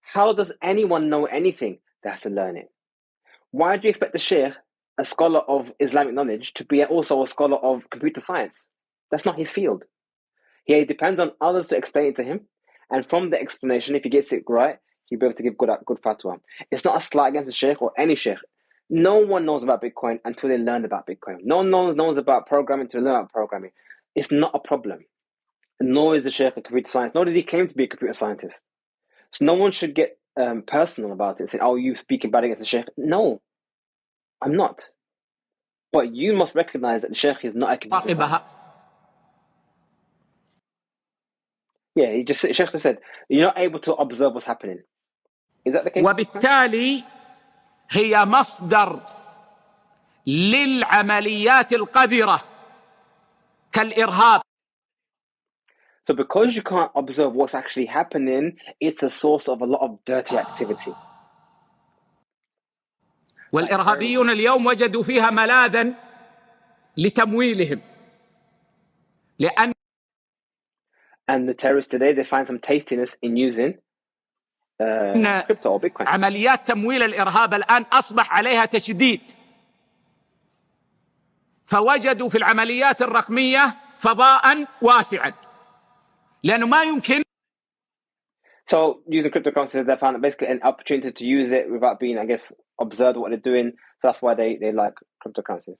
How does anyone know anything? They have to learn it. Why do you expect the Shaykh, a scholar of Islamic knowledge, to be also a scholar of computer science? That's not his field. He depends on others to explain it to him. And from the explanation, if he gets it right, he'll be able to give good fatwa. It's not a slight against the Shaykh or any Shaykh. No one knows about Bitcoin until they learn about Bitcoin. No one knows about programming until they learn about programming. It's not a problem. Nor is the Shaykh a computer scientist. Nor does he claim to be a computer scientist. So no one should get personal about it, saying, oh, you speak about it against the Shaykh. No, I'm not. But you must recognize that the Shaykh is not a computer scientist. Yeah, Shaykh just said, you're not able to observe what's happening. Is that the case? وبالتالي هي مصدر للعمليات القذرة كالإرهاب. So because you can't observe what's actually happening, it's a source of a lot of dirty activity. والإرهابيون اليوم وجدوا فيها ملاذا لتمويلهم. لأن And the terrorists today, they find some tastiness in using crypto or Bitcoin. عمليات تمويل الإرهاب الآن أصبح عليها تشديد. فوجدوا في العمليات الرقمية فضاء واسعا. لأنه ما يمكن. So using cryptocurrency, they found basically an opportunity to use it without being, I guess, observed what they're doing. So that's why they like cryptocurrencies.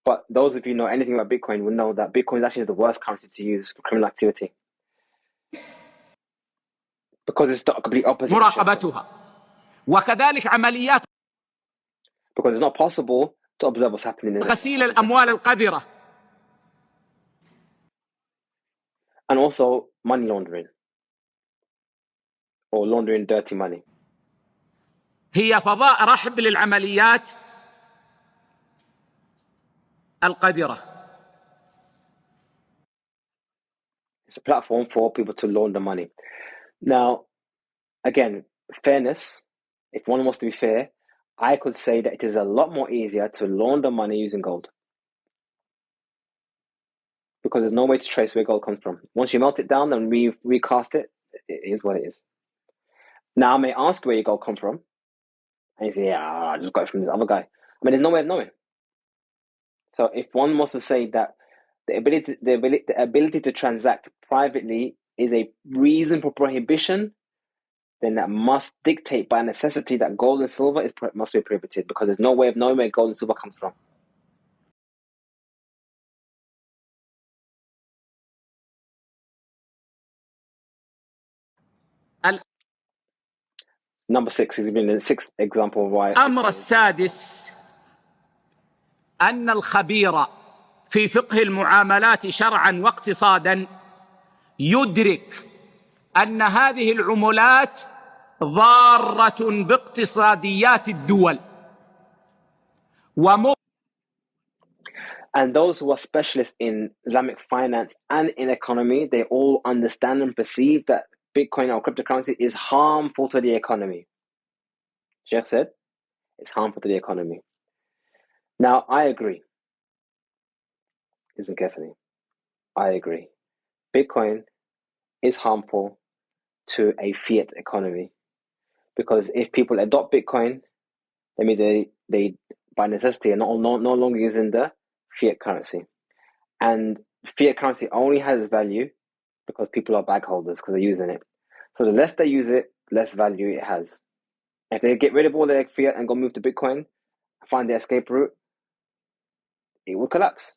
But those of you who know anything about Bitcoin will know that Bitcoin is actually the worst currency to use for criminal activity. Because it's the complete opposite. مراقبتها. وكذلك عمليات. Because it's not possible to observe what's happening in غسيل الأموال القذرة. And also money laundering. Or laundering dirty money. هي فضاء رحب للعمليات القذرة. It's a platform for people to launder money. Now, again, fairness, if one wants to be fair, I could say that it is a lot more easier to launder money using gold. Because there's no way to trace where gold comes from. Once you melt it down and recast it, it is what it is. Now, I may ask where your gold comes from. And you say, yeah, I just got it from this other guy. I mean, there's no way of knowing. So if one wants to say that the ability to transact privately is a reason for prohibition, then that must dictate by necessity that gold and silver must be prohibited, because there's no way of knowing where gold and silver comes from. Number 6 has been the sixth example of why. الأمر السادس أن الخبير في فقه المعاملات شرعا واقتصادا يدرك أن هذه العملات ضارة باقتصاديات الدول. And those who are specialists in Islamic finance and in economy, they all understand and perceive that Bitcoin or cryptocurrency is harmful to the economy. Sheikh said, it's harmful to the economy. Now, I agree. Listen carefully. I agree. Bitcoin is harmful to a fiat economy, because if people adopt Bitcoin, that means they by necessity are no longer using the fiat currency. And fiat currency only has value because people are bag holders, because they're using it. So the less they use it, less value it has. If they get rid of all their fiat and go move to Bitcoin, find the escape route, it will collapse.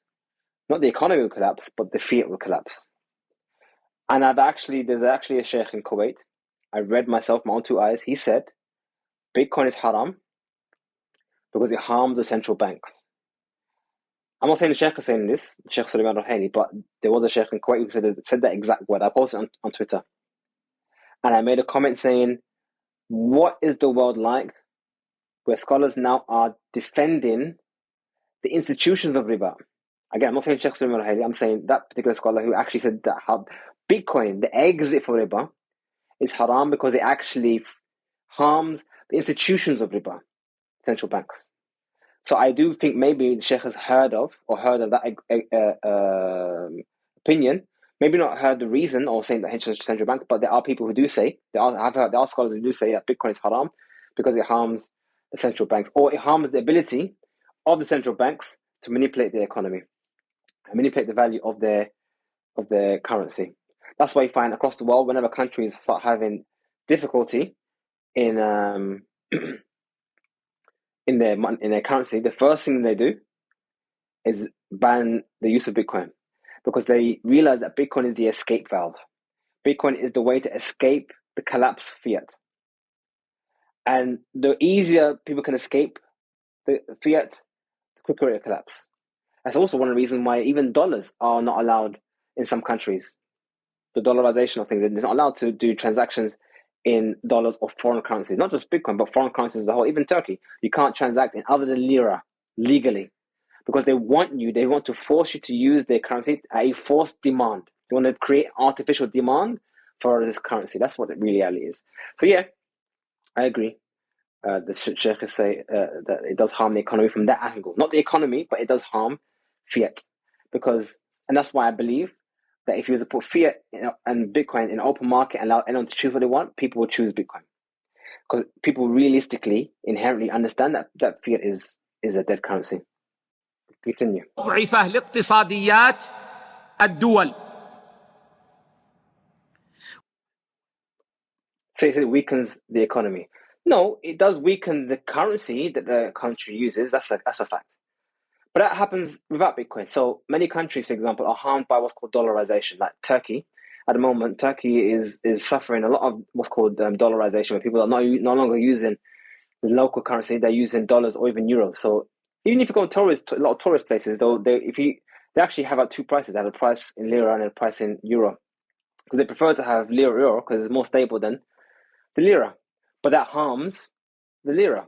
Not the economy will collapse, but the fiat will collapse. And there's actually a Shaykh in Kuwait, I read myself, my own 2 eyes, he said, Bitcoin is haram because it harms the central banks. I'm not saying the Shaykh is saying this, Shaykh Sulaiman, but there was a Shaykh in Kuwait who said that exact word. I posted on Twitter. And I made a comment saying, what is the world like where scholars now are defending the institutions of riba? Again, I'm not saying Shaykh Sulaiman, I'm saying that particular scholar who actually said that Bitcoin, the exit for riba, is haram because it actually harms the institutions of riba, central banks. So I do think maybe the Shaykh has heard of that opinion. Maybe not heard the reason or saying that it's central bank, but there are people who do say, there are scholars who do say that Bitcoin is haram because it harms the central banks, or it harms the ability of the central banks to manipulate the economy and manipulate the value of their of their currency. That's why you find across the world, whenever countries start having difficulty in in their currency, the first thing they do is ban the use of Bitcoin, because they realize that Bitcoin is the escape valve. Bitcoin is the way to escape the collapse of fiat. And the easier people can escape the fiat, the quicker it collapses. That's also one of the reasons why even dollars are not allowed in some countries. The dollarization of things, it's not allowed to do transactions in dollars or foreign currencies, not just Bitcoin, but foreign currencies as a whole. Even Turkey, you can't transact in other than lira legally, because they want to force you to use their currency at a forced demand. They want to create artificial demand for this currency. That's what it really is. So yeah, I agree. The Sheikh say that it does harm the economy from that angle. Not the economy, but it does harm fiat. And that's why I believe that if you was to put fiat and Bitcoin in an open market and allow anyone to choose what they want, people will choose Bitcoin. Because people realistically, inherently understand that fiat is a dead currency. Continue. مضعفة لاقتصاديات الدول. So it weakens the economy. No, it does weaken the currency that the country uses. That's a fact. But that happens without Bitcoin. So many countries, for example, are harmed by what's called dollarization. Like Turkey, at the moment, Turkey is suffering a lot of what's called dollarization, where people are no longer using the local currency; they're using dollars or even euros. So even if you go to a lot of tourist places, they actually have two prices. They have a price in lira and a price in euro, because they prefer to have lira euro because it's more stable than the lira. But that harms the lira.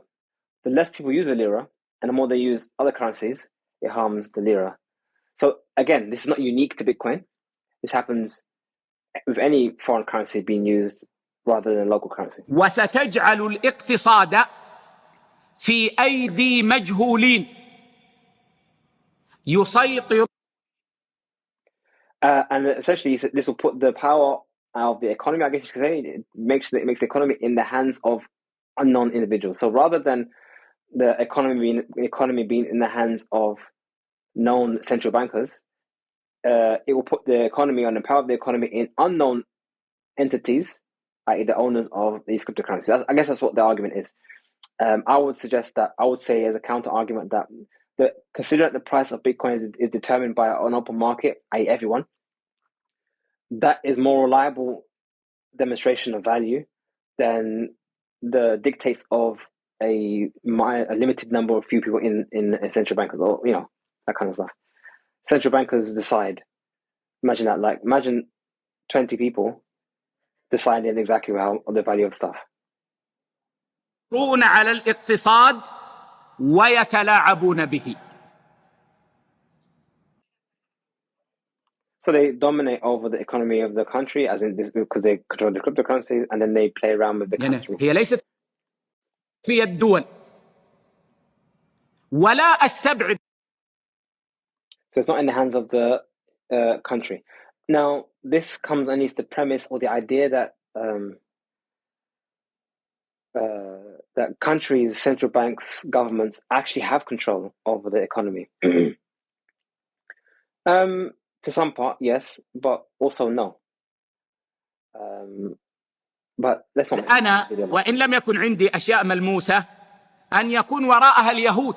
The less people use the lira and the more they use other currencies, it harms the lira. So again, this is not unique to Bitcoin. This happens with any foreign currency being used rather than local currency. وستجعل الاقتصاد في أيدي مجهولين يسيطر. And essentially, this will put the power of the economy, I guess you could say, it makes the economy in the hands of unknown individuals. So rather than the economy being in the hands of known central bankers, it will put the economy on the power of the economy in unknown entities, i.e. the owners of these cryptocurrencies. I guess that's what the argument is. I would say as a counter argument that considering the price of Bitcoin is determined by an open market, i.e. everyone, that is more reliable demonstration of value than the dictates of a limited number of few people in central bankers, or that kind of stuff. Central bankers decide. Imagine that. Like, imagine 20 people deciding exactly how the value of stuff. على الاقتصاد ويتلاعبون به. So they dominate over the economy of the country, as in this, because they control the cryptocurrencies, and then they play around with the country. هي ليست في الدول ولا أستبعد. So it's not in the hands of the country. Now, this comes underneath the premise or the idea that that countries, central banks, governments actually have control over the economy. To some part, yes, but also no. But let's not. أنا وإن لم يكن عندي أشياء ملموسة أن يكون وراءها اليهود.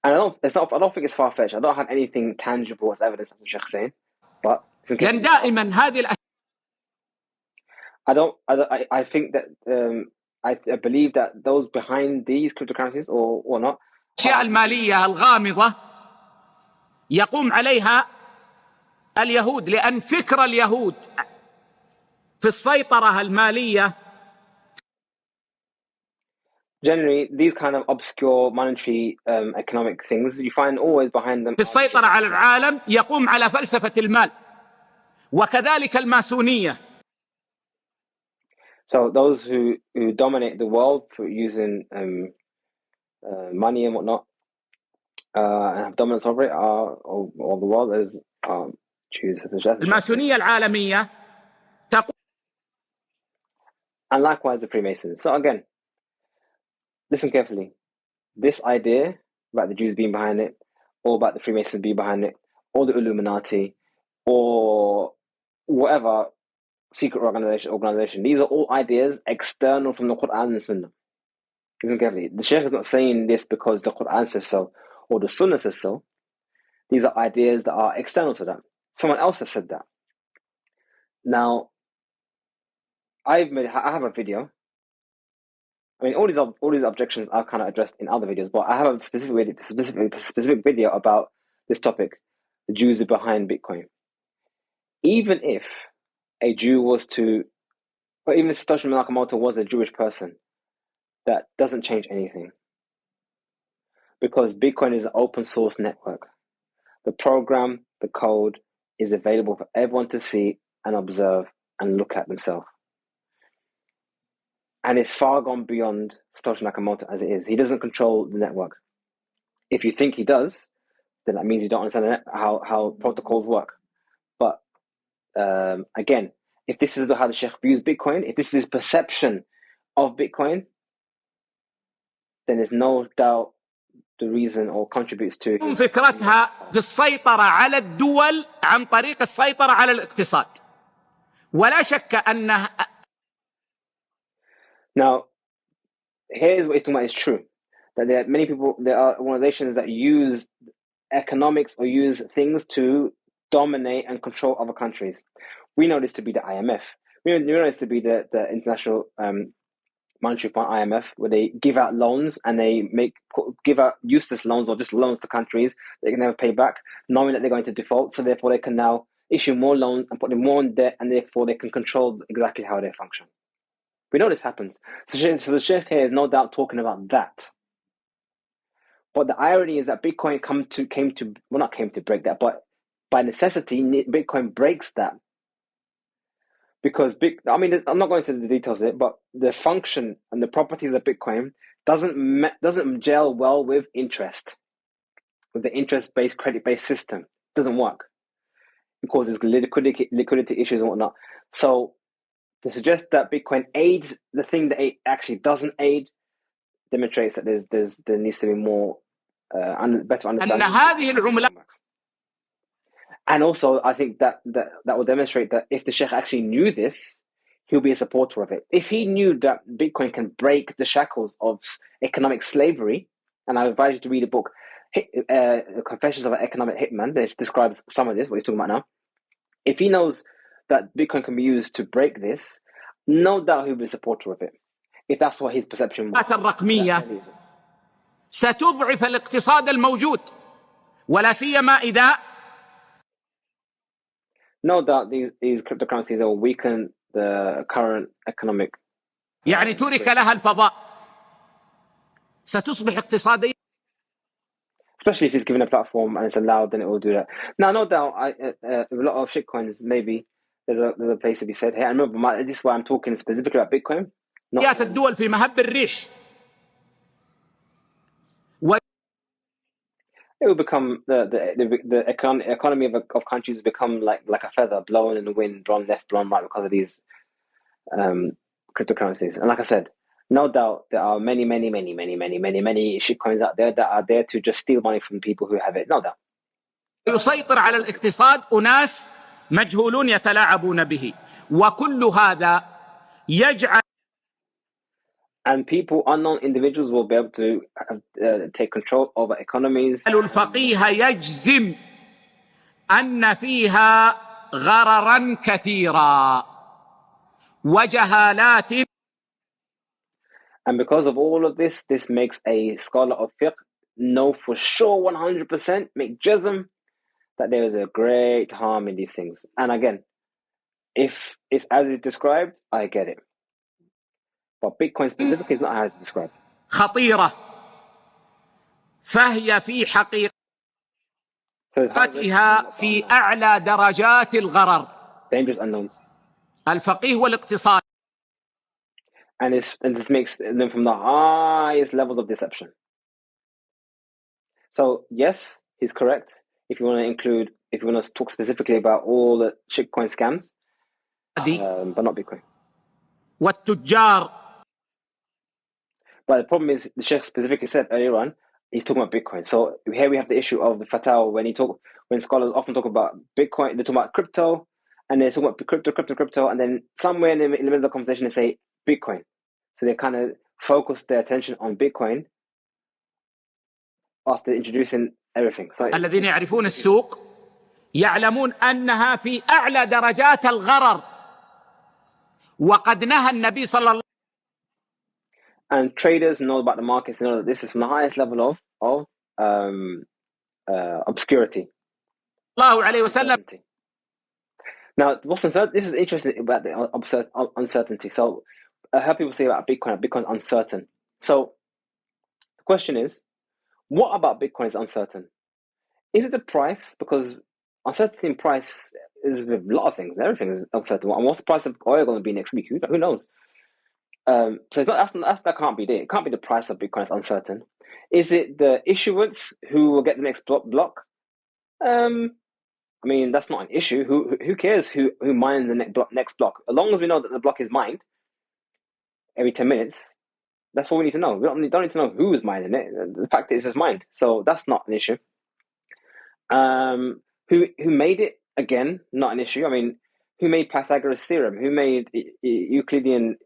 And I don't think it's far-fetched. I don't have anything tangible as evidence, as the Sheikh saying. But لأن دائما هذه الأشياء. I think that I believe that those behind these cryptocurrencies or not. الأشياء المالية الغامضة يقوم عليها اليهود، لأن فكر اليهود في السيطرة المالية. Generally, these kind of obscure monetary economic things you find always behind them. في السيطرة على العالم يقوم على فلسفة المال، وكذلك الماسونية. So those who dominate the world for using money and whatnot and have dominance over it or the world is choose to suggest. الماسونية العالمية تقوم. And likewise the Freemasons. So again, listen carefully. This idea about the Jews being behind it, or about the Freemasons being behind it, or the Illuminati or whatever secret organization. These are all ideas external from the Quran and Sunnah. Listen carefully. The Shaykh is not saying this because the Quran says so or the Sunnah says so. These are ideas that are external to that. Someone else has said that. Now, I have a video. I mean, all these objections are kind of addressed in other videos, but I have a specific video about this topic: the Jews are behind Bitcoin. Even if a Jew was to, or even if Satoshi Nakamoto was a Jewish person, that doesn't change anything, because Bitcoin is an open source network. The program, the code, is available for everyone to see and observe and look at themselves. And it's far gone beyond Satoshi Nakamoto as it is. He doesn't control the network. If you think he does, then that means you don't understand how protocols work. But again, if this is how the Sheikh views Bitcoin, if this is his perception of Bitcoin, then there's no doubt the reason or contributes to his فكرتها في السيطرة على الدول عن طريق السيطرة على الاقتصاد. ولا شك أن Now, here's what he's talking about is true. That there are organizations that use economics or use things to dominate and control other countries. We know this to be the IMF. We know this to be the International Monetary Fund, IMF, where they give out loans and they give out useless loans or just loans to countries they can never pay back, knowing that they're going to default. So therefore, they can now issue more loans and put them more in debt, and therefore they can control exactly how they function. We know this happens. So the Sheikh here is no doubt talking about that. But the irony is that Bitcoin not came to break that, but by necessity, Bitcoin breaks that. Because I'm not going into the details of it, but the function and the properties of Bitcoin doesn't gel well with interest, with the interest-based, credit-based system. It doesn't work. It causes liquidity issues and whatnot. So to suggest that Bitcoin aids the thing that it actually doesn't aid demonstrates that there needs to be more better understanding. And also, I think that will demonstrate that if the Sheikh actually knew this, he'll be a supporter of it. If he knew that Bitcoin can break the shackles of economic slavery, and I advise you to read a book, Confessions of an Economic Hitman, that describes some of this, what he's talking about now. If he knows that Bitcoin can be used to break this, no doubt he'll be a supporter of it. If that's what his perception was. الرقمية ستضعف الاقتصاد الموجود ولا سيما إذا No doubt these cryptocurrencies will weaken the current economic. يعني ترك لها الفضاء ستصبح اقتصادية. Especially if it's given a platform and it's allowed, then it will do that. Now, no doubt, a lot of shitcoins, maybe there's a place to be said here. And remember, this is why I'm talking specifically about Bitcoin. الدول في مهب الريح. It will become the economy of countries will become like a feather blown in the wind, blown left, blown right because of these cryptocurrencies. And like I said, no doubt there are many shitcoins out there that are there to just steal money from people who have it. No doubt. يسيطر على الاقتصاد أناس مجهولون يتلاعبون به وكل هذا يجعل And people, unknown individuals, will be able to take control over economies. الفقيه يجزم أن فيها غررا كثيرا وجهالات. And because of all of this makes a scholar of fiqh know for sure 100%, make jazm, that there is a great harm in these things. And again, if it's as it's described, I get it. But Bitcoin specifically is not as described. خطيرة فهي في حقيقتها في أعلى درجات الغرر. Dangerous unknowns. الفقيه والاقتصاد. And this makes them from the highest levels of deception. So yes, he's correct. If you want to talk specifically about all the shitcoin scams, but not Bitcoin. والتجار. But the problem is, the Sheikh specifically said earlier on, he's talking about Bitcoin. So here we have the issue of the fatwa when scholars often talk about Bitcoin, they talk about crypto, and they talk about crypto, and then somewhere in the middle of the conversation they say Bitcoin. So they kind of focus their attention on Bitcoin after introducing everything. So الذين يعرفون السوق يعلمون أنها في أعلى درجات الغرر وقد نهى النبي صلى الله. And traders know about the markets, know that this is from the highest level of obscurity. الله عليه وسلم. Now, this is interesting about the uncertainty. So I heard people say about Bitcoin's uncertain. So the question is, what about Bitcoin is uncertain? Is it the price? Because uncertainty in price is with a lot of things. Everything is uncertain. And what's the price of oil going to be next week? Who knows? So it's not that can't be it. It can't be the price of Bitcoin is uncertain. Is it the issuance who will get the next block? I mean, that's not an issue. Who cares who mines the next block? As long as we know that the block is mined every 10 minutes, that's all we need to know. We don't need to know who's mining it. The fact is it's mined. So that's not an issue. Who made it? Again, not an issue. I mean, who made Pythagoras' theorem? Who made Euclidean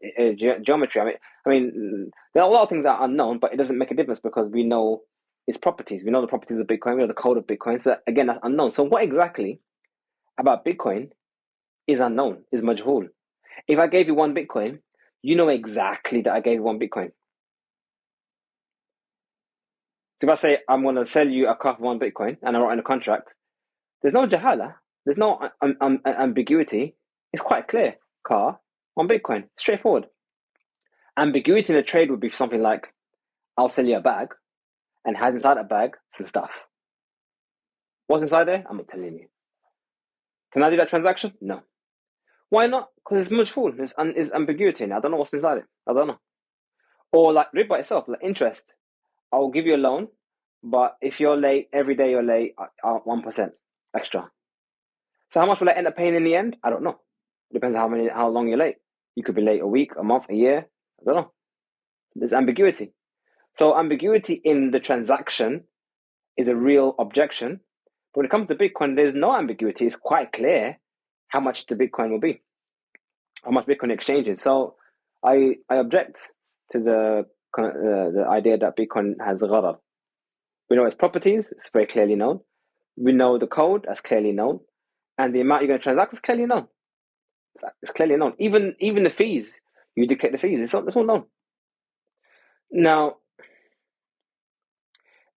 geometry? I mean, there are a lot of things that are unknown, but it doesn't make a difference because we know its properties. We know the properties of Bitcoin. We know the code of Bitcoin. So again, that's unknown. So what exactly about Bitcoin is unknown, is majhul. If I gave you one Bitcoin, you know exactly that I gave you one Bitcoin. So if I say I'm going to sell you a car for one Bitcoin and I write in a contract, there's no jahala, there's no ambiguity. It's quite clear. Car, one Bitcoin, straightforward. Ambiguity in a trade would be something like, I'll sell you a bag and has inside that bag some stuff. What's inside there? I'm not telling you. Can I do that transaction? No. Why not? Because it's majhul. There's ambiguity in it. I don't know what's inside it. I don't know. Or like riba itself, like interest. I'll give you a loan, but if you're late, every day you're late, 1% extra. So how much will I end up paying in the end? I don't know. It depends on how long you're late. You could be late a week, a month, a year. I don't know. There's ambiguity. So ambiguity in the transaction is a real objection. But when it comes to Bitcoin, there's no ambiguity. It's quite clear how much the Bitcoin will be, how much Bitcoin exchanges. So I object to the idea that Bitcoin has gharar. We know its properties, it's very clearly known. We know the code, that's clearly known. And the amount you're going to transact is clearly known. It's clearly known. Even the fees, you dictate the fees, it's all known. Now,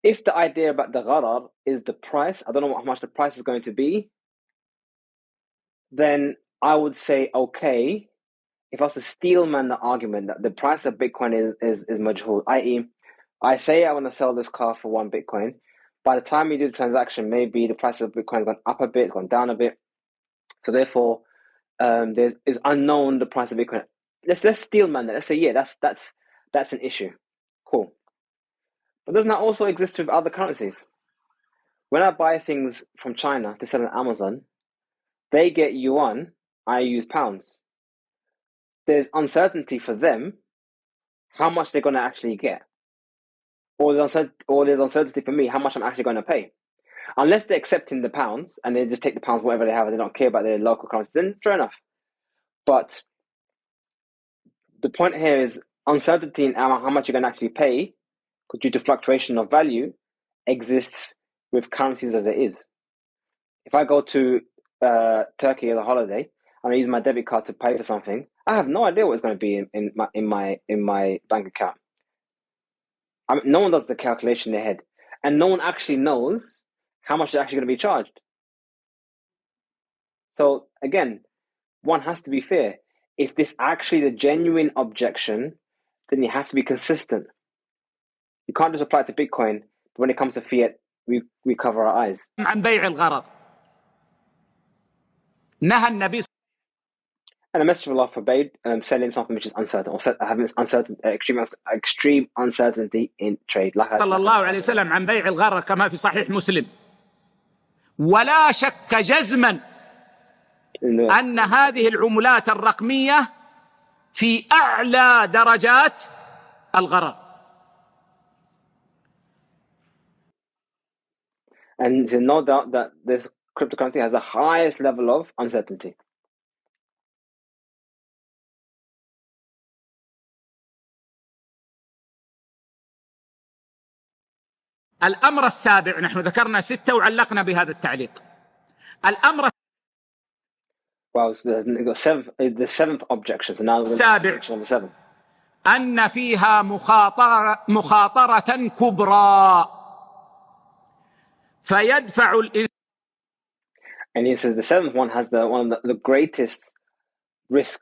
if the idea about the gharar is the price, I don't know how much the price is going to be, then I would say, okay, if I was to steelman the argument that the price of Bitcoin is majhul, i.e., I say I want to sell this car for one Bitcoin. By the time you do the transaction, maybe the price of Bitcoin has gone up a bit, gone down a bit. So therefore, is unknown the price of Bitcoin. Let's steelman that. Let's say, yeah, that's an issue. Cool. But doesn't that also exist with other currencies? When I buy things from China to sell on Amazon, they get yuan, I use pounds. There's uncertainty for them how much they're going to actually get. Or there's uncertainty for me how much I'm actually going to pay. Unless they're accepting the pounds and they just take the pounds whatever they have and they don't care about their local currency, then fair enough. But the point here is uncertainty in how much you're going to actually pay due to fluctuation of value exists with currencies as it is. If I go to Turkey as a holiday and I use my debit card to pay for something, I have no idea what it's going to be in my bank account. I mean, no one does the calculation in their head, and no one actually knows how much is actually going to be charged. So again, one has to be fair. If this actually the genuine objection, then you have to be consistent. You can't just apply it to Bitcoin, but when it comes to fiat, we cover our eyes. عن بيع الغرر نهى النبي. And the Messenger of Allah forbade selling something which is uncertain, or having extreme uncertainty in trade. صلى الله عليه وسلم عن بيع الغرر كما في صحيح مسلم. ولا شك جزما أن هذه العملات الرقمية في أعلى درجات الغرر. And there's no doubt that this cryptocurrency has the highest level of uncertainty. الأمر السابع، نحن ذكرنا 6 وعلقنا بهذا التعليق. الأمر Wow, so the seventh objection. So now السابع objection number 7. أن فيها مخاطرة كبرى فيدفع الإنسان. And he says the 7th one has one of the greatest risk.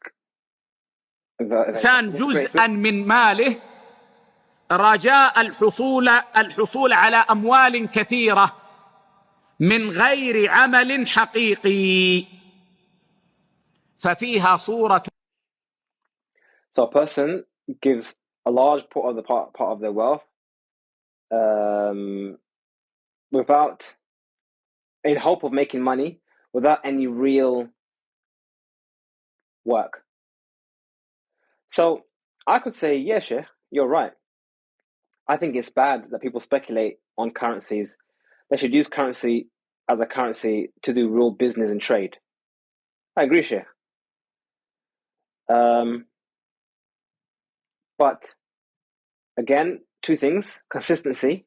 جزءا من ماله رجاء الحصول على أموال كثيرة من غير عمل حقيقي ففيها صورة. So a person gives a large part of their wealth without, in hope of making money, without any real work. So I could say, yeah, Sheikh, you're right. I think it's bad that people speculate on currencies. They should use currency as a currency to do real business and trade. I agree, Sheikh. But again, 2 things. Consistency.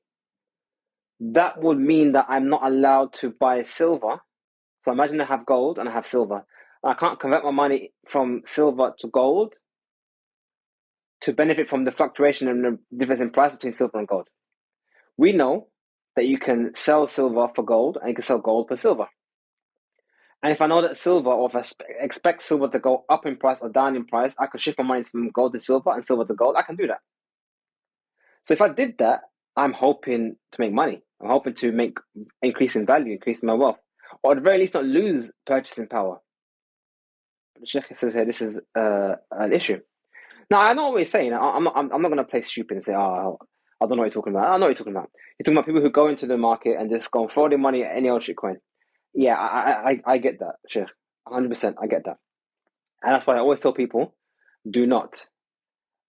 That would mean that I'm not allowed to buy silver. So imagine I have gold and I have silver. I can't convert my money from silver to gold to benefit from the fluctuation and the difference in price between silver and gold. We know that you can sell silver for gold and you can sell gold for silver. And if I know that silver, or if I expect silver to go up in price or down in price, I can shift my money from gold to silver and silver to gold. I can do that. So if I did that, I'm hoping to make money. I'm hoping to increase in value, increase in my wealth, or at the very least not lose purchasing power. But the Sheikh says here this is an issue. Now I know what he's saying. I'm not going to play stupid and say, "Oh, I don't know what you're talking about." I know what you're talking about. You're talking about people who go into the market and just go and throw their money at any old shitcoin. Yeah, I get that, Sheikh. 100%, I get that. And that's why I always tell people, do not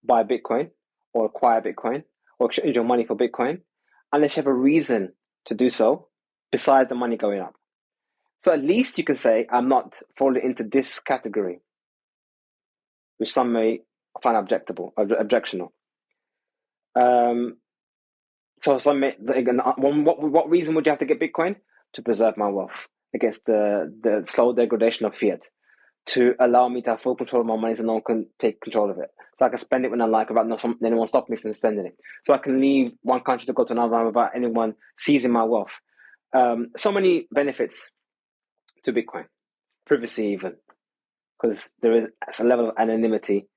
buy Bitcoin or acquire Bitcoin or exchange your money for Bitcoin unless you have a reason to do so besides the money going up. So at least you can say, I'm not falling into this category, which some may find objectionable. So some may, what reason would you have to get Bitcoin? To preserve my wealth against the slow degradation of fiat, to allow me to have full control of my money so no one can take control of it. So I can spend it when I like without anyone stopping me from spending it. So I can leave one country to go to another without anyone seizing my wealth. So many benefits to Bitcoin. Privacy even, because there is a level of anonymity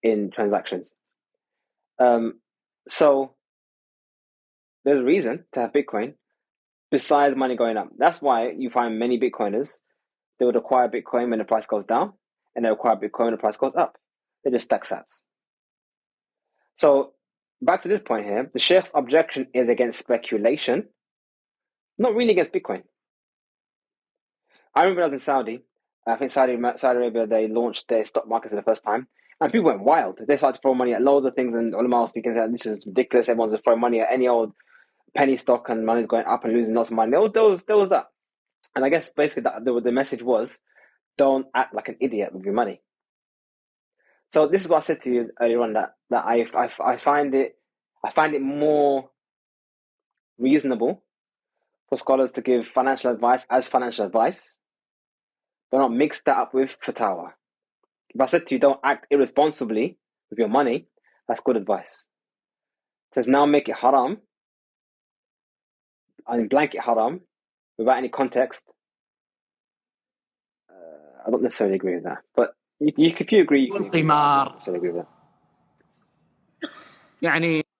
in transactions. So there's a reason to have Bitcoin besides money going up. That's why you find many Bitcoiners, they would acquire Bitcoin when the price goes down, and they acquire Bitcoin when the price goes up. They just stack sats. So back to this point here, the Sheikh's objection is against speculation, not really against Bitcoin. I remember when I was in Saudi. I think Saudi Arabia, they launched their stock markets for the first time, and people went wild. They started to throw money at loads of things, and ulama was speaking, saying, this is ridiculous. Everyone's just throwing money at any old penny stock, and money's going up and losing lots of money. There was that. And I guess basically the message was, don't act like an idiot with your money. So this is what I said to you earlier on, that I find it more reasonable for scholars to give financial advice as financial advice, but not mix that up with fatwa. If I said to you, don't act irresponsibly with your money, that's good advice. It says now make it haram, and blanket haram, without any context. I don't necessarily agree with that, but if you agree, you can agree. I don't necessarily agree with that.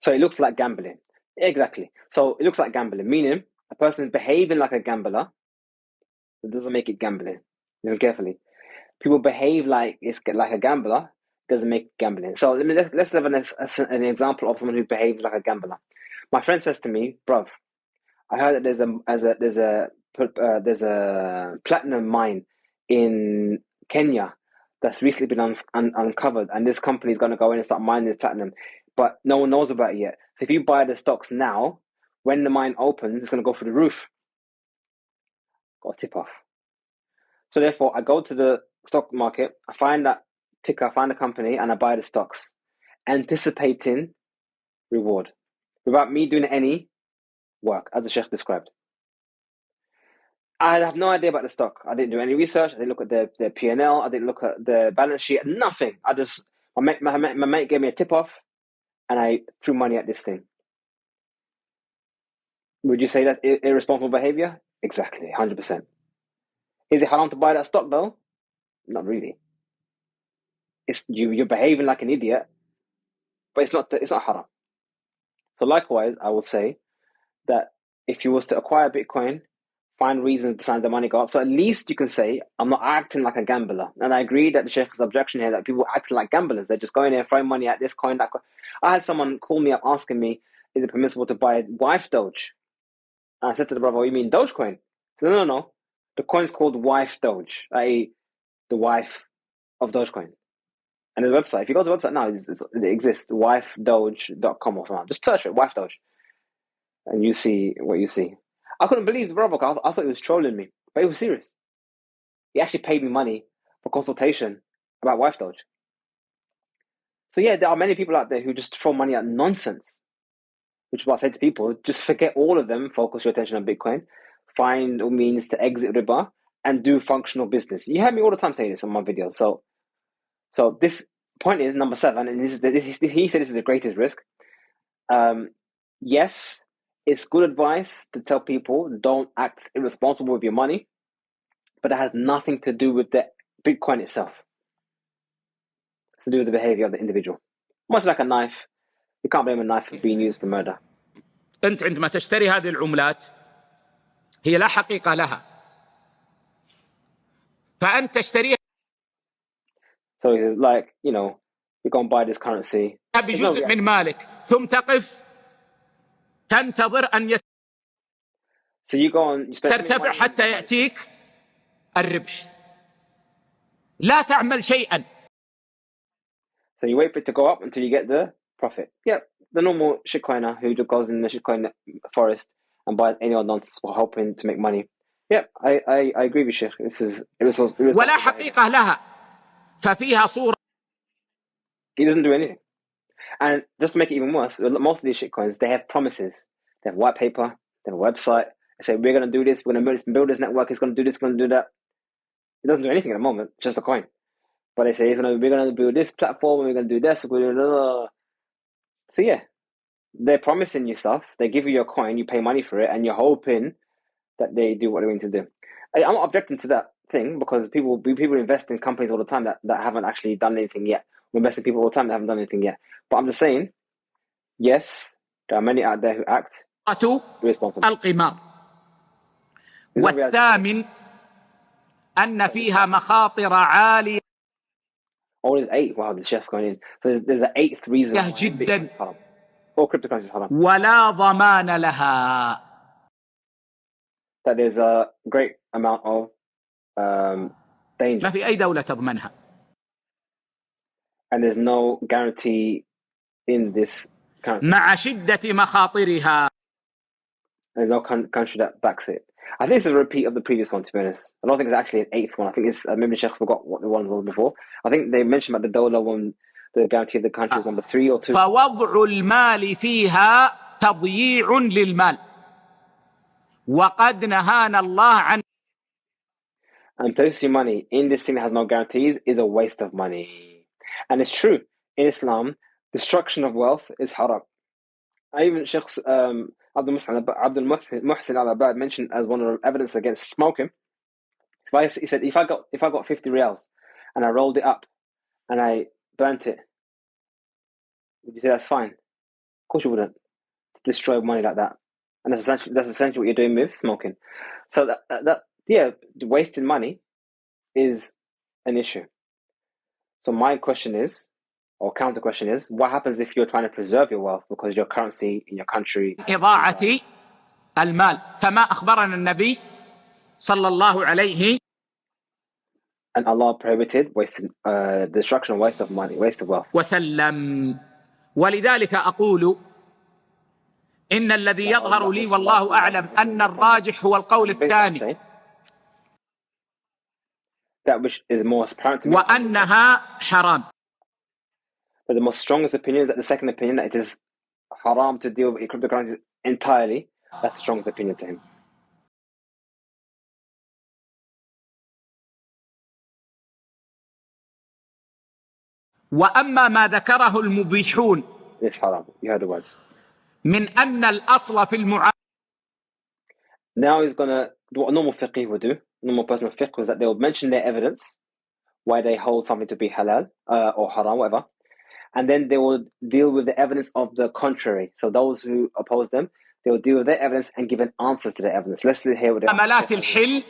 So it looks like gambling. Exactly. So it looks like gambling, meaning a person is behaving like a gambler. It doesn't make it gambling. Listen carefully. People behave like a gambler. Doesn't make it gambling. So let's have an example of someone who behaves like a gambler. My friend says to me, "Bruv, I heard that there's a platinum mine in Kenya that's recently been uncovered, and this company is going to go in and start mining this platinum, but no one knows about it yet. So if you buy the stocks now, when the mine opens, it's going to go through the roof. Got a tip off. So therefore, I go to the stock market, I find that ticker, I find a company, and I buy the stocks, anticipating reward, without me doing any work, as the Sheikh described. I have no idea about the stock. I didn't do any research. I didn't look at their P&L. I didn't look at the balance sheet. Nothing. My mate gave me a tip off, and I threw money at this thing. Would you say that's irresponsible behavior? Exactly, 100%. Is it haram to buy that stock though? Not really. It's you're behaving like an idiot, but it's not haram. So likewise, I would say that if you was to acquire Bitcoin, find reasons besides the money go up. So at least you can say, I'm not acting like a gambler. And I agree that the Sheikh's objection here that people acting like gamblers. They're just going there, throwing money at this coin, that coin. I had someone call me up asking me, is it permissible to buy wife Doge? And I said to the brother, oh, you mean Dogecoin? Said, no. The coin's called wife Doge, i.e. the wife of Dogecoin. And there's a website. If you go to the website now, it exists, wifedoge.com or something. Just search it, wife Doge. And you see what you see. I couldn't believe the brother. I thought he was trolling me, but he was serious. He actually paid me money for consultation about wife Doge. So yeah, there are many people out there who just throw money at nonsense, which is what I say to people, just forget all of them, focus your attention on Bitcoin, find means to exit riba, and do functional business. You hear me all the time saying this on my videos. So this point is number 7, and he said this is the greatest risk. Yes, it's good advice to tell people don't act irresponsible with your money, but it has nothing to do with the Bitcoin itself. It's to do with the behavior of the individual. Much like a knife, you can't blame a knife for being used for murder. أنت عندما تشتري هذه العملات هي لا حقيقة لها فأنت تشتريها. So it's like, you go and buy this currency. بجزء من مالك ثم تقف تنتظر أن So you go and you spend ترتفع حتى يأتيك الربح لا تعمل شيئا. So you wait for it to go up until you get the profit. Yeah, the normal shitcoiner who just goes in the shitcoin forest and buys any odd nonsense for hoping to make money. Yeah, I agree with Sheikh. This is ولا حقيقة لها ففيها صورة. He doesn't do anything. And just to make it even worse, most of these shitcoins, they have promises. They have white paper, they have a website. They say, we're going to do this, we're going to build this network, it's going to do this, going to do that. It doesn't do anything at the moment, just a coin. But they say, we're going to build this platform, we're going to do this, So yeah, they're promising you stuff, they give you your coin, you pay money for it, and you're hoping that they do what they're going to do. I'm not objecting to that thing, because people invest in companies all the time that haven't actually done anything yet. We invest in people all the time that haven't done anything yet. But I'm just saying, yes, there are many out there who act irresponsible. القمار. والثامن أن فيها مخاطر عالية. Oh, there's 8. Wow, the Sheikh's going in. So there's an 8th reason why Bitcoin is haram. All cryptocurrency is haram. ولا ضمان لها. That there's a great amount of danger. ما في أي دولة تضمنها. And there's no guarantee in this currency. مع شدة مخاطرها. There's no country that backs it. I think it's a repeat of the previous one, to be honest. I don't think it's actually an 8th one. I think maybe the Sheikh forgot what the one was before. I think they mentioned about the dollar one, the guarantee of the country is number 3 or 2. فوضع المال فيها تضييع للمال. وقد نهانا الله عن. And placing money in this thing that has no guarantees is a waste of money. And it's true. In Islam, destruction of wealth is haram. Even Shaykh Abdul Muhsin al-Abbad mentioned as one of the evidence against smoking. He said, if I got 50 riyals and I rolled it up and I burnt it, would you say that's fine? Of course you wouldn't. Destroy money like that. And that's essentially what you're doing with smoking. So wasting money is an issue. So my question is, or counter question is, what happens if you're trying to preserve your wealth because your currency in your country? إضاعة المال كما أخبرنا النبي صلى الله عليه. And Allah prohibited destruction and waste of money, waste of wealth. وسلم. ولذلك أقول إن الذي يظهر لي والله أعلم أن الراجح هو القول الثاني that which is most apparent to me. وأنها حرام. But the most strongest opinion is that the second opinion, that it is haram to deal with cryptocurrencies entirely. That's the strongest opinion to him. وأما ما ذكره المبيحون It's haram. You heard the words. من أن الأصل في المعاملات. Now he's going to do what a normal fiqh would do. Normal person of fiqh was that they would mention their evidence, why they hold something to be halal or haram, whatever. And then they will deal with the evidence of the contrary. So those who oppose them, they will deal with their evidence and give an answer to their evidence. Let's hear what they معاملات الحل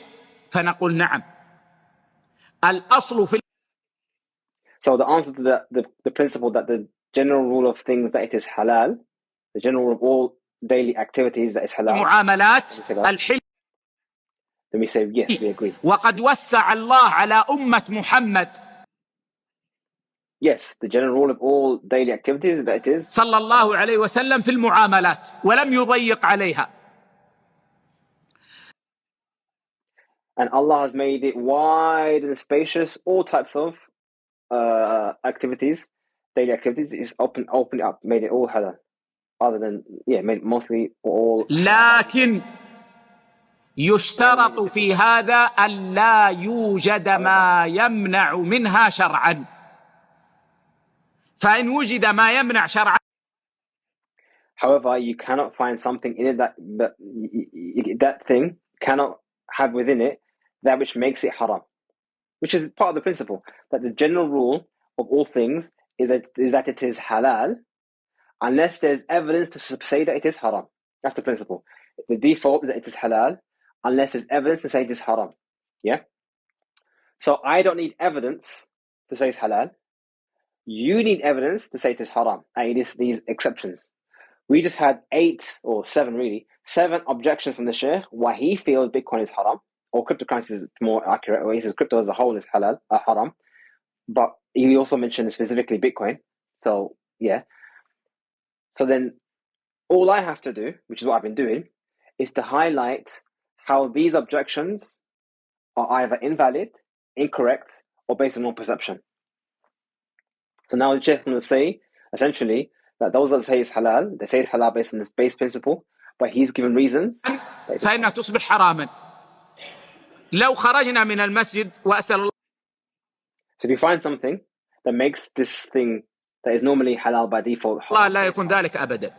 فنقول نعم الأصل في. So the answer to the principle that the general rule of things that it is halal, the general rule of all daily activities that is halal. معاملات الحل. Then we say yes, we agree. وقد وسع الله على أمة محمد. Yes, the general rule of all daily activities is that it is صلى الله عليه وسلم في المعاملات ولم يضيق عليها. And Allah has made it wide and spacious. All types of activities, daily activities, is opened up, made it all halal. Other than made it mostly all. لكن يشترط في هذا أن لا يوجد ما يمنع منها شرعا. فإن وجد ما يمنع شرعا. However, you cannot find something in it that thing cannot have within it that which makes it haram, which is part of the principle that the general rule of all things is that it is halal unless there's evidence to say that it is haram. That's the principle. The default is that it is halal unless there's evidence to say it is haram. Yeah? So I don't need evidence to say it's halal. You need evidence to say it is haram. And it is these exceptions. We just had 7 objections from the Shaykh why he feels Bitcoin is haram, or cryptocurrency is more accurate, or he says crypto as a whole is halal, haram. But he also mentioned specifically Bitcoin. So, yeah. So then all I have to do, which is what I've been doing, is to highlight how these objections are either invalid, incorrect, or based on non-perception. So now the Shaykh will say, essentially, that those that say it's halal, they say it's halal based on this base principle, but he's given reasons. فإنها تصبح حراما. لو خرجنا من المسجد وأسأل الله. So if you find something that makes this thing that is normally halal by default haram, الله لا يكون ذلك أبدا.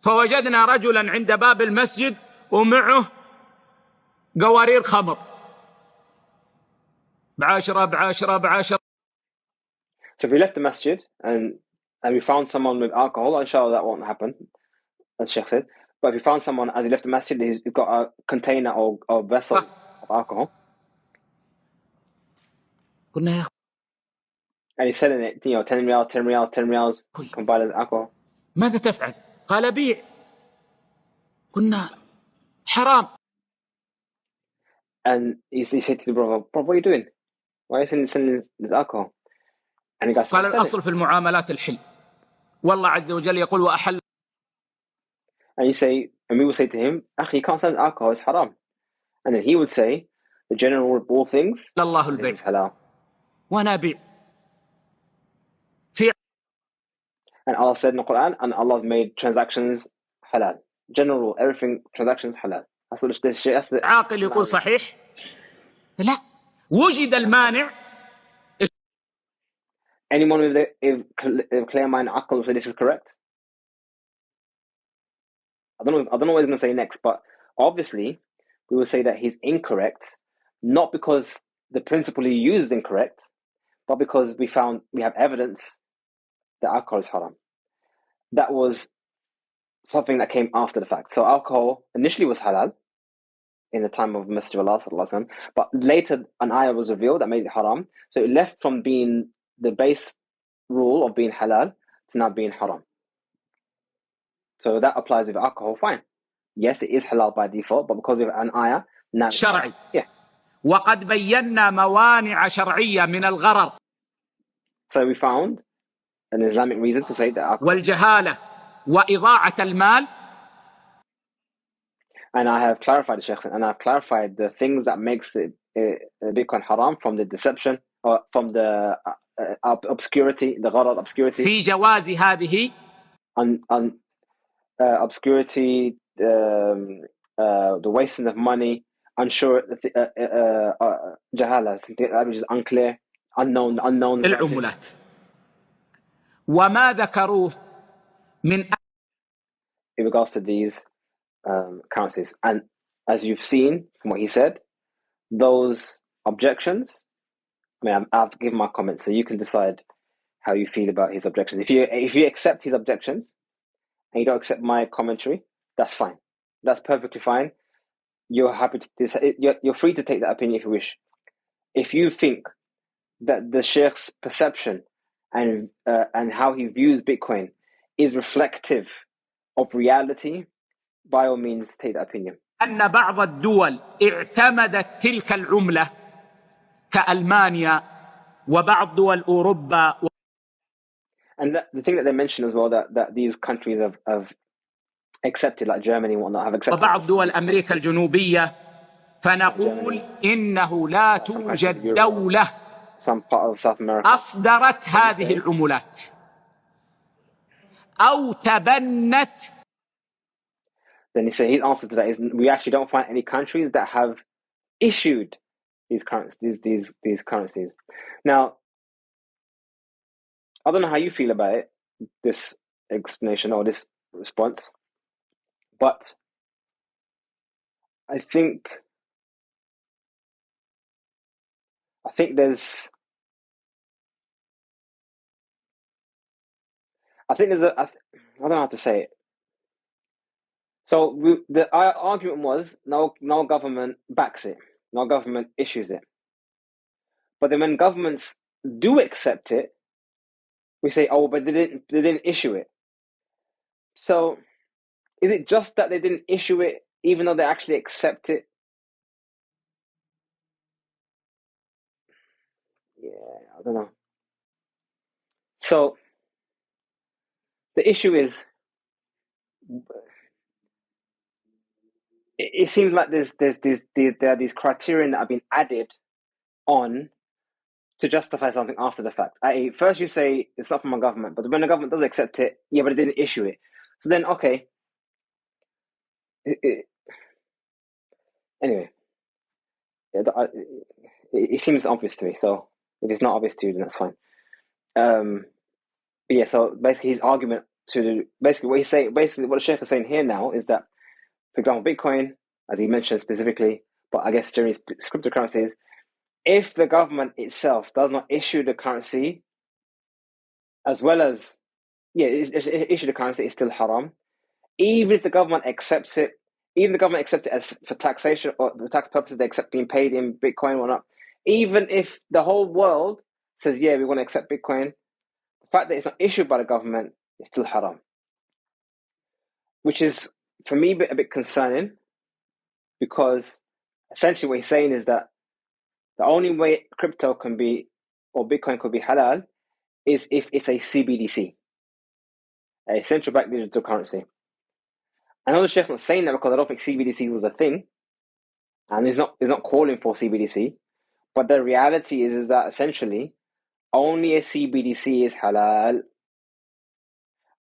فوجدنا رجلا عند باب المسجد ومعه قوارير خمر بعشرة. So if we left the masjid and we found someone with alcohol, inshallah that won't happen, as Shaykh said. But if we found someone as he left the masjid, he's got a container or vessel of alcohol, قلنا and he's selling it, 10 riyals, can buy it as alcohol. ماذا تفعل؟ قال بيع. قلنا حرام. And he said to the brother, "Bro, what are you doing? Why are you selling this alcohol?" And he got قال الأصل في المعاملات الحل. والله عز وجل يقول وأحل. And we will say to him, "Akhi, you can't sell alcohol, it's haram." And then he would say, the general rule of all things is halal. وأنا أبيع. And Allah said in the Quran, and Allah's made transactions halal. General rule, everything, transactions halal. That's what this shit. That's the عاقل يقول صحيح. لا. وجد المانع. Anyone with a clear mind, aql, will say this is correct. I don't know what he's going to say next, but obviously we will say that he's incorrect, not because the principle he used is incorrect, but because we have evidence that alcohol is haram. That was something that came after the fact. So alcohol initially was halal in the time of Messenger of Allah sallallahu alaihi wasallam, but later an ayah was revealed that made it haram. So it left from being the base rule of being halal to now being haram. So that applies with alcohol, fine. Yes, it is halal by default, but because of an ayah, now شرعي. Yeah. وقد بينا موانع شرعية من الغرر. So we found an Islamic reason to say that alcohol. والجهالة وإضاعة المال. And I have clarified the Shaykh, and I've clarified the things that makes it Bitcoin haram, from the deception or from the obscurity, the gharar obscurity, في جواز هذه obscurity, the wasting of money, unsure, jahala, which is unclear, unknown العملات. وما ذكروه من in regards to these currencies. And as you've seen from what he said, those objections, I mean, I've given my comments, so you can decide how you feel about his objections. If you accept his objections and you don't accept my commentary, that's fine. That's perfectly fine. You're happy to decide. You're free to take that opinion if you wish. If you think that the Sheikh's perception and how he views Bitcoin is reflective of reality, by all means take that opinion. أن بعض الدول اعتمدت تلك العملة كألمانيا وبعض دول أوروبا. And the thing that they mention as well, that these countries have accepted, like Germany and whatnot, have accepted. وبعض دول أمريكا الجنوبية. فنقول إنه لا توجد دولة أصدرت هذه العملات أو تبنت. Then his answer to that is, we actually don't find any countries that have issued these currencies. Now, I don't know how you feel about it, this explanation or this response, but I think there's I don't know how to say it. So our argument was no government backs it, no government issues it. But then when governments do accept it, we say, oh, but they didn't issue it. So is it just that they didn't issue it even though they actually accept it? Yeah, I don't know. So the issue is, it seems like there are these criterion that have been added on to justify something after the fact. First you say it's not from a government, but when the government does accept it, yeah, but it didn't issue it. So then, okay. Anyway, it seems obvious to me. So if it's not obvious to you, then that's fine. But yeah, so basically his argument basically what the Shaykh is saying here now is that, for example, Bitcoin, as he mentioned specifically, but I guess generally cryptocurrencies, if the government itself does not issue the currency, as well as, issue the currency, is still haram. Even if the government accepts it, as for taxation or the tax purposes, they accept being paid in Bitcoin or not. Even if the whole world says, yeah, we want to accept Bitcoin, the fact that it's not issued by the government is still haram. Which is, for me, a bit concerning, because essentially what he's saying is that the only way crypto can be, or Bitcoin could be halal, is if it's a CBDC, a central bank digital currency. I know the Sheikh's not saying that because I don't think CBDC was a thing, and he's not calling for CBDC, but the reality is that essentially only a CBDC is halal.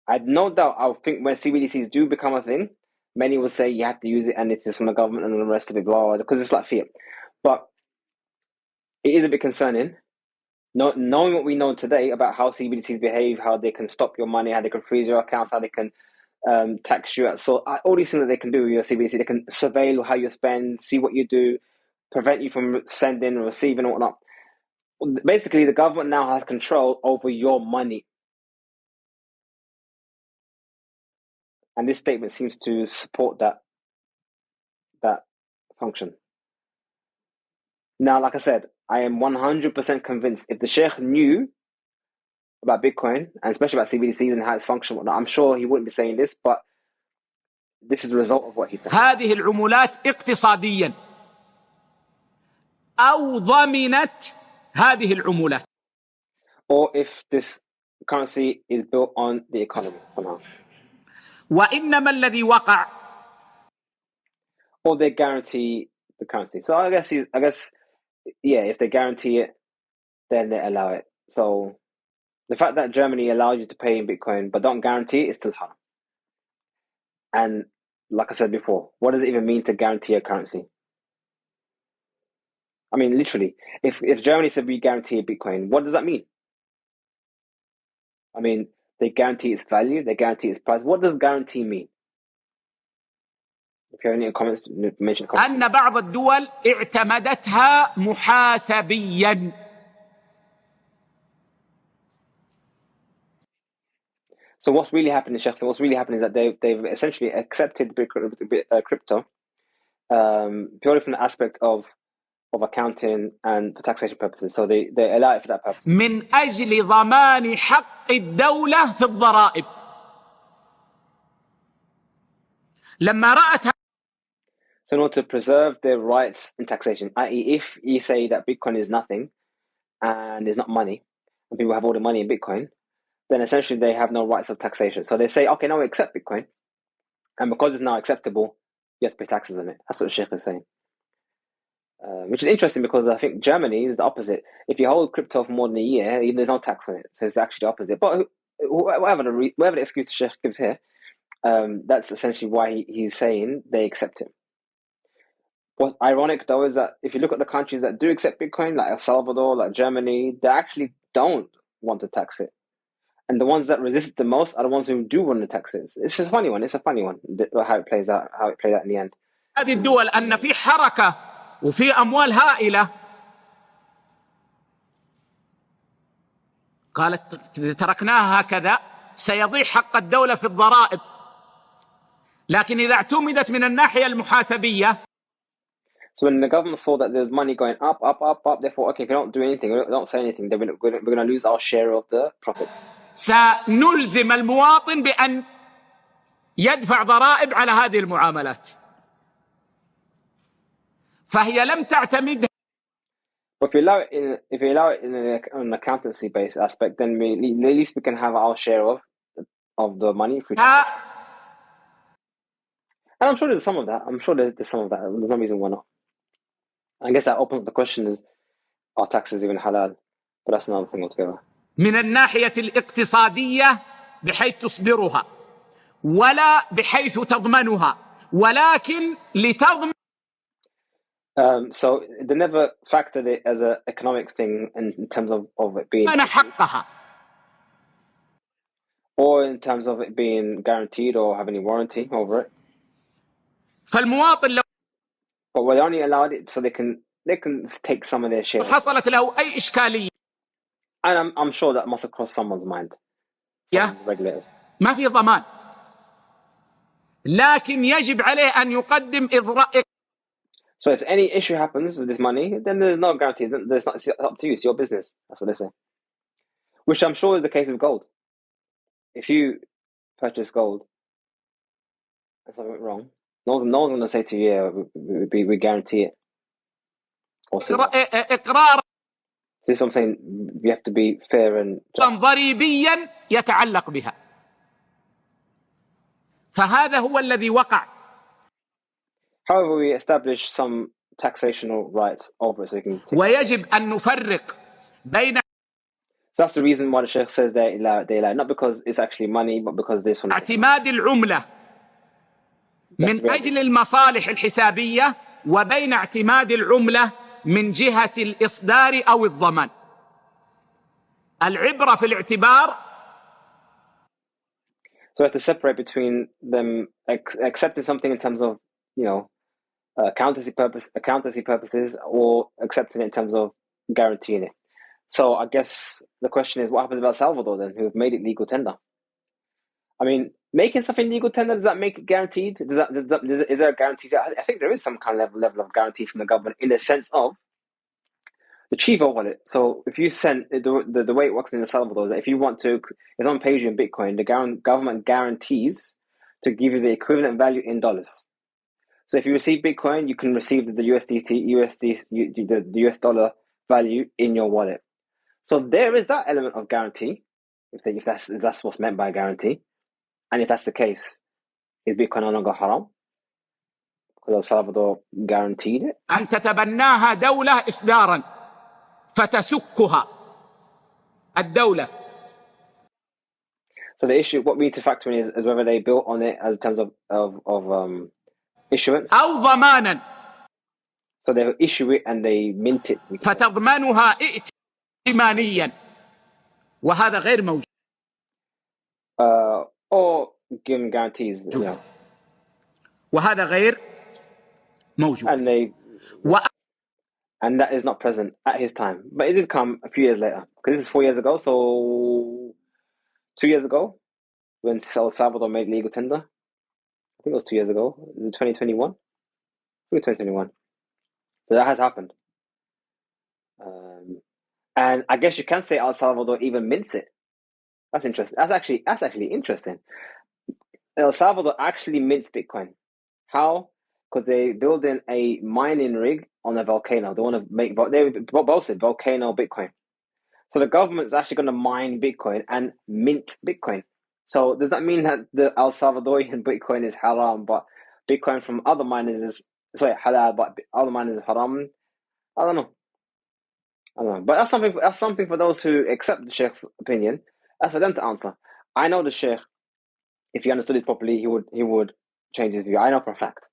I'd no doubt, I think when CBDCs do become a thing, many will say you have to use it and it is from the government and the rest of it, blah, because it's like fiat. But it is a bit concerning, knowing what we know today about how CBDCs behave, how they can stop your money, how they can freeze your accounts, how they can tax you. So all these things that they can do with your CBDC, they can surveil how you spend, see what you do, prevent you from sending and receiving and whatnot. Basically, the government now has control over your money. And this statement seems to support that function. Now, like I said, I am 100% convinced if the Sheikh knew about Bitcoin, and especially about CBDCs and how it's functional, I'm sure he wouldn't be saying this, but this is the result of what he said. هذه العملات اقتصاديا أو ضمنت هذه العملات. Or if this currency is built on the economy somehow. وإنما الذي وقع or they guarantee the currency. So I guess, yeah, if they guarantee it, then they allow it. So the fact that Germany allows you to pay in Bitcoin but don't guarantee it is still haram. And like I said before, what does it even mean to guarantee a currency? I mean, literally, if Germany said we guarantee a Bitcoin, what does that mean? I mean, they guarantee its value, they guarantee its price. What does guarantee mean? If you have any comments, mention comments. أن بعض الدول اعتمدتها محاسبيا. So what's really happening, Sheikh? So what's really happening is that they've essentially accepted crypto purely from the aspect of accounting and for taxation purposes. So they allow it for that purpose. من أجل ضمان حق الدولة في الضرائب. لما رأت So in order to preserve their rights in taxation, i.e., if you say that Bitcoin is nothing and is not money, and people have all the money in Bitcoin, then essentially they have no rights of taxation. So they say, okay, now we accept Bitcoin, and because it's now acceptable, you have to pay taxes on it. That's what the Sheikh is saying. Which is interesting because I think Germany is the opposite. If you hold crypto for more than a year, there's no tax on it. So it's actually the opposite. But whatever the excuse the Sheikh gives here, that's essentially why he's saying they accept it. What's ironic though is that if you look at the countries that do accept Bitcoin, like El Salvador, like Germany, they actually don't want to tax it. And the ones that resist it the most are the ones who do want to tax it. It's just a funny one. It's a funny one how it plays out in the end. هذه الدول أن في حركة وفي أموال هائلة، قالت تركناها هكذا سيضيع حق الدولة في الضرائب، لكن إذا اعتمدت من الناحية المحاسبية. So when the government saw that there's money going up, therefore, okay, if we don't do anything, we don't say anything, then we're going to lose our share of the profits. سنلزم المواطن بأن يدفع ضرائب على هذه المعاملات، فهي لم تعتمد. But if you allow it in an accountancy-based aspect, then at least we can have our share of the money. And I'm sure there's some of that. There's some of that. There's no reason why not. I guess that opens up the question: is are taxes even halal? But that's another thing altogether. من الناحية الاقتصادية بحيث تصدرها ولا بحيث تضمنها، ولكن لتضمن. So they never factored it as an economic thing in terms of it being حقها، or in terms of it being guaranteed or having any warranty over it. فالمواطن لو But they only allowed it so they can take some of their share. حصلت له أي إشكالية، and I'm sure that must have crossed someone's mind. Regulators. ما في ضمان، لكن يجب عليه أن يقدم إضراء. So if any issue happens with this money, then there's no guarantee. It's up to you. It's your business. That's what they say. Which I'm sure is the case with gold. If you purchase gold and something went wrong, no one's going to say to you, yeah, we guarantee it. إقرار. This is what I'm saying. You have to be fair and just. ضريبيا يتعلق بها. فهذا هو الذي وقع. However, we establish some taxational rights over it so you can take ويجب أن نفرق بين. So that's the reason why the Sheikh says they allow it, not because it's actually money, but because there's some. اعتماد العملة من أجل المصالح الحسابية وبين اعتماد العملة من جهة الإصدار أو الضمان. العبرة في الاعتبار. So we have to separate between them accepting something in terms of, accountancy purposes, or accepting it in terms of guaranteeing it. So I guess the question is, what happens about El Salvador then, who have made it legal tender? I mean, making something legal tender, does that make it guaranteed? Is there a guarantee? I think there is some kind of level of guarantee from the government in the sense of the Chivo wallet. So if you send the way it works in El Salvador is that if you want to, if someone pays you in Bitcoin, the government guarantees to give you the equivalent value in dollars. So if you receive Bitcoin, you can receive the US dollar value in your wallet. So there is that element of guarantee, if that's what's meant by guarantee. And if that's the case, is Bitcoin no longer haram? Because El Salvador guaranteed it. أن تتبناها دولة إصدارا فتسكها الدولة. So the issue, what we need to factor in is whether they built on it as in terms of issuance. أو ضمانا. So they issue it and they mint it. فتضمنها ائتمانيا وهذا غير موجود. Or give them guarantees. وهذا غير موجود. And that is not present at his time. But it did come a few years later. Because this is 4 years ago, so 2 years ago, when El Salvador made legal tender. I think it was 2 years ago. Is it 2021? I think 2021. So that has happened. And I guess you can say El Salvador even mints it. That's interesting. That's actually interesting. El Salvador actually mints Bitcoin. How? Because they build in a mining rig on a volcano. They want to make, they both said volcano Bitcoin. So the government's actually going to mine Bitcoin and mint Bitcoin. So does that mean that the El Salvadorian Bitcoin is haram, but Bitcoin from other miners is, halal, but other miners is haram? I don't know. But that's something for those who accept the Sheikh's opinion. That's for them to answer. I know the Sheikh, if he understood it properly, he would change his view. I know for a fact.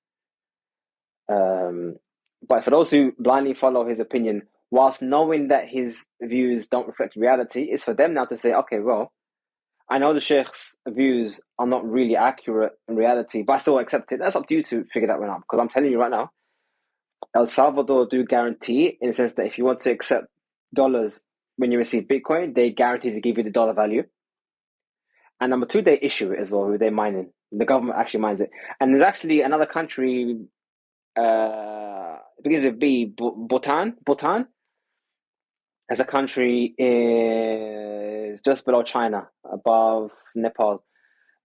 But for those who blindly follow his opinion, whilst knowing that his views don't reflect reality, it's for them now to say, okay, well, I know the Sheikh's views are not really accurate in reality, but I still accept it. That's up to you to figure that one out. Because I'm telling you right now, El Salvador do guarantee, in the sense that if you want to accept dollars when you receive Bitcoin, they guarantee to give you the dollar value. And number two, they issue it as well, who they mine in. The government actually mines it. And there's actually another country, begins with B, Bhutan. Bhutan as a country is just below China, above Nepal.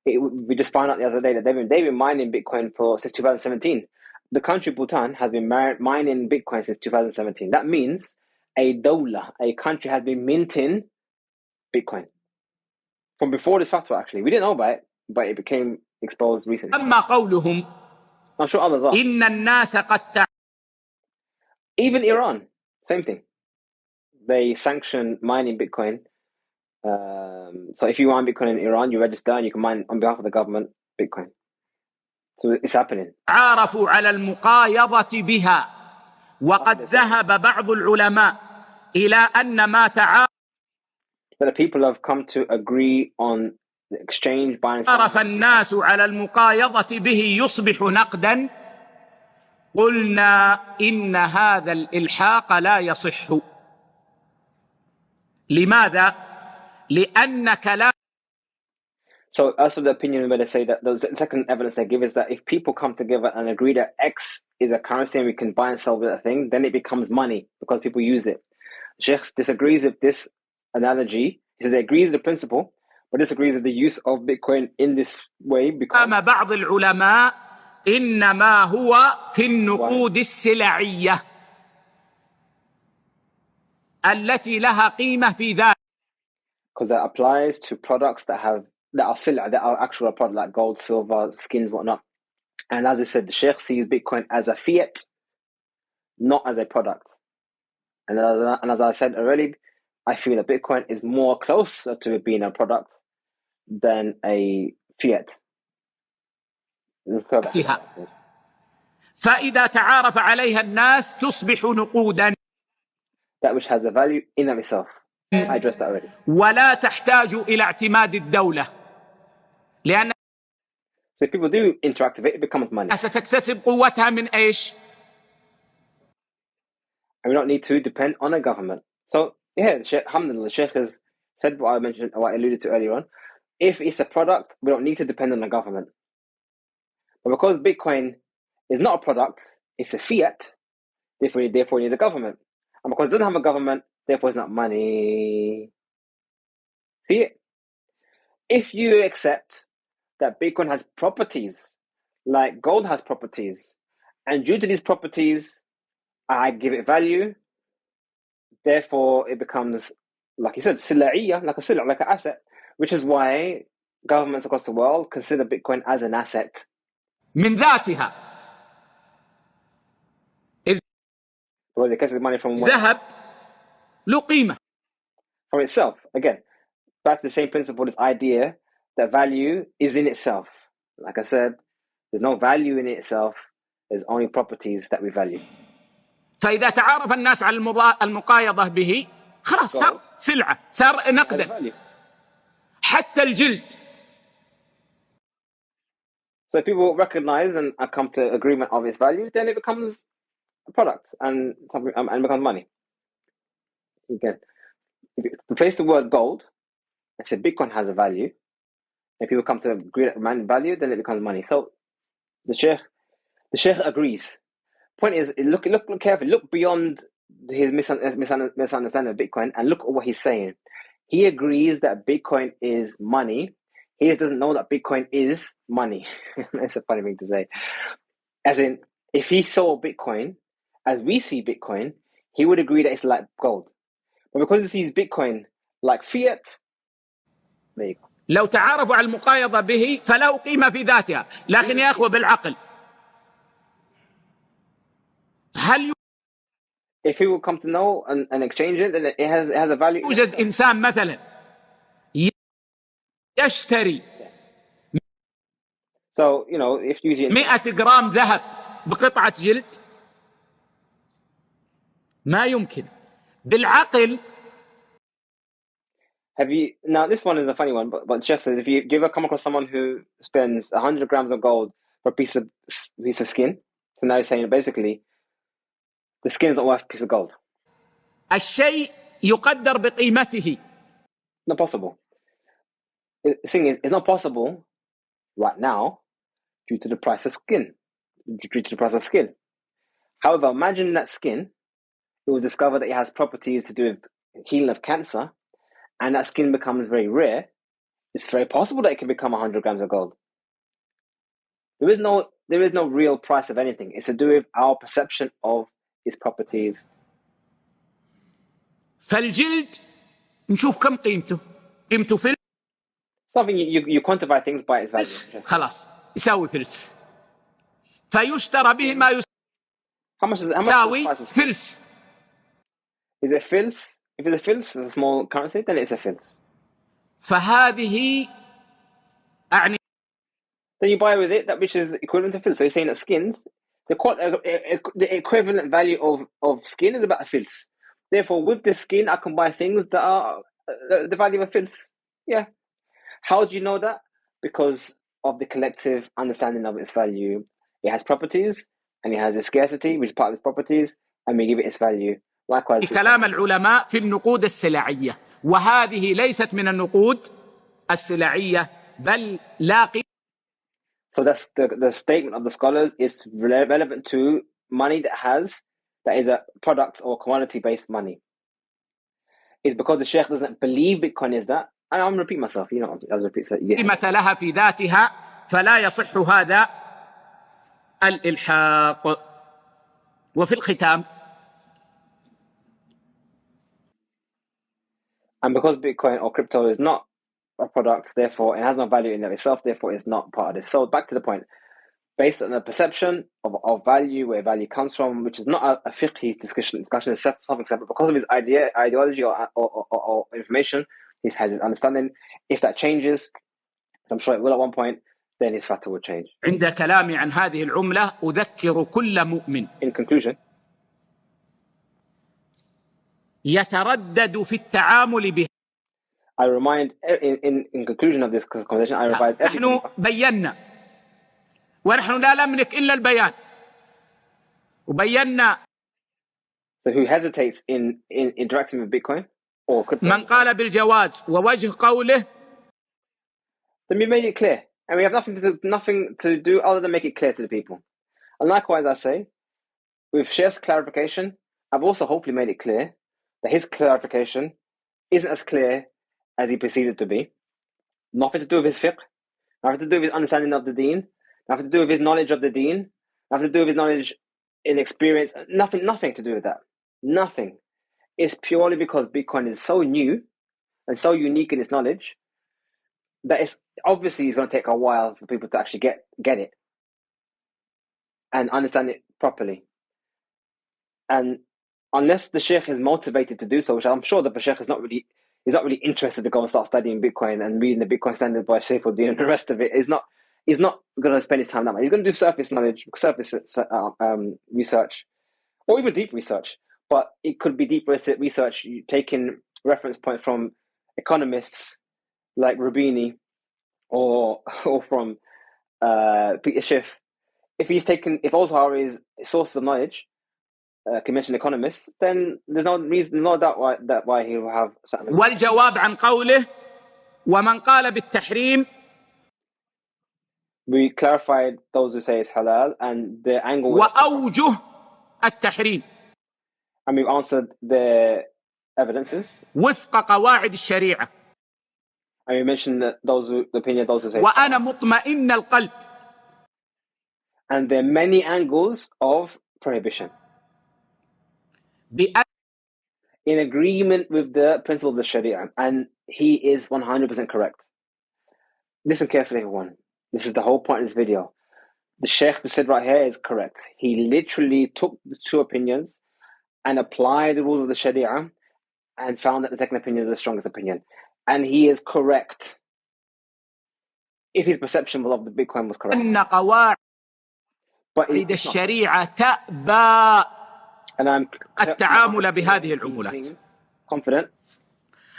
We just found out the other day that they've been mining Bitcoin since 2017. The country Bhutan has been mining Bitcoin since 2017. That means a country has been minting Bitcoin from before this fatwa. Actually, we didn't know about it, but it became exposed recently. أما قولهم I'm sure others are. إن الناس قد Even Iran, same thing. They sanction mining Bitcoin. So if you mine Bitcoin in Iran, you register and you can mine on behalf of the government Bitcoin. So it's happening. عارفوا على المقايضة بها وقد ذهب بعض العلماء إلى أن ما تعارف But the people have come to agree on the exchange, buying, selling. الناس على المقايضة به يصبح نقدا. قلنا إن هذا الإلحاق لا يصح. لماذا؟ لأنك لا. So as for the opinion where they say that the second evidence they give is that if people come together and agree that X is a currency and we can buy and sell with that thing, then it becomes money because people use it. Sheikh disagrees with this analogy. He says he agrees with the principle, but disagrees with the use of Bitcoin in this way because بعض العلماء إنما هو في النقود السلعية التي لها قيمة في ذلك. Because that applies to products that are actual product like gold, silver, skins, whatnot. And as I said, the Sheikh sees Bitcoin as a fiat, not as a product. And as I said already, I feel that Bitcoin is more closer to it being a product than a fiat. فإذا تعارف عليها الناس تصبح نقودا. That which has a value in of itself. I addressed that already. ولا تحتاج إلى اعتماد الدولة. لأن So if people do interact with it, it becomes money. ستكتسب قوتها من إيش؟ And we don't need to depend on a government. So yeah, alhamdulillah, the Sheikh has said what I mentioned, what I alluded to earlier on. If it's a product, we don't need to depend on the government. But because Bitcoin is not a product, it's a fiat, therefore you need a government. And because it doesn't have a government, therefore it's not money. See it? If you accept that Bitcoin has properties, like gold has properties, and due to these properties, I give it value, therefore it becomes, like you said, sila'iyya, like an asset, which is why governments across the world consider Bitcoin as an asset. من ذاتها Because it gets its money from where? ذهب له قيمة. From itself. Again, back to the same principle, this idea that value is in itself. Like I said, there's no value in itself. There's only properties that we value. فإذا تعارف الناس على المقايضة به خلاص صار سلعة، صار It has a نقدا. value. حتى الجلد. So if people recognize and come to agreement of its value, then it becomes a product and becomes money. Again, if you replace the word gold and say Bitcoin has a value, and people come to agree on value, then it becomes money. So the Sheikh agrees. Point is, look carefully. Look beyond his misunderstanding of Bitcoin and look at what he's saying. He agrees that Bitcoin is money. He just doesn't know that Bitcoin is money. That's a funny thing to say. As in, if he saw Bitcoin as we see Bitcoin, he would agree that it's like gold. But because he sees Bitcoin like fiat, there you go. لو تعارفوا على المقايضة به فله قيمة في ذاتها، لكن يا أخوة بالعقل هل If he will come to know and exchange it, then it has a value. يوجد إنسان مثلا يشتري So, you know, if you 100 جرام ذهب بقطعة جلد ما يمكن بالعقل. Have you now? This one is a funny one, but Sheikh says if you ever come across someone who spends 100 grams of gold for a piece of skin, so now he's saying basically the skin is not worth a piece of gold. الشيء يقدر بقيمته. Not possible. The thing is, it's not possible right now due to the price of skin. However, imagine that skin, it will discover that it has properties to do with healing of cancer, and that skin becomes very rare. It's very possible that it can become 100 grams of gold. There is no real price of anything. It's to do with our perception of its properties. فالجلد نشوف كم قيمته فلس. Something you quantify things by its value. خلاص يساوي فلس. فيشترى به ما How much is the يساوي price of skin? فلس. Is it fils? If it's a fils, it's a small currency, then it's a fils. فهذه أعني Then you buy with it that which is equivalent to fils. So you're saying that skins, the equivalent value of skin is about a fils. Therefore, with this skin, I can buy things that are the value of a fils. Yeah. How do you know that? Because of the collective understanding of its value. It has properties, and it has a scarcity, which is part of its properties, and we give it its value. Likewise. كلام العلماء في النقود السلعية، وهذه ليست من النقود السلعية بل لا قيمة. So that's the statement of the scholars is relevant to money that is a product or commodity-based money. It's because the Sheikh doesn't believe Bitcoin is that. And I'm repeating myself, I'll repeat that. قيمة لها في ذاتها فلا يصح هذا الإلحاق. وفي الختام and because Bitcoin or crypto is not a product, therefore it has no value in of itself, therefore it's not part of this. So back to the point, based on the perception of value, where value comes from, which is not a fiqh discussion is something separate. Because of his ideology or information, he has his understanding. If that changes, I'm sure it will at one point, then his fatwa will change. عند كلامي عن هذه العملة أذكر كل مؤمن In conclusion, يتردد في التعامل به. I remind, in conclusion of this conversation, I remind نحن بينا ونحن لا نملك إلا البيان وبينا. So who hesitates in interacting with Bitcoin or crypto? من قال بالجواز ووجه قوله. Then we made it clear, and we have nothing to do other than make it clear to the people. And likewise, I say, with Sheikh's clarification, I've also hopefully made it clear that his clarification isn't as clear as he perceives it to be. Nothing to do with his fiqh, nothing to do with his understanding of the deen, nothing to do with his knowledge of the deen, nothing to do with his knowledge in experience, nothing to do with that. Nothing. It's purely because Bitcoin is so new and so unique in its knowledge that it's going to take a while for people to actually get it and understand it properly. And unless the Shaykh is motivated to do so, which I'm sure that the Shaykh is not really interested to go and start studying Bitcoin and reading the Bitcoin Standard by Shaykh Uddin and the rest of it. He's not going to spend his time that much. He's going to do surface knowledge, surface research, or even deep research. But it could be deep research taking reference point from economists like Rubini or from Peter Schiff. If those are his sources of knowledge, conventional economists, then there's no reason, no doubt why he will have certain. والجواب عن قوله ومن قال بالتحريم. We clarified those who say it's halal and the angle. وأوجه التحريم. And we've answered the evidences. وفق قواعد الشريعة. And we mentioned that the opinion of those who say. وأنا مطمئن القلب. And there are many angles of prohibition. In agreement with the principle of the Sharia, and he is 100% correct. Listen carefully, everyone. This is the whole point of this video. The Shaykh said right here is correct. He literally took the two opinions and applied the rules of the Sharia and found that the second opinion is the strongest opinion. And he is correct. If his perception of the Bitcoin was correct. أن قواعد الشريعة تأبى التعامل بهذه العملات. Confident.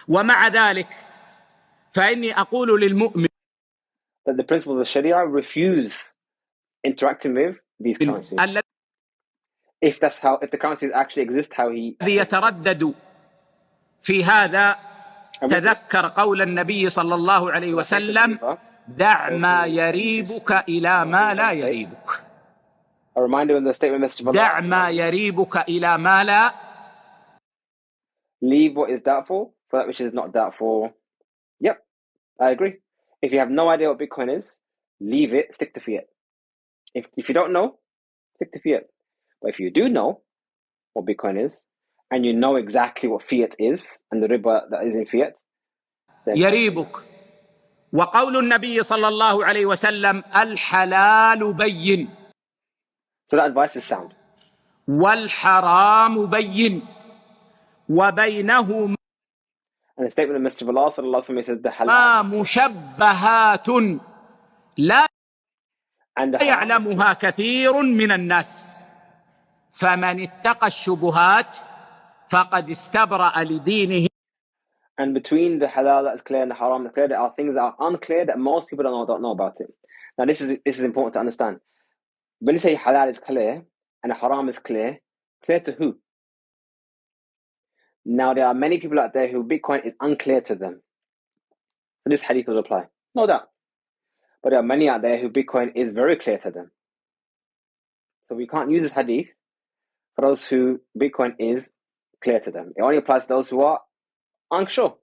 ومع ذلك فإني أقول للمؤمن that the principle of the Sharia refuse interacting with these currencies. If the currencies actually exist, how he يتردد في هذا تذكر قول النبي صلى الله عليه وسلم دع ما يريبك إلى ما لا يريبك. A reminder in the statement message of Allah. دع ما يريبك إلى ما لا. Leave what is doubtful for that which is not doubtful. Yep, I agree. If you have no idea what Bitcoin is, leave it, stick to fiat. If you don't know, stick to fiat. But if you do know what Bitcoin is, and you know exactly what fiat is, and the riba that is in fiat, then يريبك. وقول النبي صلى الله عليه وسلم الحلال بين. So that advice is sound. والحرام بين. وبينهما. And the statement of Messenger of Allah sallallahu alaihi wasallam says the halal مشبهات لا يعلمها كثير من الناس فمن اتقى الشبهات فقد استبرأ لدينه. And between the halal that is clear and the haram that is clear, there are things that are unclear that most people don't know about it. Now this is important to understand. When you say halal is clear and the haram is clear to who? Now there are many people out there who Bitcoin is unclear to them. So this hadith will apply. No doubt. But there are many out there who Bitcoin is very clear to them. So we can't use this hadith for those who Bitcoin is clear to them. It only applies to those who are unsure.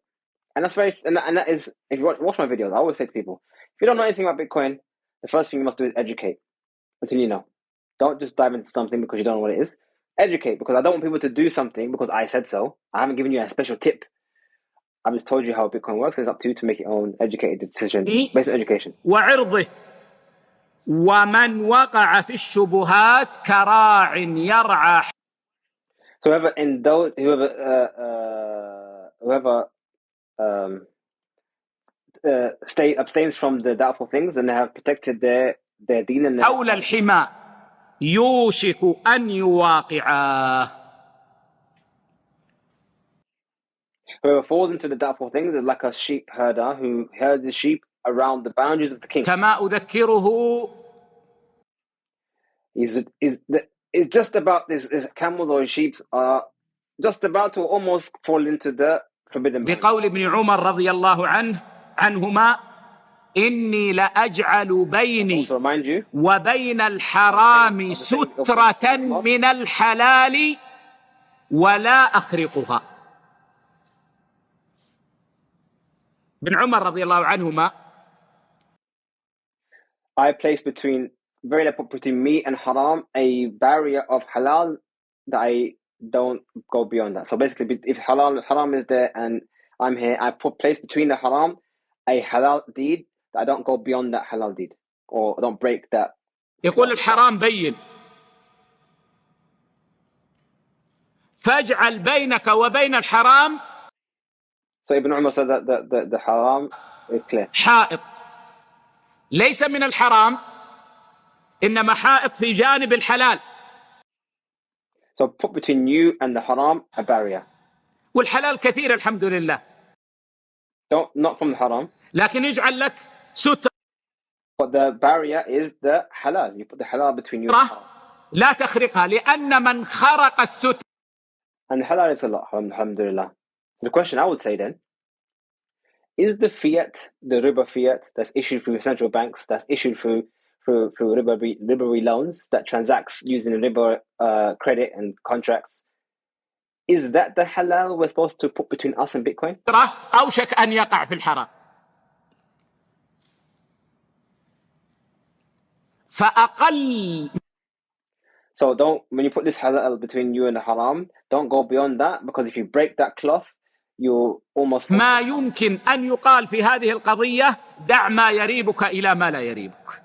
And that's that is, if you watch my videos, I always say to people, if you don't know anything about Bitcoin, the first thing you must do is educate until you know. Don't just dive into something because you don't know what it is. Educate, because I don't want people to do something because I said so. I haven't given you a special tip. I've just told you how Bitcoin works, and it's up to you to make your own educated decision based on education. وعرضه ومن وقع في الشبهات كراع يرعى. So whoever abstains from the doubtful things and they have protected their deen and حول الحمى يوشك أن يواقعاه. Whoever falls into the doubtful things is like a sheep herder who herds the sheep around the boundaries of the king. كما أذكره. It's just about his camels or his sheep are just about to almost fall into the forbidden boundaries. بقول ابن عمر رضي الله عنهما إني لأجعل بيني وبين الحرام سترة من الحلال ولا أخرقها. ابن عمر رضي الله عنهما. I place between me and haram a barrier of halal that I don't go beyond that. So basically, if haram is there and I'm here, I place between the haram a halal deed that I don't go beyond that halal deed or I don't break that. يقول الحرام بين فاجعل بينك وبين الحرام. So Ibn Umar said that the haram is clear. حائط ليس من الحرام، إنما حائط في جانب الحلال. So put between you and the haram a barrier. والحلال كثير الحمد لله. Not from the haram. لكن يجعل لك سترة. But the barrier is the halal. You put the halal between you and the haram. لا تخرقها، لأن من خرق السترة. And the halal is Allah. Alhamdulillah. The question I would say then, is the fiat, the riba fiat that's issued through central banks, that's issued through riba loans, that transacts using riba credit and contracts, is that the halal we're supposed to put between us and Bitcoin? أوشك أن يقع في الحرام. فأقل. So when you put this halal between you and the haram, don't go beyond that, because if you break that cloth, you almost... ما يمكن أن يقال في هذه القضية دع ما يريبك إلى ما لا يريبك،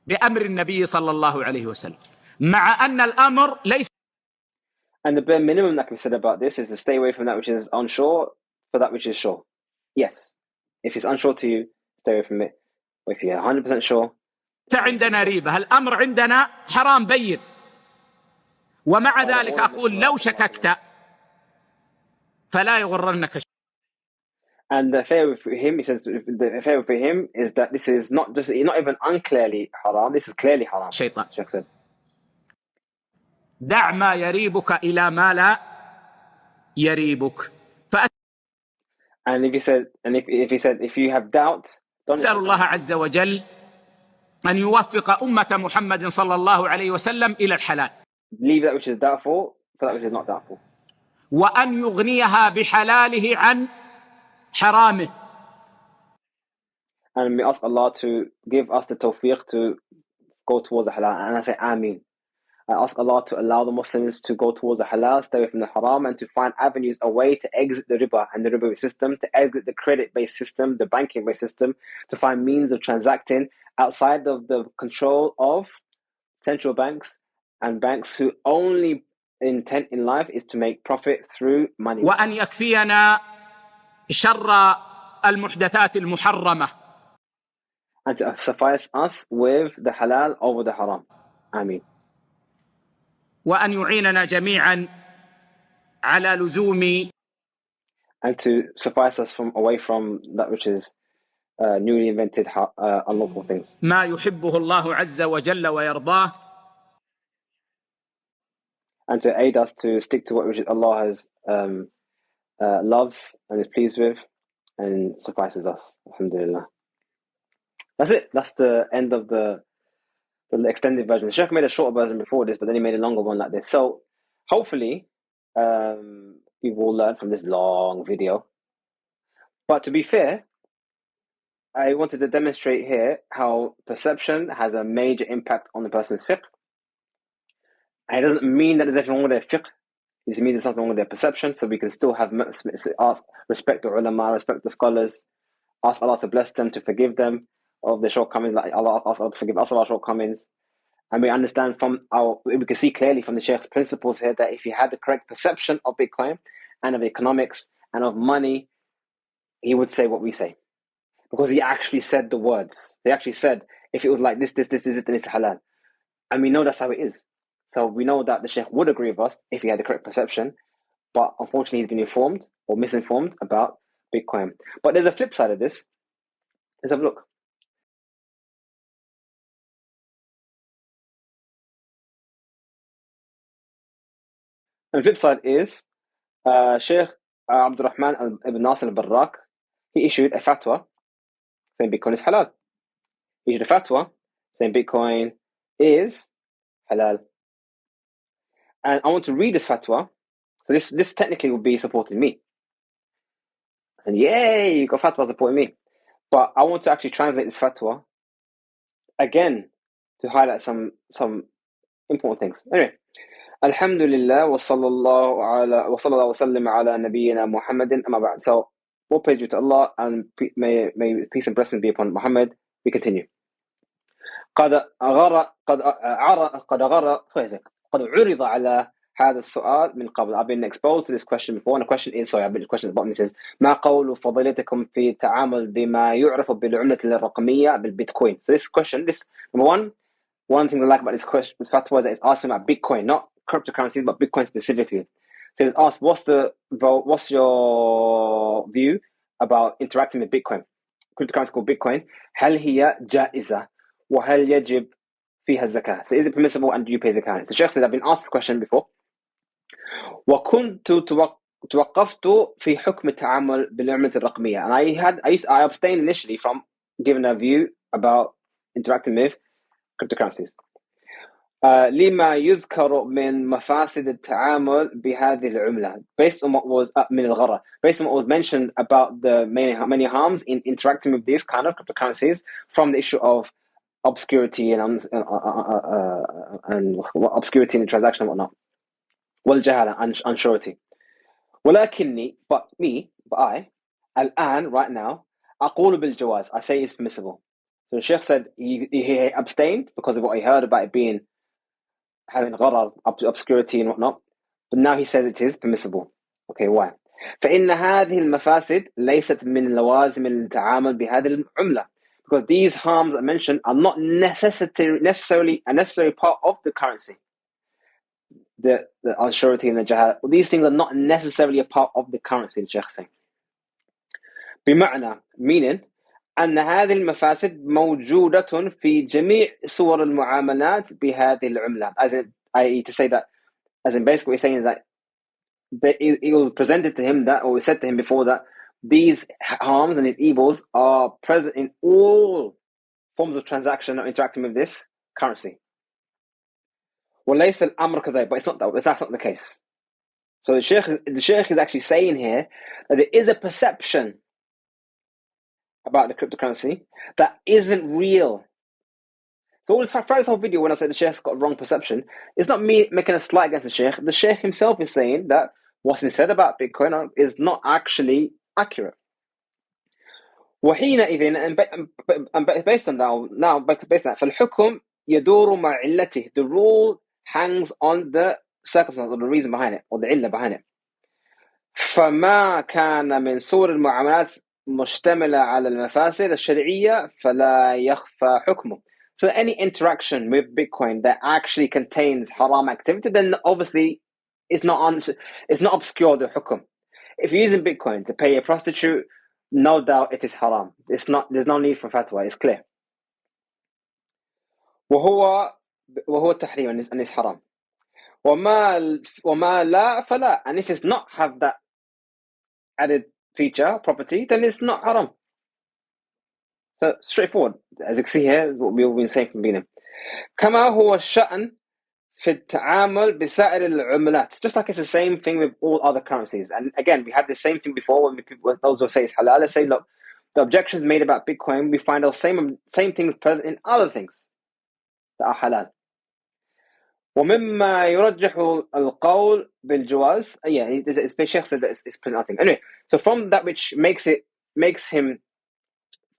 بأمر النبي صلى الله عليه وسلم، مع أن الأمر ليس. And the bare minimum that can be said about this is to stay away from that which is unsure for that which is sure. Yes, if it's unsure to you, stay away from it. But if you're 100% sure... عندنا ريبة، الأمر عندنا حرام بين، ومع ذلك أقول لو شككت فلا يغرنك. And the favor for him, he says, the favor for him is that this is not even unclearly haram, this is clearly haram. شيطان. Shaykh said, دع ما يريبك إلى ما لا يريبك. And if he said, if you have doubt, don't... أسأل الله عز وجل أن يوفق أمة محمد صلى الله عليه وسلم إلى الحلال. Leave that which is doubtful for that which is not doubtful. وأن يغنيها بحلاله عن حرامه. And we ask Allah to give us the tawfiq to go towards the halal. And I say Ameen. I ask Allah to allow the Muslims to go towards the halal, stay away from the haram, and to find avenues away to exit the riba and the riba system, to exit the credit-based system, the banking-based system, to find means of transacting outside of the control of central banks and banks who only intent in life is to make profit through money. وأن يكفينا شر المحدثات المحرمة. And to suffice us with the halal over the haram. Ameen. وأن يعيننا جميعا على لزوم. And to suffice us away from that which is newly invented unlawful things. ما يحبه الله عز وجل ويرضاه. And to aid us to stick to what which Allah has loves and is pleased with and suffices us. Alhamdulillah. That's it. That's the end of the extended version. The Shaykh made a shorter version before this, but then he made a longer one like this. So hopefully you've all learned from this long video. But to be fair, I wanted to demonstrate here how perception has a major impact on the person's fiqh. And it doesn't mean that there's anything wrong with their fiqh. It just means there's something wrong with their perception. So we can still have respect the ulama, respect the scholars, ask Allah to bless them, to forgive them of their shortcomings, like Allah asks Allah to forgive us of our shortcomings. And we understand we can see clearly from the Shaykh's principles here that if he had the correct perception of Bitcoin and of economics and of money, he would say what we say. Because he actually said the words. He actually said, if it was like this, then it's halal. And we know that's how it is. So we know that the Shaykh would agree with us if he had the correct perception. But unfortunately, he's been informed or misinformed about Bitcoin. But there's a flip side of this. Let's have a look. And the flip side is Shaykh Abdul Rahman ibn Nasir al-Barrak, he issued a fatwa saying Bitcoin is halal. He issued a fatwa saying Bitcoin is halal. And I want to read this fatwa. So this technically would be supporting me. And yay, you got fatwa supporting me. But I want to actually translate this fatwa again to highlight some important things. Anyway, Alhamdulillah wa sallallahu wa sallam ala nabiyyina Muhammadin amma ba'd. So, all praise to Allah and may peace and blessings be upon Muhammad. We continue. قد عرض على هذا السؤال من قبل. I've been exposed to this question before, and the question is, sorry, the question at the bottom says ما قول فضيلتكم في التعامل بما يعرف بالعملة الرقمية بالبيتكوين. So this question, this number one thing I like about this question, this fatwa, is that it's asking about Bitcoin, not cryptocurrencies, but Bitcoin specifically. So it's asked, what's your view about interacting with Bitcoin? Cryptocurrency called Bitcoin. هل هي جائزة وهل يجب فيها الزكاة? So is it permissible and do you pay zakah? So Shaykh said, I've been asked this question before. وكنت توقفت في حكم التعامل بالعملة الرقمية. And I abstained initially from giving a view about interacting with cryptocurrencies. لما يذكر من مفاسد التعامل بهذه العملة, based on what was من الغرر, based on what was mentioned about the many harms in interacting with these kind of cryptocurrencies, from the issue of obscurity and obscurity in the transaction and whatnot, والجهالة and unsurety. ولكني, but I, الآن, right now, أقول بالجواز, I say it's permissible. So the Shaykh said he abstained because of what he heard about it being having gharar, obscurity and whatnot, but now he says it is permissible. Okay, why? فإن هذه المفاسد ليست من لوازم التعامل بهذه العملة, because these harms I mentioned are not necessarily a necessary part of the currency. The unsurety and the jahal, these things are not necessarily a part of the currency, the Shaykh saying. بمعنى, meaning أن هذه المفاسد موجودة في جميع صور المعاملات بهذه العملة. As in, i.e. to say that, as in basically what he's saying is that it was presented to him that, or was said to him before that, these harms and these evils are present in all forms of transaction or interacting with this currency. وليس الأمر كذلك, but it's not that, that's not the case. So the Shaykh is actually saying here that there is a perception about the cryptocurrency that isn't real. So throughout this whole video, when I said the Shaykh's got a wrong perception, it's not me making a slight against the Shaykh. The Shaykh himself is saying that what's been said about Bitcoin is not actually accurate. وحينئذ, and based on that, فالحكم يدور مع علته. The rule hangs on the circumstance or the reason behind it, or the علة behind it. فما كان من صور المعاملات مشتملة على المفاسد الشرعية فلا يخفى حكمه. So any interaction with Bitcoin that actually contains haram activity, then obviously it's not obscure the hukum. If you're using Bitcoin to pay a prostitute, no doubt it is haram. There's no need for fatwa, it's clear. وهو التحريم, and it's haram. وما لا فلا, and if it's not have that added feature, property, then it's not haram. So straightforward, as you can see here, is what we've been saying from the beginning. كما هو الشأن في التعامل بسائر العملات, just like it's the same thing with all other currencies. And again, we had the same thing before when those who say it's halal. Let's say, look, the objections made about Bitcoin, we find those same things present in other things that are halal. ومما يرجح القول بالجواز, it's Shaykh said that it's present nothing. Anyway, so from that which makes him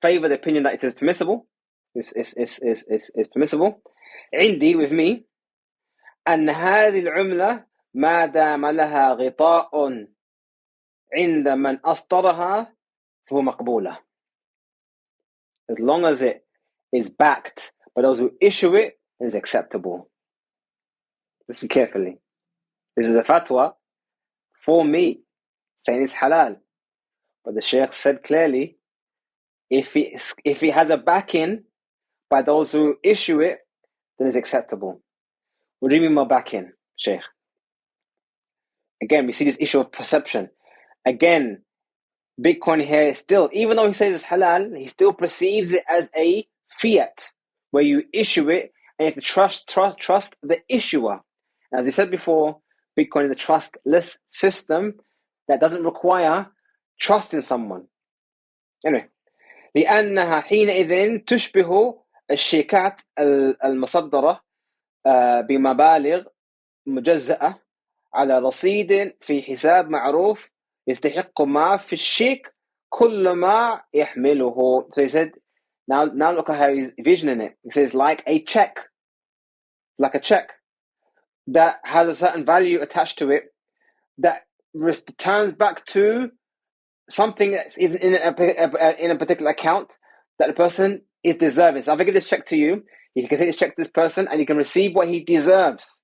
favor the opinion that it is permissible, is permissible. عندي, with me, أن هذه العملة ما دام لها غطاء عند من أصدرها فهو مقبولة. As long as it is backed by those who issue it, it is acceptable. Listen carefully. This is a fatwa for me, saying it's halal. But the Shaykh said clearly, if it has a backing by those who issue it, then it's acceptable. What do you mean by backing, Shaykh? Again, we see this issue of perception. Again, Bitcoin here is still, even though he says it's halal, he still perceives it as a fiat, where you issue it and you have to trust the issuer. And as I said before, Bitcoin is a trustless system that doesn't require trust in someone. Anyway, لأنها حينئذ تشبه الشيكات المصدرة بمبالغ مجزأة على رصيد في حساب معروف يستحق ما في الشيك كل ما يحمله. So he said, now look at how he's visioning it. He says like a check. It's like a check. that has a certain value attached to it that returns back to something that is in a particular account that the person is deserving. So if I give this check to you, you can take this check to this person and you can receive what he deserves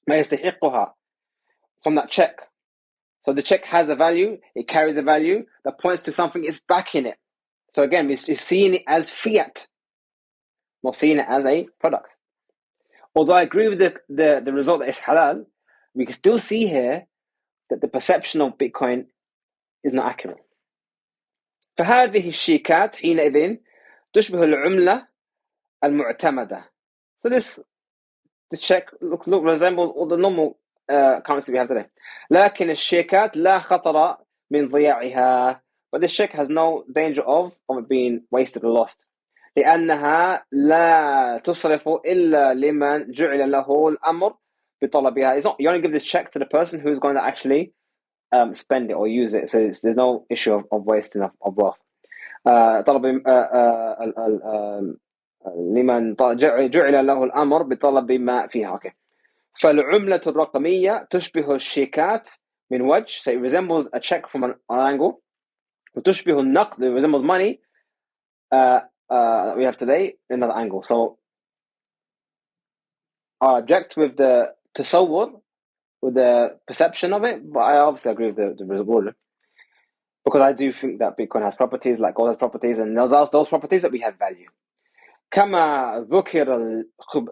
ما يستحقها from that check. So the check has a value, it carries a value that points to something is backing it. So again, it's seeing it as fiat, not seeing it as a product. Although I agree with the result that it's halal, we can still see here that the perception of Bitcoin is not accurate. فهذه الشيكات حينئذ تشبه العملة المعتمدة. So this check resembles all the normal currency we have today. لكن الشيكات لا خطر من ضياعها. But this check has no danger of it being wasted or lost. لأنها لا تصرف إلا لمن جعل له الأمر بطلبها. It's not, you only give this check to the person who's going to actually spend it or use it. So there's no issue of wasting of wealth. طلب لمن جعل له الأمر بطلب ما فيها. Okay. فالعملة الرقمية تشبه الشيكات من وجه. So it resembles a check from an angle. وتشبه النقد. It resembles money that we have today in another angle. So I object with the tasawwur, with the perception of it, but I obviously agree with the result, because I do think that Bitcoin has properties like gold has properties, and those properties that we have value. كما ذكر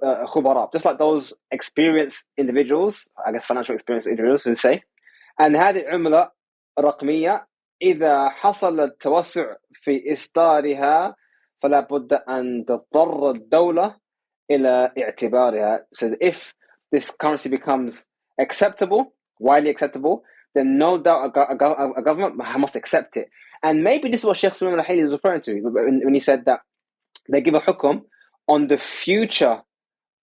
الخبراء, just like those experienced individuals, I guess financial experienced individuals, who say أن هذه العملة الرقمية إذا حصل التوسع في إصدارها فلا بد أن تضطر الدولة إلى اعتبارها. So if this currency becomes acceptable, widely acceptable, then no doubt a government must accept it. And maybe this is what Shaykh Sulaiman is referring to when he said that they give a hukum on the future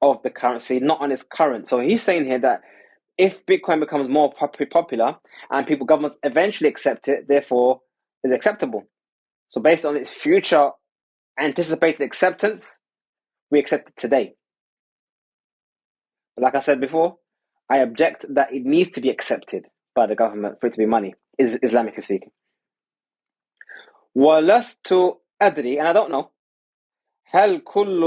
of the currency, not on its current. So he's saying here that if Bitcoin becomes more popular and governments eventually accept it, therefore it's acceptable. So based on its future anticipated acceptance, we accept it today. But like I said before, I object that it needs to be accepted by the government for it to be money, is Islamically speaking. ولست أدري, and I don't know, هل كل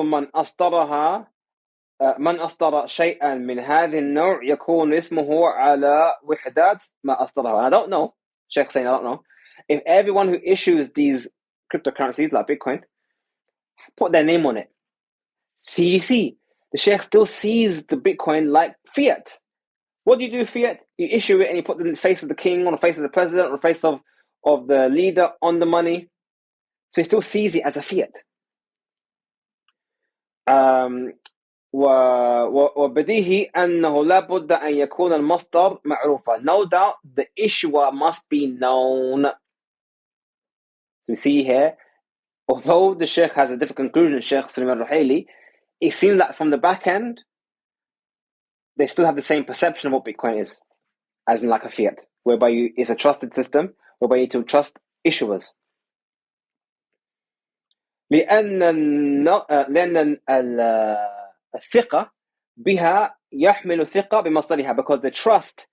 من أصدر شيئا من هذه النوع يكون اسمه على وحدات ما أصدرها. And I don't know, Shaykh saying I don't know, if everyone who issues these cryptocurrencies like Bitcoin put their name on it. So you see, the Shaykh still sees the Bitcoin like fiat. What do you do with fiat? You issue it and you put the face of the king, on the face of the president, on the face of the leader on the money. So he still sees it as a fiat. وبديهي أنه لا بد أن يكون المصدر معروفا. No doubt the issuer must be known. So we see here, although the Shaykh has a different conclusion, Shaykh Sulaiman Ruhaili, it seems that from the back end, they still have the same perception of what Bitcoin is, as in like a fiat, whereby it's a trusted system, whereby you need to trust issuers. لأن الثقة بها يحمل ثقة بمصدرها, because the trust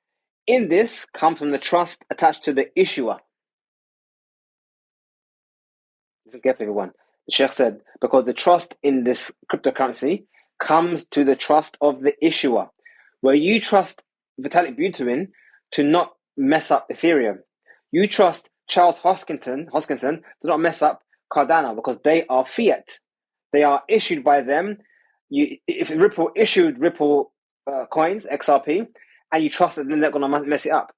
in this comes from the trust attached to the issuer. Listen carefully, everyone. The Sheikh said, because the trust in this cryptocurrency comes to the trust of the issuer. Where you trust Vitalik Buterin to not mess up Ethereum. You trust Charles Hoskinson to not mess up Cardano, because they are fiat. They are issued by them. If Ripple issued Ripple coins, XRP, and you trust that they're not going to mess it up.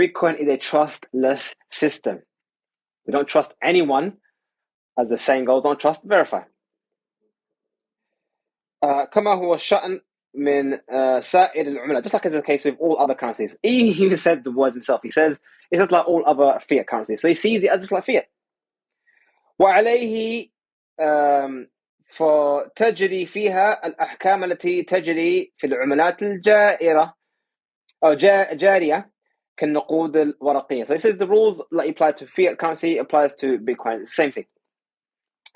Bitcoin is a trustless system. We don't trust anyone. As the saying goes, don't trust, verify. كما هو الشأن من سائر العملات, just like is the case with all other currencies. He even said the words himself. He says it's just like all other fiat currencies. So he sees it as just like fiat. وعليه فتجري فيها الأحكام التي تجري في العملات الجائرة أو جارية كالنقود الورقية. So he says the rules that apply to fiat currency applies to Bitcoin. It's the same thing.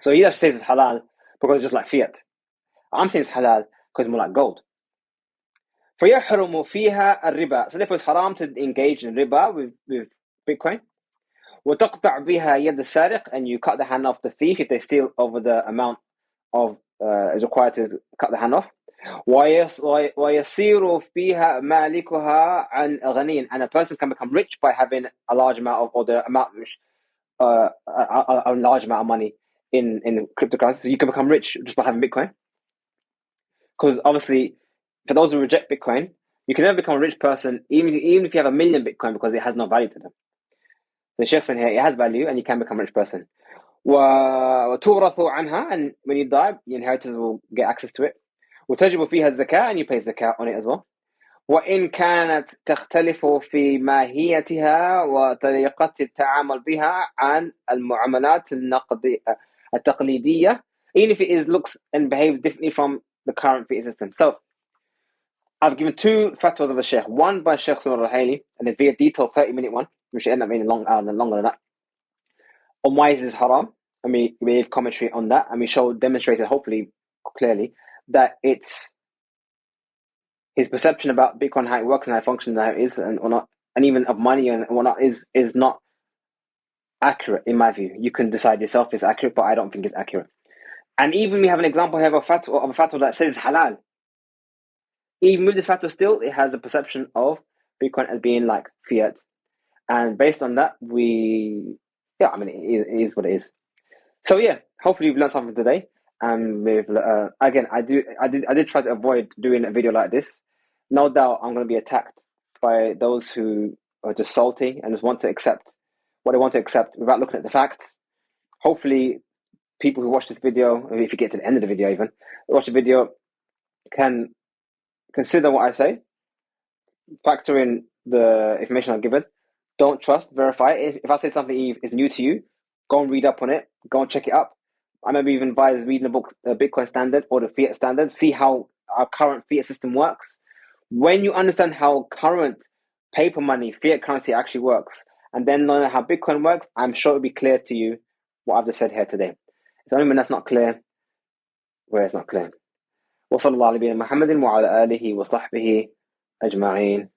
So he actually says it's halal because it's just like fiat. I'm saying it's halal because it's more like gold. فيحرم فيها الربا. So therefore it's haram to engage in riba with Bitcoin. وتقطع بها يد السارق, and you cut the hand off the thief if they steal over the amount of is required to cut the hand off. ويصير فيها مالكها عن غني, and a person can become rich by having a large amount of, or the amount a large amount of money in cryptocurrency. So you can become rich just by having Bitcoin. Because obviously, for those who reject Bitcoin, you can never become a rich person even if you have 1 million Bitcoin, because it has no value to them. The Shaykh saying here, it has value and you can become a rich person. وتورث عنها, and when you die, your inheritors will get access to it. وتجب فيها الزكاة, and you pay zakah on it as well. وإن كانت تختلف في ماهيتها وطريقة التعامل بها عن المعاملات التقليدية, even if it looks and behaves differently from the current fiat system. So I've given 2 fatwas of the Shaykh, one by Shaykh Sulaiman, and a very detailed 30-minute one, which should end up being longer than that, on why this is haram, and we gave commentary on that, and we demonstrated hopefully clearly that it's his perception about Bitcoin, how it works and how it functions, how it is and whatnot, and even of money and whatnot is not accurate in my view. You can decide yourself if it's accurate, but I don't think it's accurate. And even we have an example here of a fatwa that says halal. Even with this fatwa still, it has a perception of Bitcoin as being like fiat. And based on that, it is what it is. So yeah, hopefully you've learned something today. And again, I did try to avoid doing a video like this. No doubt I'm going to be attacked by those who are just salty and just want to accept what they want to accept without looking at the facts. Hopefully people who watch this video, if you get to the end of the video even, watch the video, can consider what I say, factor in the information I've given. Don't trust, verify. If I say something is new to you, go and read up on it, go and check it up. I maybe even advise reading the book, Bitcoin Standard or the Fiat Standard, see how our current fiat system works. When you understand how current paper money, fiat currency actually works, and then learn how Bitcoin works, I'm sure it'll be clear to you what I've just said here today. It's only when that's not clear where it's not clear. وصلى الله على نبينا محمد وعلى آله وصحبه أجمعين.